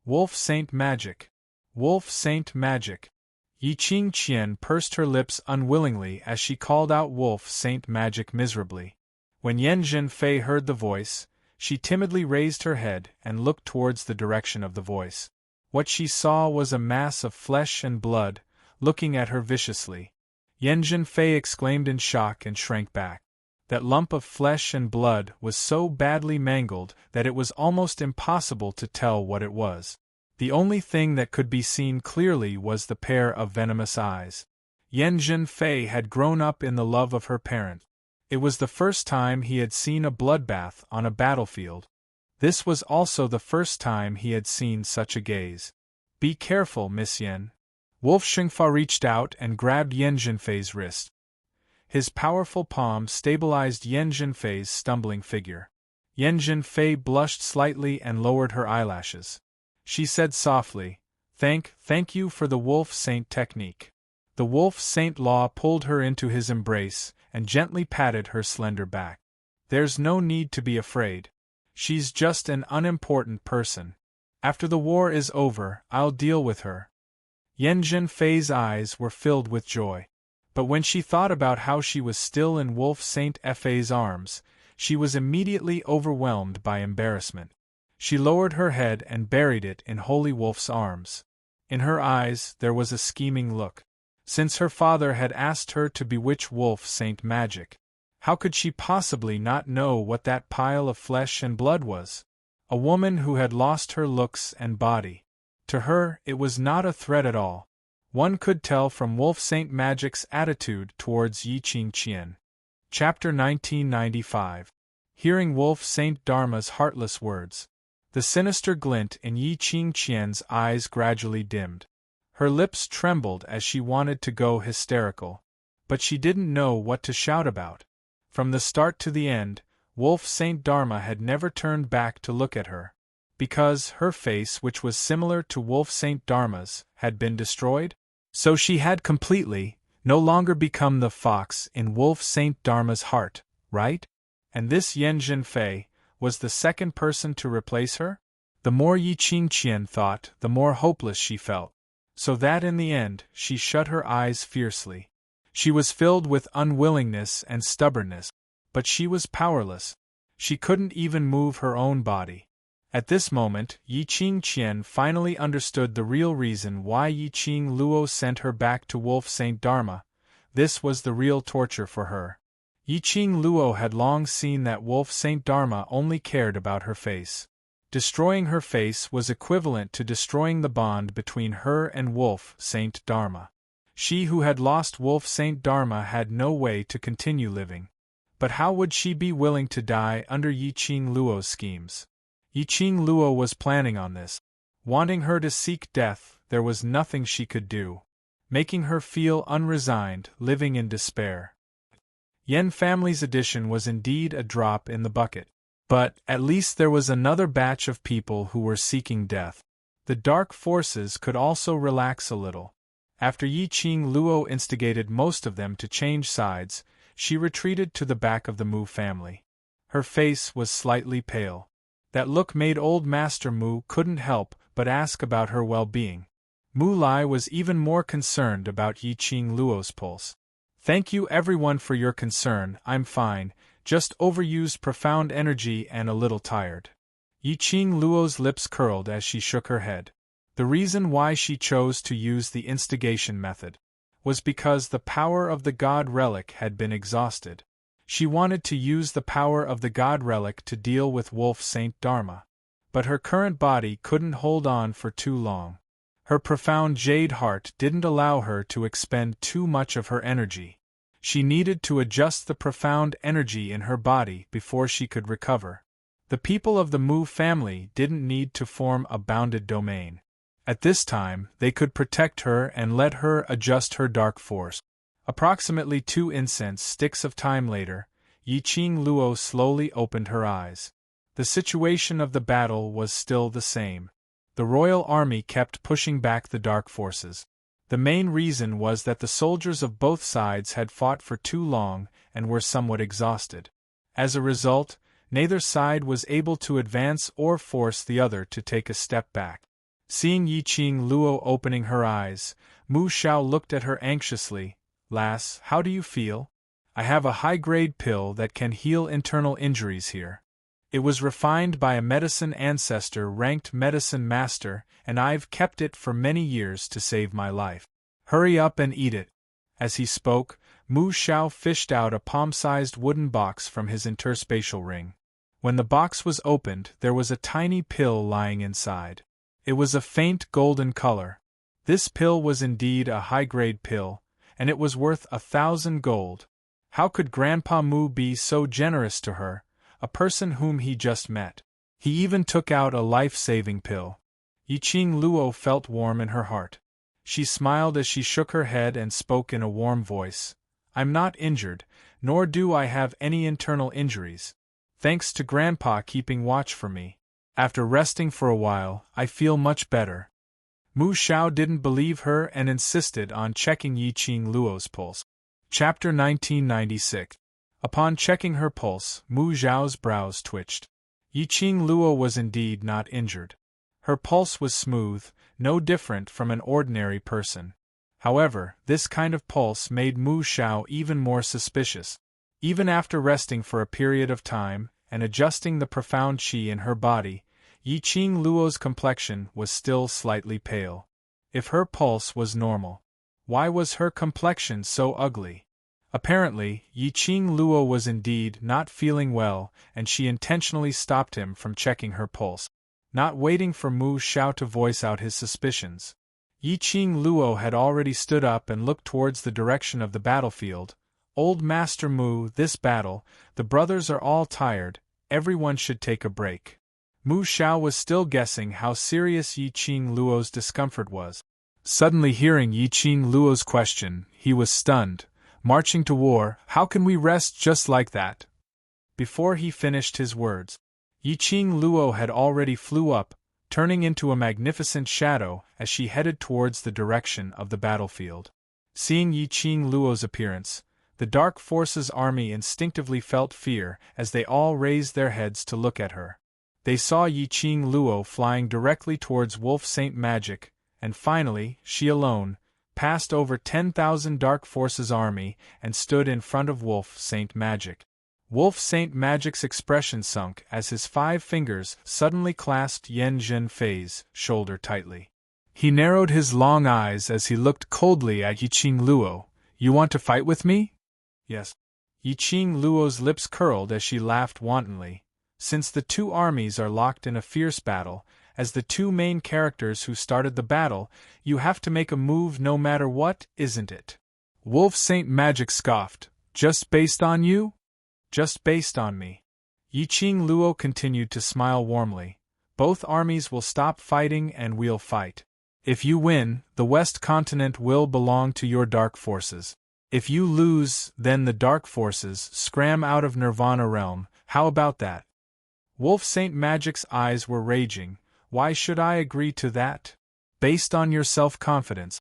Wolf Saint Magic! Wolf Saint Magic! Yi Qingqian pursed her lips unwillingly as she called out Wolf Saint Magic miserably. When Yen Zhenfei heard the voice, she timidly raised her head and looked towards the direction of the voice. What she saw was a mass of flesh and blood, looking at her viciously. Yen Zhenfei exclaimed in shock and shrank back. That lump of flesh and blood was so badly mangled that it was almost impossible to tell what it was. The only thing that could be seen clearly was the pair of venomous eyes. Yen Zhenfei had grown up in the love of her parent. It was the first time he had seen a bloodbath on a battlefield. This was also the first time he had seen such a gaze. "Be careful, Miss Yen." Wolf Xingfa reached out and grabbed Yen Zhenfei's wrist. His powerful palm stabilized Yen Zhenfei's stumbling figure. Yen Zhenfei blushed slightly and lowered her eyelashes. She said softly, Thank you for the Wolf Saint technique." The Wolf Saint Law pulled her into his embrace and gently patted her slender back. "There's no need to be afraid. She's just an unimportant person. After the war is over, I'll deal with her." Yen Zhenfei's eyes were filled with joy. But when she thought about how she was still in Wolf Saint Fa's arms, she was immediately overwhelmed by embarrassment. She lowered her head and buried it in Holy Wolf's arms. In her eyes there was a scheming look. Since her father had asked her to bewitch Wolf Saint Magic, how could she possibly not know what that pile of flesh and blood was? A woman who had lost her looks and body. To her, it was not a threat at all. One could tell from Wolf Saint Magic's attitude towards Yi Qingqian. Chapter 1995. Hearing Wolf Saint Dharma's heartless words. The sinister glint in Yi Qingqian's eyes gradually dimmed. Her lips trembled as she wanted to go hysterical. But she didn't know what to shout about. From the start to the end, Wolf Saint Dharma had never turned back to look at her. Because her face, which was similar to Wolf Saint Dharma's, had been destroyed? So she had completely, no longer become the fox in Wolf Saint Dharma's heart, right? And this Yan Zhenfei was the second person to replace her? The more Yi Qingqian thought, the more hopeless she felt. So that in the end, she shut her eyes fiercely. She was filled with unwillingness and stubbornness. But she was powerless. She couldn't even move her own body. At this moment, Yi Qingqian finally understood the real reason why Yi Qing Luo sent her back to Wolf Saint Dharma. This was the real torture for her. Yi Qing Luo had long seen that Wolf Saint Dharma only cared about her face. Destroying her face was equivalent to destroying the bond between her and Wolf Saint Dharma. She who had lost Wolf Saint Dharma had no way to continue living. But how would she be willing to die under Yi Qing Luo's schemes? Yi Qing Luo was planning on this. Wanting her to seek death, there was nothing she could do. Making her feel unresigned, living in despair. Yan family's addition was indeed a drop in the bucket. But, at least there was another batch of people who were seeking death. The dark forces could also relax a little. After Yi Qing Luo instigated most of them to change sides, she retreated to the back of the Mu family. Her face was slightly pale. That look made old Master Mu couldn't help but ask about her well-being. Mu Lai was even more concerned about Yi Qing Luo's pulse. "Thank you everyone for your concern, I'm fine, just overused profound energy and a little tired." Yi Qing Luo's lips curled as she shook her head. The reason why she chose to use the instigation method was because the power of the God Relic had been exhausted. She wanted to use the power of the God Relic to deal with Wolf Saint Dharma. But her current body couldn't hold on for too long. Her profound jade heart didn't allow her to expend too much of her energy. She needed to adjust the profound energy in her body before she could recover. The people of the Mu family didn't need to form a bounded domain. At this time, they could protect her and let her adjust her dark force. Approximately 2 incense sticks of time later, Yi Qing Luo slowly opened her eyes. The situation of the battle was still the same. The royal army kept pushing back the dark forces. The main reason was that the soldiers of both sides had fought for too long and were somewhat exhausted. As a result, neither side was able to advance or force the other to take a step back. Seeing Yi Qing Luo opening her eyes, Mu Xiao looked at her anxiously. "Lass, how do you feel?" "I have a high-grade pill that can heal internal injuries here. It was refined by a medicine ancestor ranked medicine master, and I've kept it for many years to save my life. Hurry up and eat it." As he spoke, Mu Xiao fished out a palm-sized wooden box from his interspatial ring. When the box was opened, there was a tiny pill lying inside. It was a faint golden color. This pill was indeed a high-grade pill, and it was worth 1,000 gold. How could Grandpa Mu be so generous to her, a person whom he just met? He even took out a life-saving pill. Yi Qing Luo felt warm in her heart. She smiled as she shook her head and spoke in a warm voice. "I'm not injured, nor do I have any internal injuries. Thanks to Grandpa keeping watch for me. After resting for a while, I feel much better." Mu Xiao didn't believe her and insisted on checking Yi Qing Luo's pulse. Chapter 1996. Upon checking her pulse, Mu Xiao's brows twitched. Yi Qing Luo was indeed not injured. Her pulse was smooth, no different from an ordinary person. However, this kind of pulse made Mu Xiao even more suspicious. Even after resting for a period of time, and adjusting the profound qi in her body, Yi Qing Luo's complexion was still slightly pale. If her pulse was normal, why was her complexion so ugly? Apparently, Yi Qing Luo was indeed not feeling well, and she intentionally stopped him from checking her pulse. not waiting for Mu Xiao to voice out his suspicions. Yiqing Luo had already stood up and looked towards the direction of the battlefield. Old Master Mu, this battle, the brothers are all tired, everyone should take a break. Mu Xiao was still guessing how serious Yiqing Luo's discomfort was. Suddenly hearing Yiqing Luo's question, he was stunned. Marching to war, how can we rest just like that? Before he finished his words, Yiqing Luo had already flew up, turning into a magnificent shadow as she headed towards the direction of the battlefield. Seeing Yiqing Luo's appearance, the Dark Forces army instinctively felt fear as they all raised their heads to look at her. They saw Yiqing Luo flying directly towards Wolf Saint Magic, and finally, she alone, passed over 10,000 Dark Forces army and stood in front of Wolf Saint Magic. Wolf Saint Magic's expression sunk as his 5 fingers suddenly clasped Yan Zhenfei's shoulder tightly. He narrowed his long eyes as he looked coldly at Yiqing Luo. You want to fight with me? Yes. Yiqing Luo's lips curled as she laughed wantonly. Since the two armies are locked in a fierce battle, as the two main characters who started the battle, you have to make a move no matter what, isn't it? Wolf Saint Magic scoffed. Just based on you? Just based on me. Yiqing Luo continued to smile warmly. Both armies will stop fighting and we'll fight. If you win, the West Continent will belong to your Dark Forces. If you lose, then the Dark Forces scram out of Nirvana Realm. How about that? Wolf Saint Magic's eyes were raging. Why should I agree to that? Based on your self-confidence.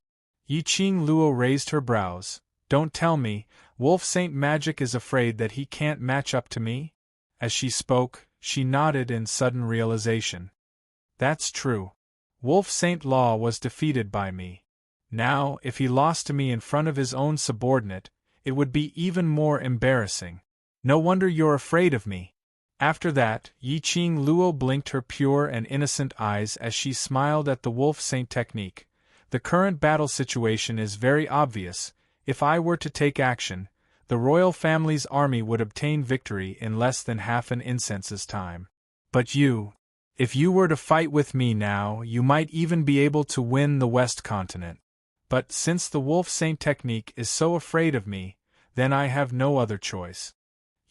Yiqing Luo raised her brows. Don't tell me, Wolf Saint Magic is afraid that he can't match up to me? As she spoke, she nodded in sudden realization. That's true. Wolf Saint Law was defeated by me. Now, if he lost to me in front of his own subordinate, it would be even more embarrassing. No wonder you're afraid of me. After that, Yiqing Luo blinked her pure and innocent eyes as she smiled at the Wolf Saint technique. The current battle situation is very obvious. If I were to take action, the royal family's army would obtain victory in less than half an incense's time. But you, if you were to fight with me now, you might even be able to win the West Continent. But since the Wolf Saint technique is so afraid of me, then I have no other choice.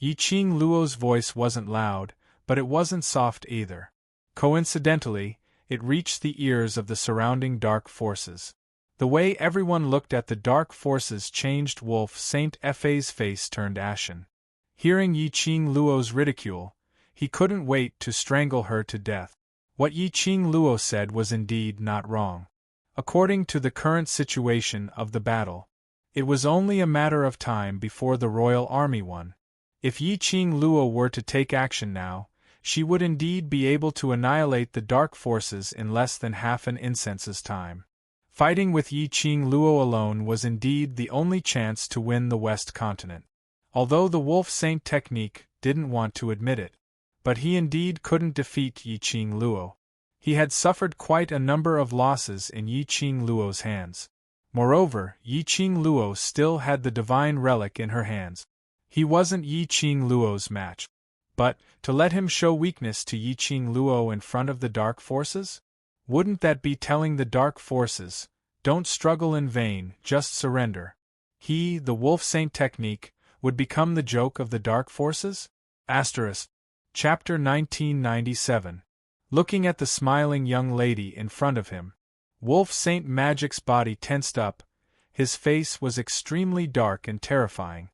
Yiqing Luo's voice wasn't loud, but it wasn't soft either. Coincidentally, it reached the ears of the surrounding Dark Forces. The way everyone looked at the Dark Forces changed. Wolf Saint Fa's face turned ashen. Hearing Yiqing Luo's ridicule, he couldn't wait to strangle her to death. What Yiqing Luo said was indeed not wrong. According to the current situation of the battle, it was only a matter of time before the royal army won. If Yiqing Luo were to take action now, she would indeed be able to annihilate the Dark Forces in less than half an incense's time. Fighting with Yiqing Luo alone was indeed the only chance to win the West Continent. Although the Wolf Saint technique didn't want to admit it. But he indeed couldn't defeat Yiqing Luo. He had suffered quite a number of losses in Yiqing Luo's hands. Moreover, Yiqing Luo still had the divine relic in her hands. He wasn't Yiqing Luo's match. But, to let him show weakness to Yiqing Luo in front of the Dark Forces? Wouldn't that be telling the Dark Forces, don't struggle in vain, just surrender? He, the Wolf Saint technique, would become the joke of the Dark Forces? Chapter 1997. Looking at the smiling young lady in front of him, Wolf Saint Magic's body tensed up. His face was extremely dark and terrifying.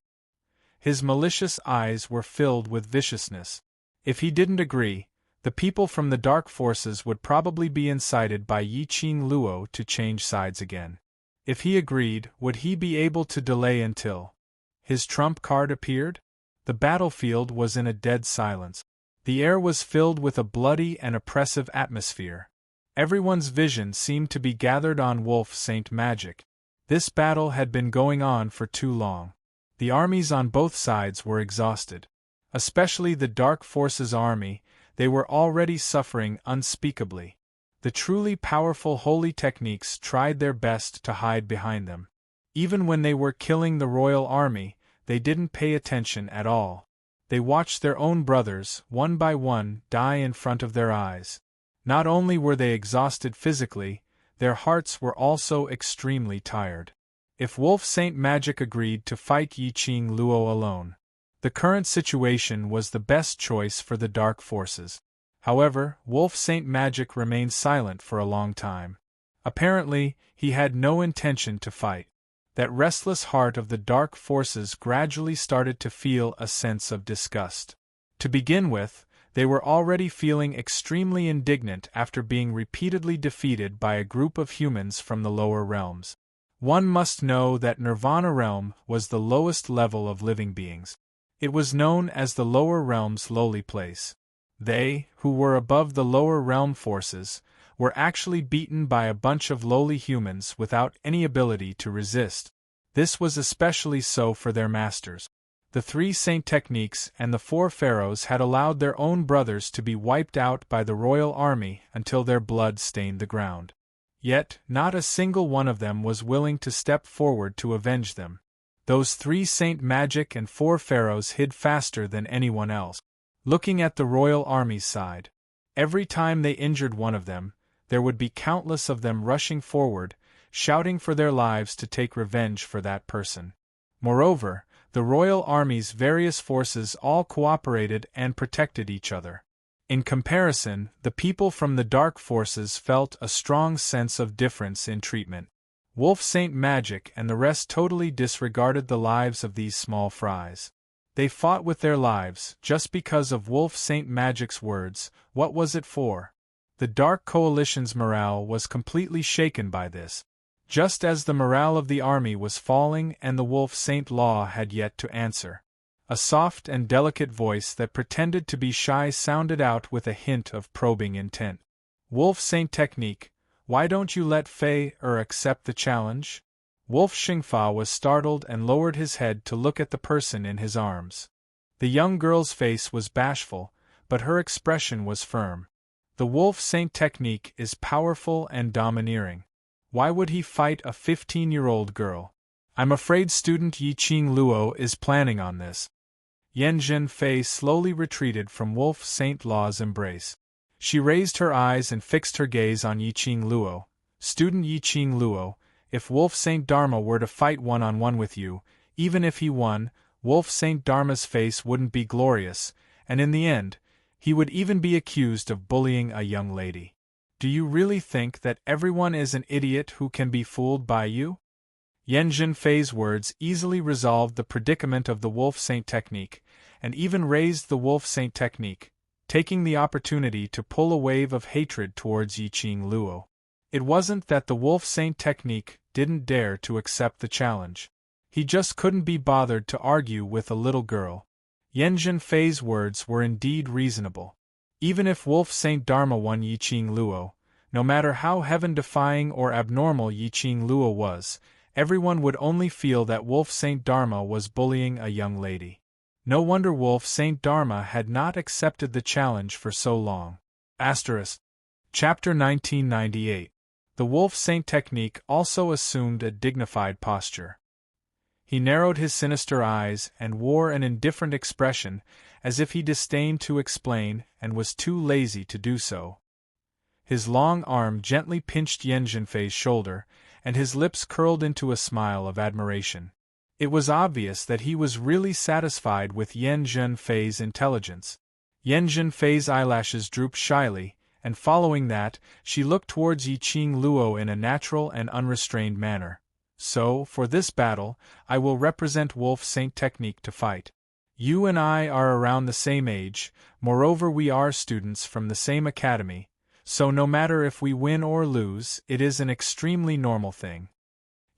His malicious eyes were filled with viciousness. If he didn't agree, the people from the Dark Forces would probably be incited by Yiqing Luo to change sides again. If he agreed, would he be able to delay until his trump card appeared? The battlefield was in a dead silence. The air was filled with a bloody and oppressive atmosphere. Everyone's vision seemed to be gathered on Wolf Saint Magic. This battle had been going on for too long. The armies on both sides were exhausted. Especially the Dark Forces army, they were already suffering unspeakably. The truly powerful holy techniques tried their best to hide behind them. Even when they were killing the royal army, they didn't pay attention at all. They watched their own brothers, one by one, die in front of their eyes. Not only were they exhausted physically, their hearts were also extremely tired. If Wolf Saint Magic agreed to fight Yi Qing Luo alone, the current situation was the best choice for the dark forces. However, Wolf Saint Magic remained silent for a long time. Apparently, he had no intention to fight. That restless heart of the dark forces gradually started to feel a sense of disgust. To begin with, they were already feeling extremely indignant after being repeatedly defeated by a group of humans from the lower realms. One must know that Nirvana realm was the lowest level of living beings. It was known as the lower realm's lowly place. They, who were above the lower realm forces, were actually beaten by a bunch of lowly humans without any ability to resist. This was especially so for their masters. The 3 saint techniques and the 4 pharaohs had allowed their own brothers to be wiped out by the royal army until their blood stained the ground. Yet, not a single one of them was willing to step forward to avenge them. Those 3 saint magic and 4 pharaohs hid faster than anyone else. Looking at the royal army's side, every time they injured one of them, there would be countless of them rushing forward, shouting for their lives to take revenge for that person. Moreover, the royal army's various forces all cooperated and protected each other. In comparison, the people from the dark forces felt a strong sense of difference in treatment. Wolf Saint Magic and the rest totally disregarded the lives of these small fries. They fought with their lives, just because of Wolf Saint Magic's words. What was it for? The Dark Coalition's morale was completely shaken by this. Just as the morale of the army was falling and the Wolf Saint Law had yet to answer. A soft and delicate voice that pretended to be shy sounded out with a hint of probing intent. Wolf Saint Technique, why don't you let Fei accept the challenge? Wolf Xingfa was startled and lowered his head to look at the person in his arms. The young girl's face was bashful, but her expression was firm. The Wolf Saint Technique is powerful and domineering. Why would he fight a 15-year-old girl? I'm afraid student Yi Qing Luo is planning on this. Yan Zhenfei slowly retreated from Wolf Saint Law's embrace. She raised her eyes and fixed her gaze on Yi Qing Luo. Student Yi Qing Luo, if Wolf Saint Dharma were to fight one-on-one with you, even if he won, Wolf Saint Dharma's face wouldn't be glorious, and in the end, he would even be accused of bullying a young lady. Do you really think that everyone is an idiot who can be fooled by you? Yan Zhenfei's words easily resolved the predicament of the Wolf Saint Technique, and even raised the Wolf Saint Technique, taking the opportunity to pull a wave of hatred towards Yi Qing Luo. It wasn't that the Wolf Saint Technique didn't dare to accept the challenge. He just couldn't be bothered to argue with a little girl. Yan Zhenfei's words were indeed reasonable. Even if Wolf Saint Dharma won Yi Qing Luo, no matter how heaven-defying or abnormal Yi Qing Luo was, everyone would only feel that Wolf Saint Dharma was bullying a young lady. No wonder Wolf Saint Dharma had not accepted the challenge for so long. Chapter 1998. The Wolf Saint Technique also assumed a dignified posture. He narrowed his sinister eyes and wore an indifferent expression, as if he disdained to explain and was too lazy to do so. His long arm gently pinched Yan Zhenfei's shoulder, and his lips curled into a smile of admiration. It was obvious that he was really satisfied with Yan Zhenfei's intelligence. Yan Zhenfei's eyelashes drooped shyly, and following that, she looked towards Yi Qing Luo in a natural and unrestrained manner. So, for this battle, I will represent Wolf Saint Technique to fight. You and I are around the same age, moreover we are students from the same academy, so no matter if we win or lose, it is an extremely normal thing.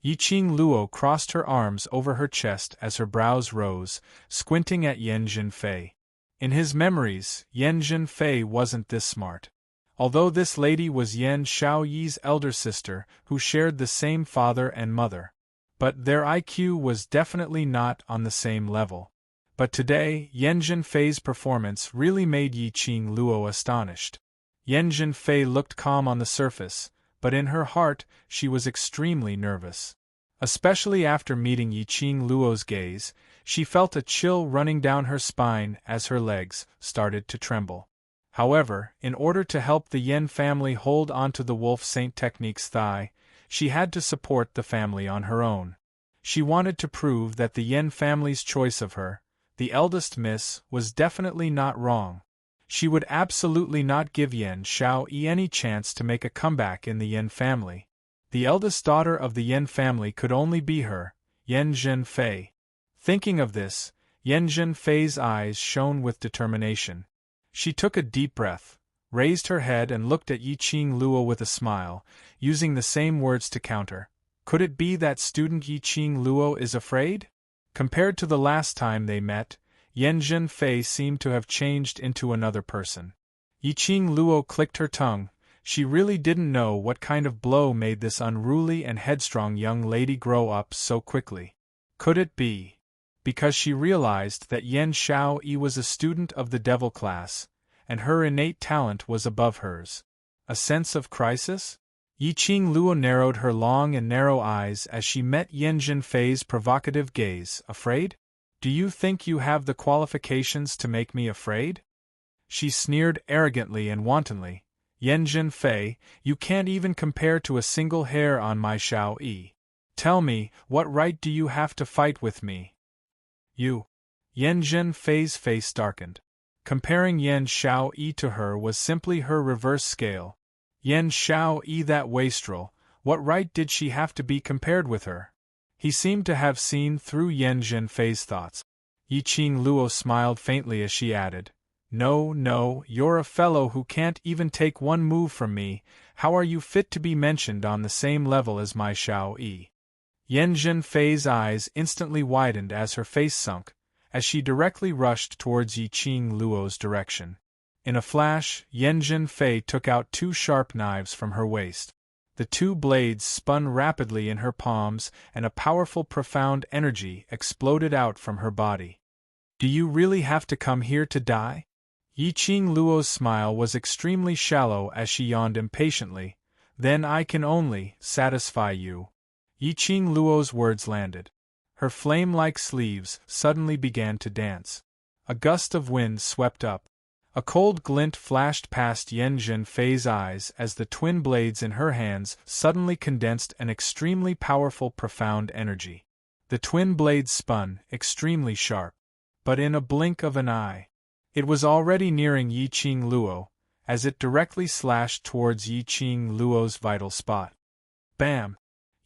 Yi Qing Luo crossed her arms over her chest as her brows rose, squinting at Yan Zhenfei. In his memories, Yan Zhenfei wasn't this smart. Although this lady was Yan Shaoyi's elder sister, who shared the same father and mother. But their IQ was definitely not on the same level. But today, Yan Zhenfei's performance really made Yi Qing Luo astonished. Yan Zhenfei looked calm on the surface, but in her heart, she was extremely nervous. Especially after meeting Yi Qing Luo's gaze, she felt a chill running down her spine as her legs started to tremble. However, in order to help the Yen family hold onto the Wolf Saint technique's thigh, she had to support the family on her own. She wanted to prove that the Yen family's choice of her, the eldest miss, was definitely not wrong. She would absolutely not give Yen Xiaoyi any chance to make a comeback in the Yen family. The eldest daughter of the Yen family could only be her, Yen Zhenfei. Thinking of this, Yen Zhenfei's eyes shone with determination. She took a deep breath, raised her head and looked at Yiqing Luo with a smile, using the same words to counter. Could it be that student Yiqing Luo is afraid? Compared to the last time they met, Yen Zhenfei seemed to have changed into another person. Yiqing Luo clicked her tongue. She really didn't know what kind of blow made this unruly and headstrong young lady grow up so quickly. Could it be because she realized that Yen Xiaoyi was a student of the devil class, and her innate talent was above hers? A sense of crisis? Yiqing Luo narrowed her long and narrow eyes as she met Yen Zhenfei's provocative gaze. Afraid? Do you think you have the qualifications to make me afraid? She sneered arrogantly and wantonly. Yen Zhenfei, you can't even compare to a single hair on my Xiaoyi. Tell me, what right do you have to fight with me? You. Yen Zhenfei's face darkened. Comparing Yen Xiaoyi to her was simply her reverse scale. Yen Xiaoyi, that wastrel, what right did she have to be compared with her? He seemed to have seen through Yen Zhenfei's thoughts. Yiqing Luo smiled faintly as she added, No, you're a fellow who can't even take one move from me. How are you fit to be mentioned on the same level as my Xiaoyi? Yen Zhenfei's eyes instantly widened as her face sunk, as she directly rushed towards Yiqing Luo's direction. In a flash, Yen Zhenfei took out two sharp knives from her waist. The two blades spun rapidly in her palms, and a powerful, profound energy exploded out from her body. Do you really have to come here to die? Yiqing Luo's smile was extremely shallow as she yawned impatiently. Then I can only satisfy you. Yiqing Luo's words landed. Her flame-like sleeves suddenly began to dance. A gust of wind swept up. A cold glint flashed past Yen Zhenfei's eyes as the twin blades in her hands suddenly condensed an extremely powerful, profound energy. The twin blades spun, extremely sharp. But in a blink of an eye, it was already nearing Yiqing Luo, as it directly slashed towards Yiqing Luo's vital spot. Bam!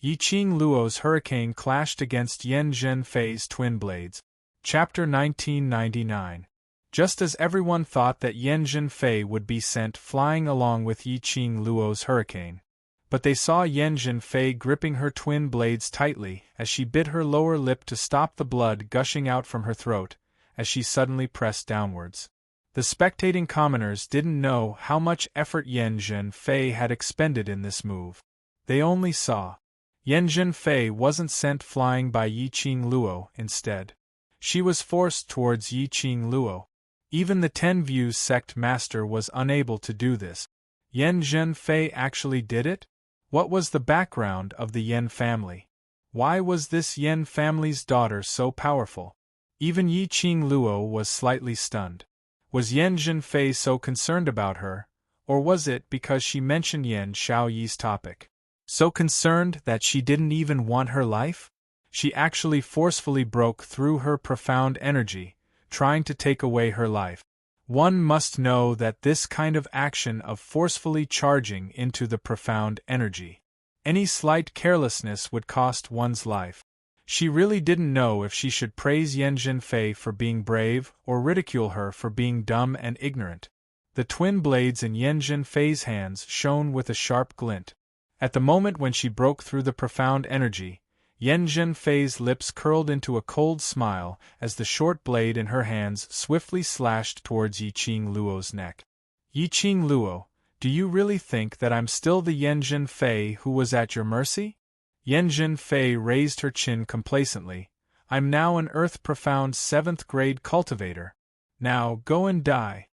Yiqing Luo's hurricane clashed against Yen Zhenfei's twin blades. Chapter 1999. Just as everyone thought that Yen Zhenfei would be sent flying along with Yiqing Luo's hurricane, but they saw Yen Zhenfei gripping her twin blades tightly as she bit her lower lip to stop the blood gushing out from her throat, as she suddenly pressed downwards. The spectating commoners didn't know how much effort Yen Zhenfei had expended in this move. They only saw Yen Zhenfei wasn't sent flying by Yiqing Luo. Instead, she was forced towards Yiqing Luo. Even the 10 Views sect master was unable to do this. Yen Zhenfei actually did it? What was the background of the Yen family? Why was this Yen family's daughter so powerful? Even Yiqing Luo was slightly stunned. Was Yen Zhenfei so concerned about her, or was it because she mentioned Yen Xiaoyi's topic? So concerned that she didn't even want her life? She actually forcefully broke through her profound energy, trying to take away her life. One must know that this kind of action of forcefully charging into the profound energy, any slight carelessness would cost one's life. She really didn't know if she should praise Yen Zhenfei for being brave or ridicule her for being dumb and ignorant. The twin blades in Yen Zhenfei's hands shone with a sharp glint. At the moment when she broke through the profound energy, Yen Zhenfei's lips curled into a cold smile as the short blade in her hands swiftly slashed towards Yiqing Luo's neck. Yiqing Luo, do you really think that I'm still the Yen Zhenfei who was at your mercy? Yen Zhenfei raised her chin complacently. I'm now an earth-profound 7th grade cultivator. Now go and die.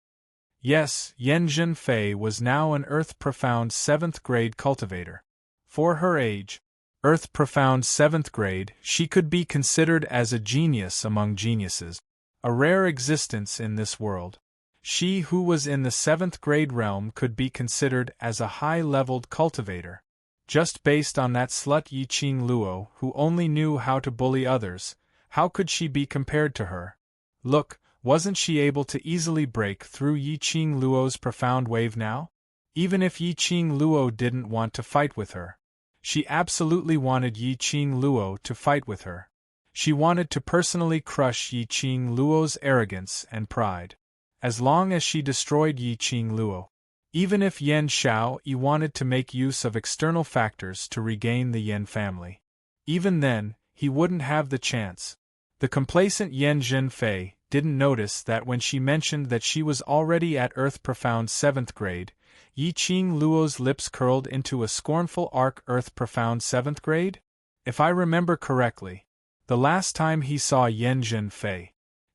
Yes, Yen Zhenfei was now an earth-profound 7th grade cultivator. For her age, earth-profound 7th grade, she could be considered as a genius among geniuses. A rare existence in this world. She who was in the 7th grade realm could be considered as a high-leveled cultivator. Just based on that slut Yi Qing Luo, who only knew how to bully others, how could she be compared to her? Look, wasn't she able to easily break through Yi Qing Luo's profound wave now? Even if Yi Qing Luo didn't want to fight with her. She absolutely wanted Yi Qing Luo to fight with her. She wanted to personally crush Yi Qing Luo's arrogance and pride. As long as she destroyed Yi Qing Luo. Even if Yan Xiao Yi wanted to make use of external factors to regain the Yan family. Even then, he wouldn't have the chance. The complacent Yan Zhenfei didn't notice that when she mentioned that she was already at Earth Profound 7th grade, Yi Qing Luo's lips curled into a scornful arc. Earth Profound 7th grade? If I remember correctly, the last time he saw Yan Zhenfei,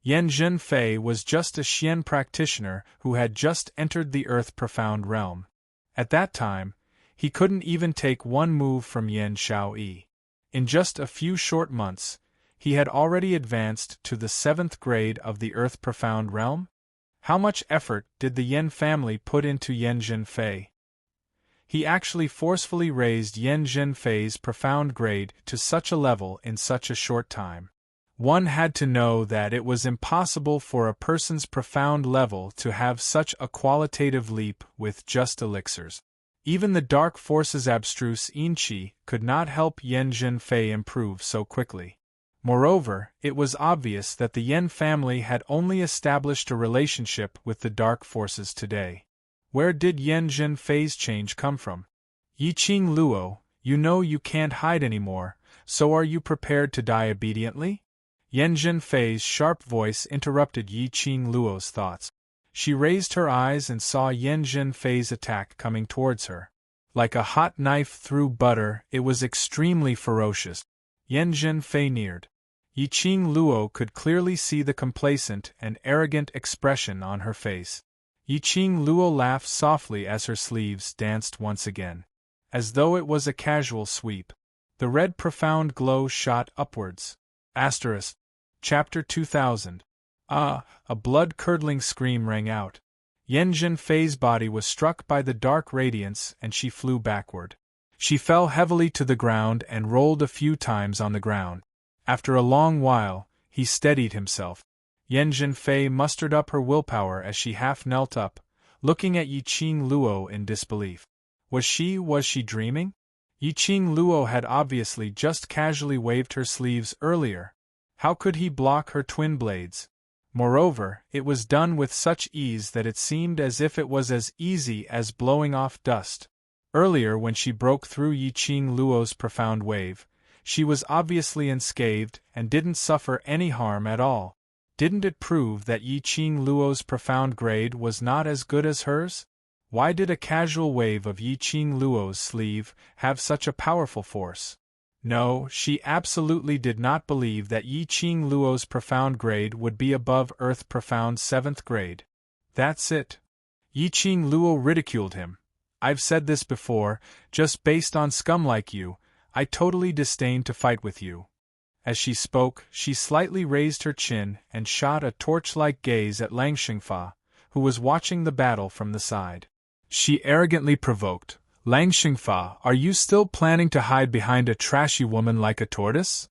Yan Zhenfei was just a Xian practitioner who had just entered the Earth Profound realm. At that time, he couldn't even take one move from Yan Xiaoyi. In just a few short months, he had already advanced to the 7th grade of the Earth Profound realm? How much effort did the Yan family put into Yan Zhenfei? He actually forcefully raised Yan Zhenfei's profound grade to such a level in such a short time. One had to know that it was impossible for a person's profound level to have such a qualitative leap with just elixirs. Even the dark force's abstruse Inqi could not help Yan Zhenfei improve so quickly. Moreover, it was obvious that the Yan family had only established a relationship with the dark forces today. Where did Yan Zhenfei's change come from? Yi Qing Luo, you know you can't hide anymore, so are you prepared to die obediently? Yan Zhenfei's sharp voice interrupted Yi Qing Luo's thoughts. She raised her eyes and saw Yan Zhenfei's attack coming towards her. Like a hot knife through butter, it was extremely ferocious. Yan Zhenfei neared. Yi Qing Luo could clearly see the complacent and arrogant expression on her face. Yi Qing Luo laughed softly as her sleeves danced once again, as though it was a casual sweep. The red profound glow shot upwards. Chapter 2000. A blood-curdling scream rang out. Yan Zhenfei's body was struck by the dark radiance and she flew backward. She fell heavily to the ground and rolled a few times on the ground. After a long while, he steadied himself. Yan Zhenfei mustered up her willpower as she half knelt up, looking at Yi Qing Luo in disbelief. Was she dreaming? Yi Qing Luo had obviously just casually waved her sleeves earlier. How could he block her twin blades? Moreover, it was done with such ease that it seemed as if it was as easy as blowing off dust. Earlier, when she broke through Yi Qing Luo's profound wave, she was obviously unscathed and didn't suffer any harm at all. Didn't it prove that Yi Qing Luo's profound grade was not as good as hers? Why did a casual wave of Yi Qing Luo's sleeve have such a powerful force? No, she absolutely did not believe that Yi Qing Luo's profound grade would be above Earth Profound 7th grade. That's it. Yi Qing Luo ridiculed him. I've said this before, just based on scum like you, I totally disdain to fight with you. As she spoke, she slightly raised her chin and shot a torch-like gaze at Lang Xingfa, who was watching the battle from the side. She arrogantly provoked, Lang Xingfa, are you still planning to hide behind a trashy woman like a tortoise?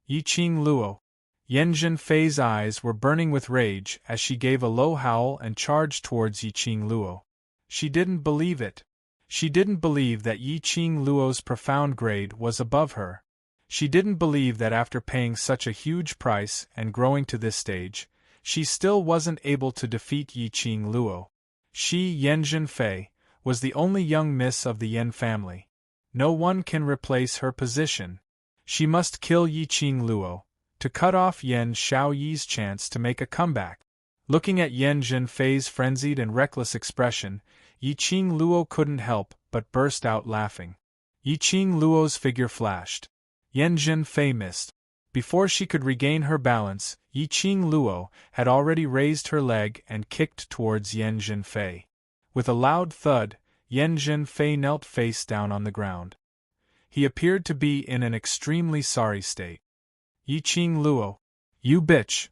Yi Qing Luo. Yan Zhenfei's eyes were burning with rage as she gave a low howl and charged towards Yi Qing Luo. She didn't believe it. She didn't believe that Yi Qing Luo's profound grade was above her. She didn't believe that after paying such a huge price and growing to this stage, she still wasn't able to defeat Yi Qing Luo. She, Yan Zhenfei, was the only young miss of the Yan family. No one can replace her position. She must kill Yi Qing Luo, to cut off Yan Xiaoyi's chance to make a comeback. Looking at Yan Zhenfei's frenzied and reckless expression, Yi Qing Luo couldn't help but burst out laughing. Yi Qing Luo's figure flashed. Yan Zhenfei missed. Before she could regain her balance, Yi Qing Luo had already raised her leg and kicked towards Yan Zhenfei. With a loud thud, Yan Zhenfei knelt face down on the ground. He appeared to be in an extremely sorry state. Yi Qing Luo. You bitch!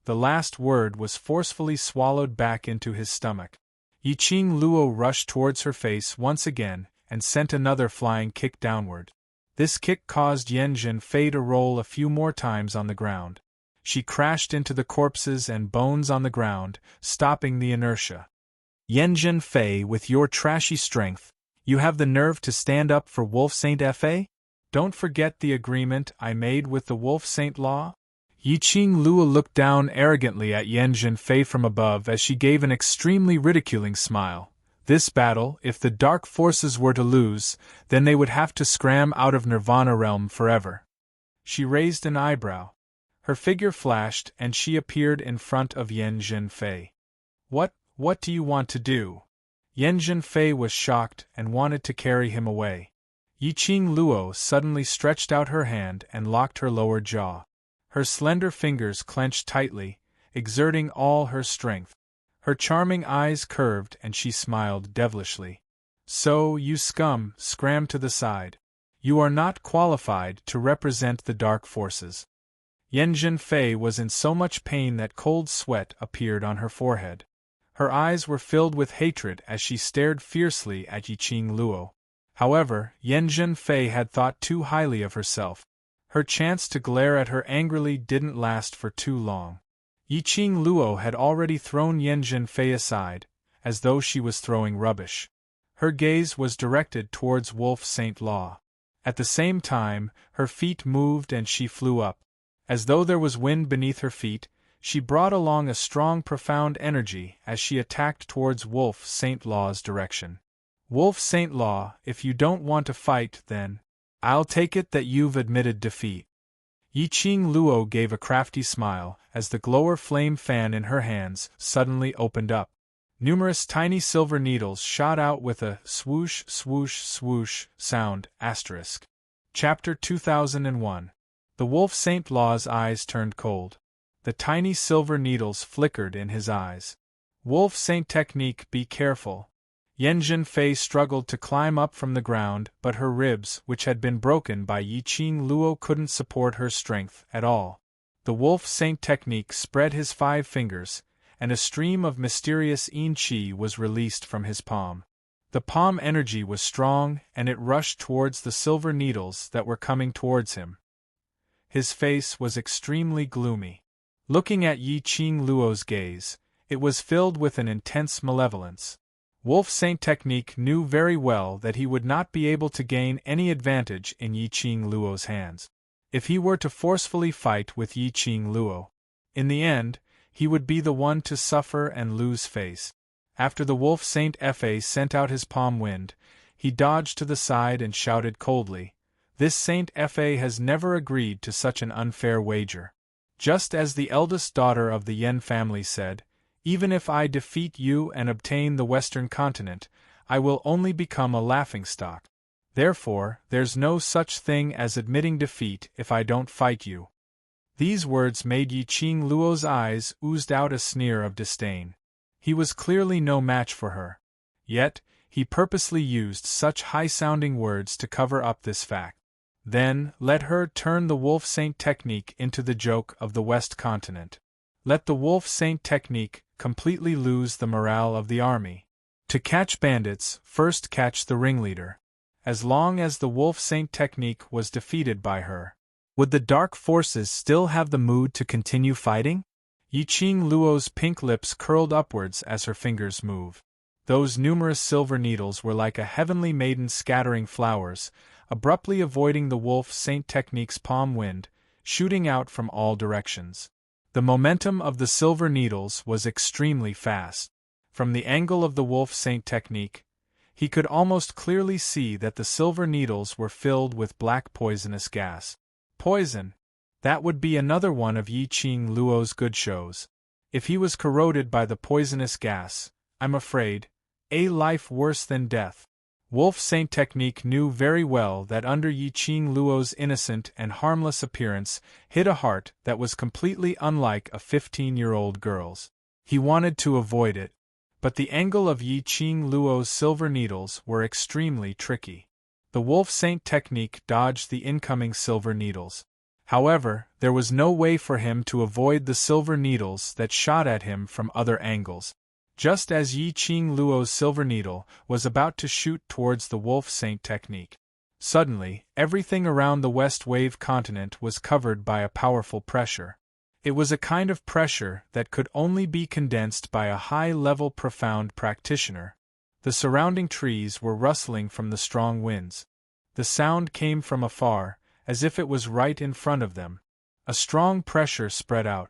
The last word was forcefully swallowed back into his stomach. Yiqing Luo rushed towards her face once again and sent another flying kick downward. This kick caused Yan Zhenfei to roll a few more times on the ground. She crashed into the corpses and bones on the ground, stopping the inertia. Yan Zhenfei, with your trashy strength, you have the nerve to stand up for Wolf Saint Fa? Don't forget the agreement I made with the Wolf Saint Law? Yiqing Luo looked down arrogantly at Yan Zhenfei from above as she gave an extremely ridiculing smile. This battle, if the dark forces were to lose, then they would have to scram out of Nirvana realm forever. She raised an eyebrow. Her figure flashed and she appeared in front of Yan Zhenfei. What do you want to do? Yan Zhenfei was shocked and wanted to carry him away. Yiqing Luo suddenly stretched out her hand and locked her lower jaw. Her slender fingers clenched tightly, exerting all her strength. Her charming eyes curved and she smiled devilishly. So, you scum, scram to the side. You are not qualified to represent the dark forces. Yan Zhenfei was in so much pain that cold sweat appeared on her forehead. Her eyes were filled with hatred as she stared fiercely at Yiqing Luo. However, Yan Zhenfei had thought too highly of herself. Her chance to glare at her angrily didn't last for too long. Yiqing Luo had already thrown Yan Zhenfei aside, as though she was throwing rubbish. Her gaze was directed towards Wolf Saint Law. At the same time, her feet moved and she flew up. As though there was wind beneath her feet, she brought along a strong, profound energy as she attacked towards Wolf Saint Law's direction. Wolf Saint Law, if you don't want to fight, then I'll take it that you've admitted defeat. Yiqing Luo gave a crafty smile as the glower flame fan in her hands suddenly opened up. Numerous tiny silver needles shot out with a swoosh, swoosh, swoosh sound. Chapter 2001. The Wolf Saint Law's eyes turned cold. The tiny silver needles flickered in his eyes. Wolf Saint technique, be careful. Yan Zhenfei struggled to climb up from the ground, but her ribs, which had been broken by Yiqing Luo, couldn't support her strength at all. The Wolf Saint technique spread his 5 fingers, and a stream of mysterious yin qi was released from his palm. The palm energy was strong, and it rushed towards the silver needles that were coming towards him. His face was extremely gloomy. Looking at Yiqing Luo's gaze, it was filled with an intense malevolence. Wolf Saint technique knew very well that he would not be able to gain any advantage in Yiqing Luo's hands. If he were to forcefully fight with Yiqing Luo, in the end, he would be the one to suffer and lose face. After the Wolf Saint Fa sent out his palm wind, he dodged to the side and shouted coldly, "This Saint Fa has never agreed to such an unfair wager." Just as the eldest daughter of the Yen family said, "Even if I defeat you and obtain the Western continent, I will only become a laughingstock. Therefore, there's no such thing as admitting defeat if I don't fight you." These words made Yiqing Luo's eyes oozed out a sneer of disdain. He was clearly no match for her. Yet, he purposely used such high-sounding words to cover up this fact. Then, let her turn the Wolf Saint technique into the joke of the West continent. Let the Wolf Saint technique completely lose the morale of the army. To catch bandits, first catch the ringleader. As long as the Wolf Saint technique was defeated by her, would the dark forces still have the mood to continue fighting? Yiqing Luo's pink lips curled upwards as her fingers moved. Those numerous silver needles were like a heavenly maiden scattering flowers, abruptly avoiding the Wolf Saint technique's palm wind, shooting out from all directions. The momentum of the silver needles was extremely fast. From the angle of the Wolf Saint technique, he could almost clearly see that the silver needles were filled with black poisonous gas. Poison! That would be another one of Yiqing Luo's good shows. If he was corroded by the poisonous gas, I'm afraid, a life worse than death. Wolf Saint technique knew very well that under Yiqing Luo's innocent and harmless appearance hid a heart that was completely unlike a 15-year-old girl's. He wanted to avoid it, but the angle of Yiqing Luo's silver needles were extremely tricky. The Wolf Saint technique dodged the incoming silver needles. However, there was no way for him to avoid the silver needles that shot at him from other angles. Just as Yi Qing Luo's silver needle was about to shoot towards the Wolf Saint technique, suddenly, everything around the West Wave continent was covered by a powerful pressure. It was a kind of pressure that could only be condensed by a high-level profound practitioner. The surrounding trees were rustling from the strong winds. The sound came from afar, as if it was right in front of them. A strong pressure spread out.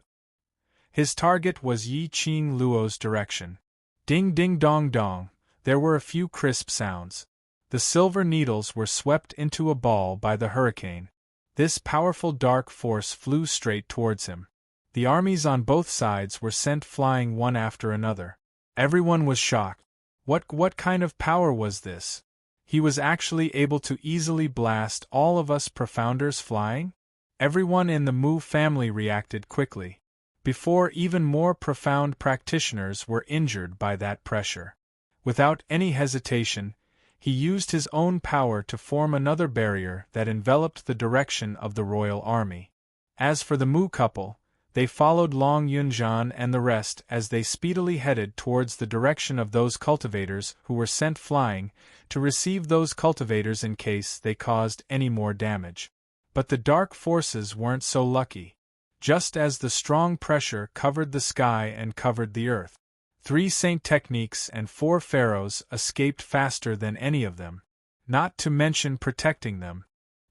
His target was Yi Qing Luo's direction. Ding ding dong dong, there were a few crisp sounds. The silver needles were swept into a ball by the hurricane. This powerful dark force flew straight towards him. The armies on both sides were sent flying one after another. Everyone was shocked. What kind of power was this? He was actually able to easily blast all of us profounders flying? Everyone in the Mu family reacted quickly, before even more profound practitioners were injured by that pressure. Without any hesitation, he used his own power to form another barrier that enveloped the direction of the royal army. As for the Mu couple, they followed Long Yunzhan and the rest as they speedily headed towards the direction of those cultivators who were sent flying to receive those cultivators in case they caused any more damage. But the dark forces weren't so lucky. Just as the strong pressure covered the sky and covered the earth, 3 saint techniques and 4 pharaohs escaped faster than any of them, not to mention protecting them.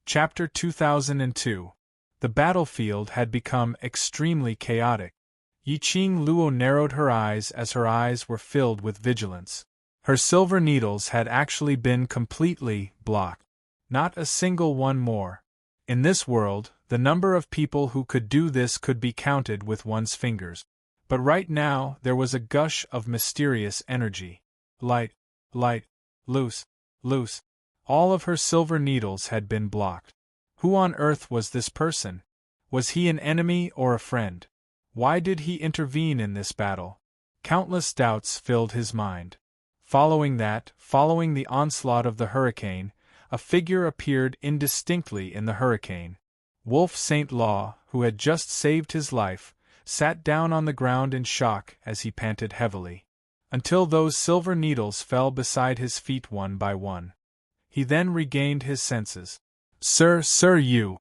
Chapter 2002. The battlefield had become extremely chaotic. Yi Qing Luo narrowed her eyes as her eyes were filled with vigilance. Her silver needles had actually been completely blocked. Not a single one more. In this world, the number of people who could do this could be counted with one's fingers. But right now there was a gush of mysterious energy. Light, loose. All of her silver needles had been blocked. Who on earth was this person? Was he an enemy or a friend? Why did he intervene in this battle? Countless doubts filled his mind. Following the onslaught of the hurricane, a figure appeared indistinctly in the hurricane. Wolf Saint Law, who had just saved his life, sat down on the ground in shock as he panted heavily, until those silver needles fell beside his feet one by one. He then regained his senses. Sir, you!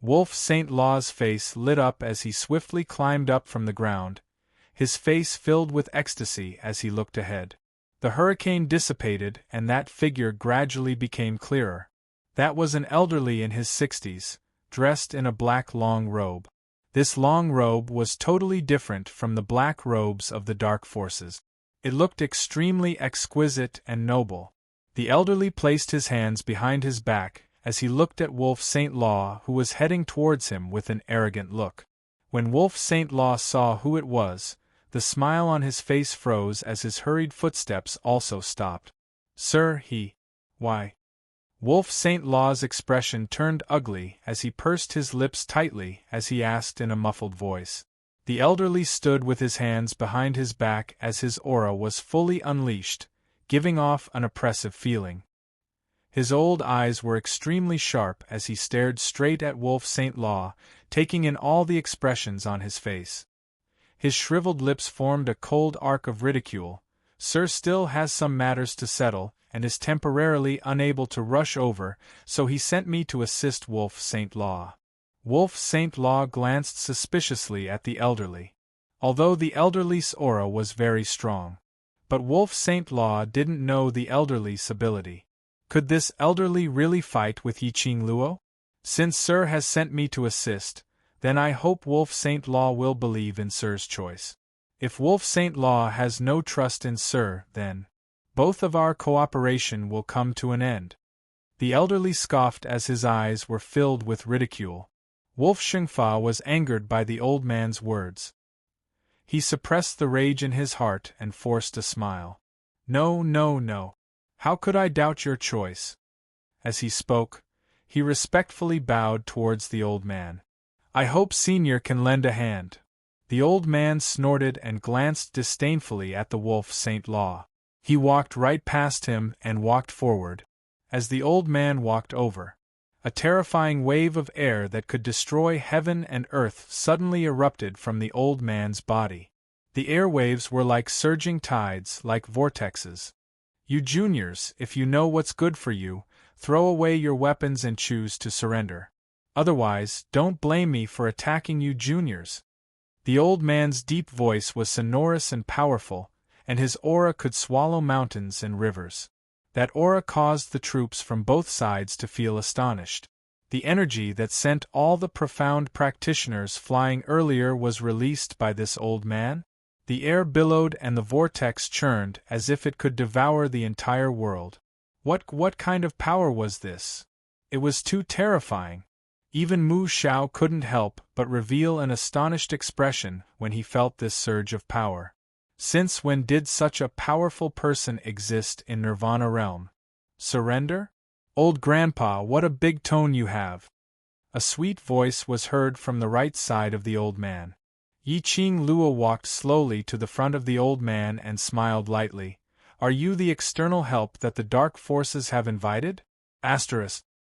Wolf Saint Law's face lit up as he swiftly climbed up from the ground, his face filled with ecstasy as he looked ahead. The hurricane dissipated and that figure gradually became clearer. That was an elderly in his 60s, dressed in a black long robe. This long robe was totally different from the black robes of the dark forces. It looked extremely exquisite and noble. The elderly placed his hands behind his back as he looked at Wolf Saint Law, who was heading towards him with an arrogant look. When Wolf Saint Law saw who it was, the smile on his face froze as his hurried footsteps also stopped. Sir, why? Wolf Saint Law's expression turned ugly as he pursed his lips tightly as he asked in a muffled voice. The elderly stood with his hands behind his back as his aura was fully unleashed, giving off an oppressive feeling. His old eyes were extremely sharp as he stared straight at Wolf Saint Law, taking in all the expressions on his face. His shriveled lips formed a cold arc of ridicule. Sir still has some matters to settle, and is temporarily unable to rush over, so he sent me to assist Wolf Saint Law. Wolf Saint Law glanced suspiciously at the elderly. Although the elderly's aura was very strong. But Wolf Saint Law didn't know the elderly's ability. Could this elderly really fight with Yi Qing Luo? Since Sir has sent me to assist, then I hope Wolf Saint Law will believe in Sir's choice. If Wolf Saint Law has no trust in Sir, then both of our cooperation will come to an end. The elderly scoffed as his eyes were filled with ridicule. Wolf Shengfa was angered by the old man's words. He suppressed the rage in his heart and forced a smile. No. How could I doubt your choice? As he spoke, he respectfully bowed towards the old man. I hope Senior can lend a hand. The old man snorted and glanced disdainfully at the Wolf Saint Law. He walked right past him and walked forward. As the old man walked over, A terrifying wave of air that could destroy heaven and earth suddenly erupted from the old man's body. The airwaves were like surging tides, like vortexes. You juniors, if you know what's good for you, throw away your weapons and choose to surrender. Otherwise, don't blame me for attacking you juniors. The old man's deep voice was sonorous and powerful, and his aura could swallow mountains and rivers. That aura caused the troops from both sides to feel astonished. The energy that sent all the profound practitioners flying earlier was released by this old man. The air billowed and the vortex churned as if it could devour the entire world. What kind of power was this? It was too terrifying. Even Mu Xiao couldn't help but reveal an astonished expression when he felt this surge of power. Since when did such a powerful person exist in Nirvana realm? Surrender? Old grandpa, what a big tone you have! A sweet voice was heard from the right side of the old man. Yi Qing Luo walked slowly to the front of the old man and smiled lightly. Are you the external help that the dark forces have invited? Asterisk.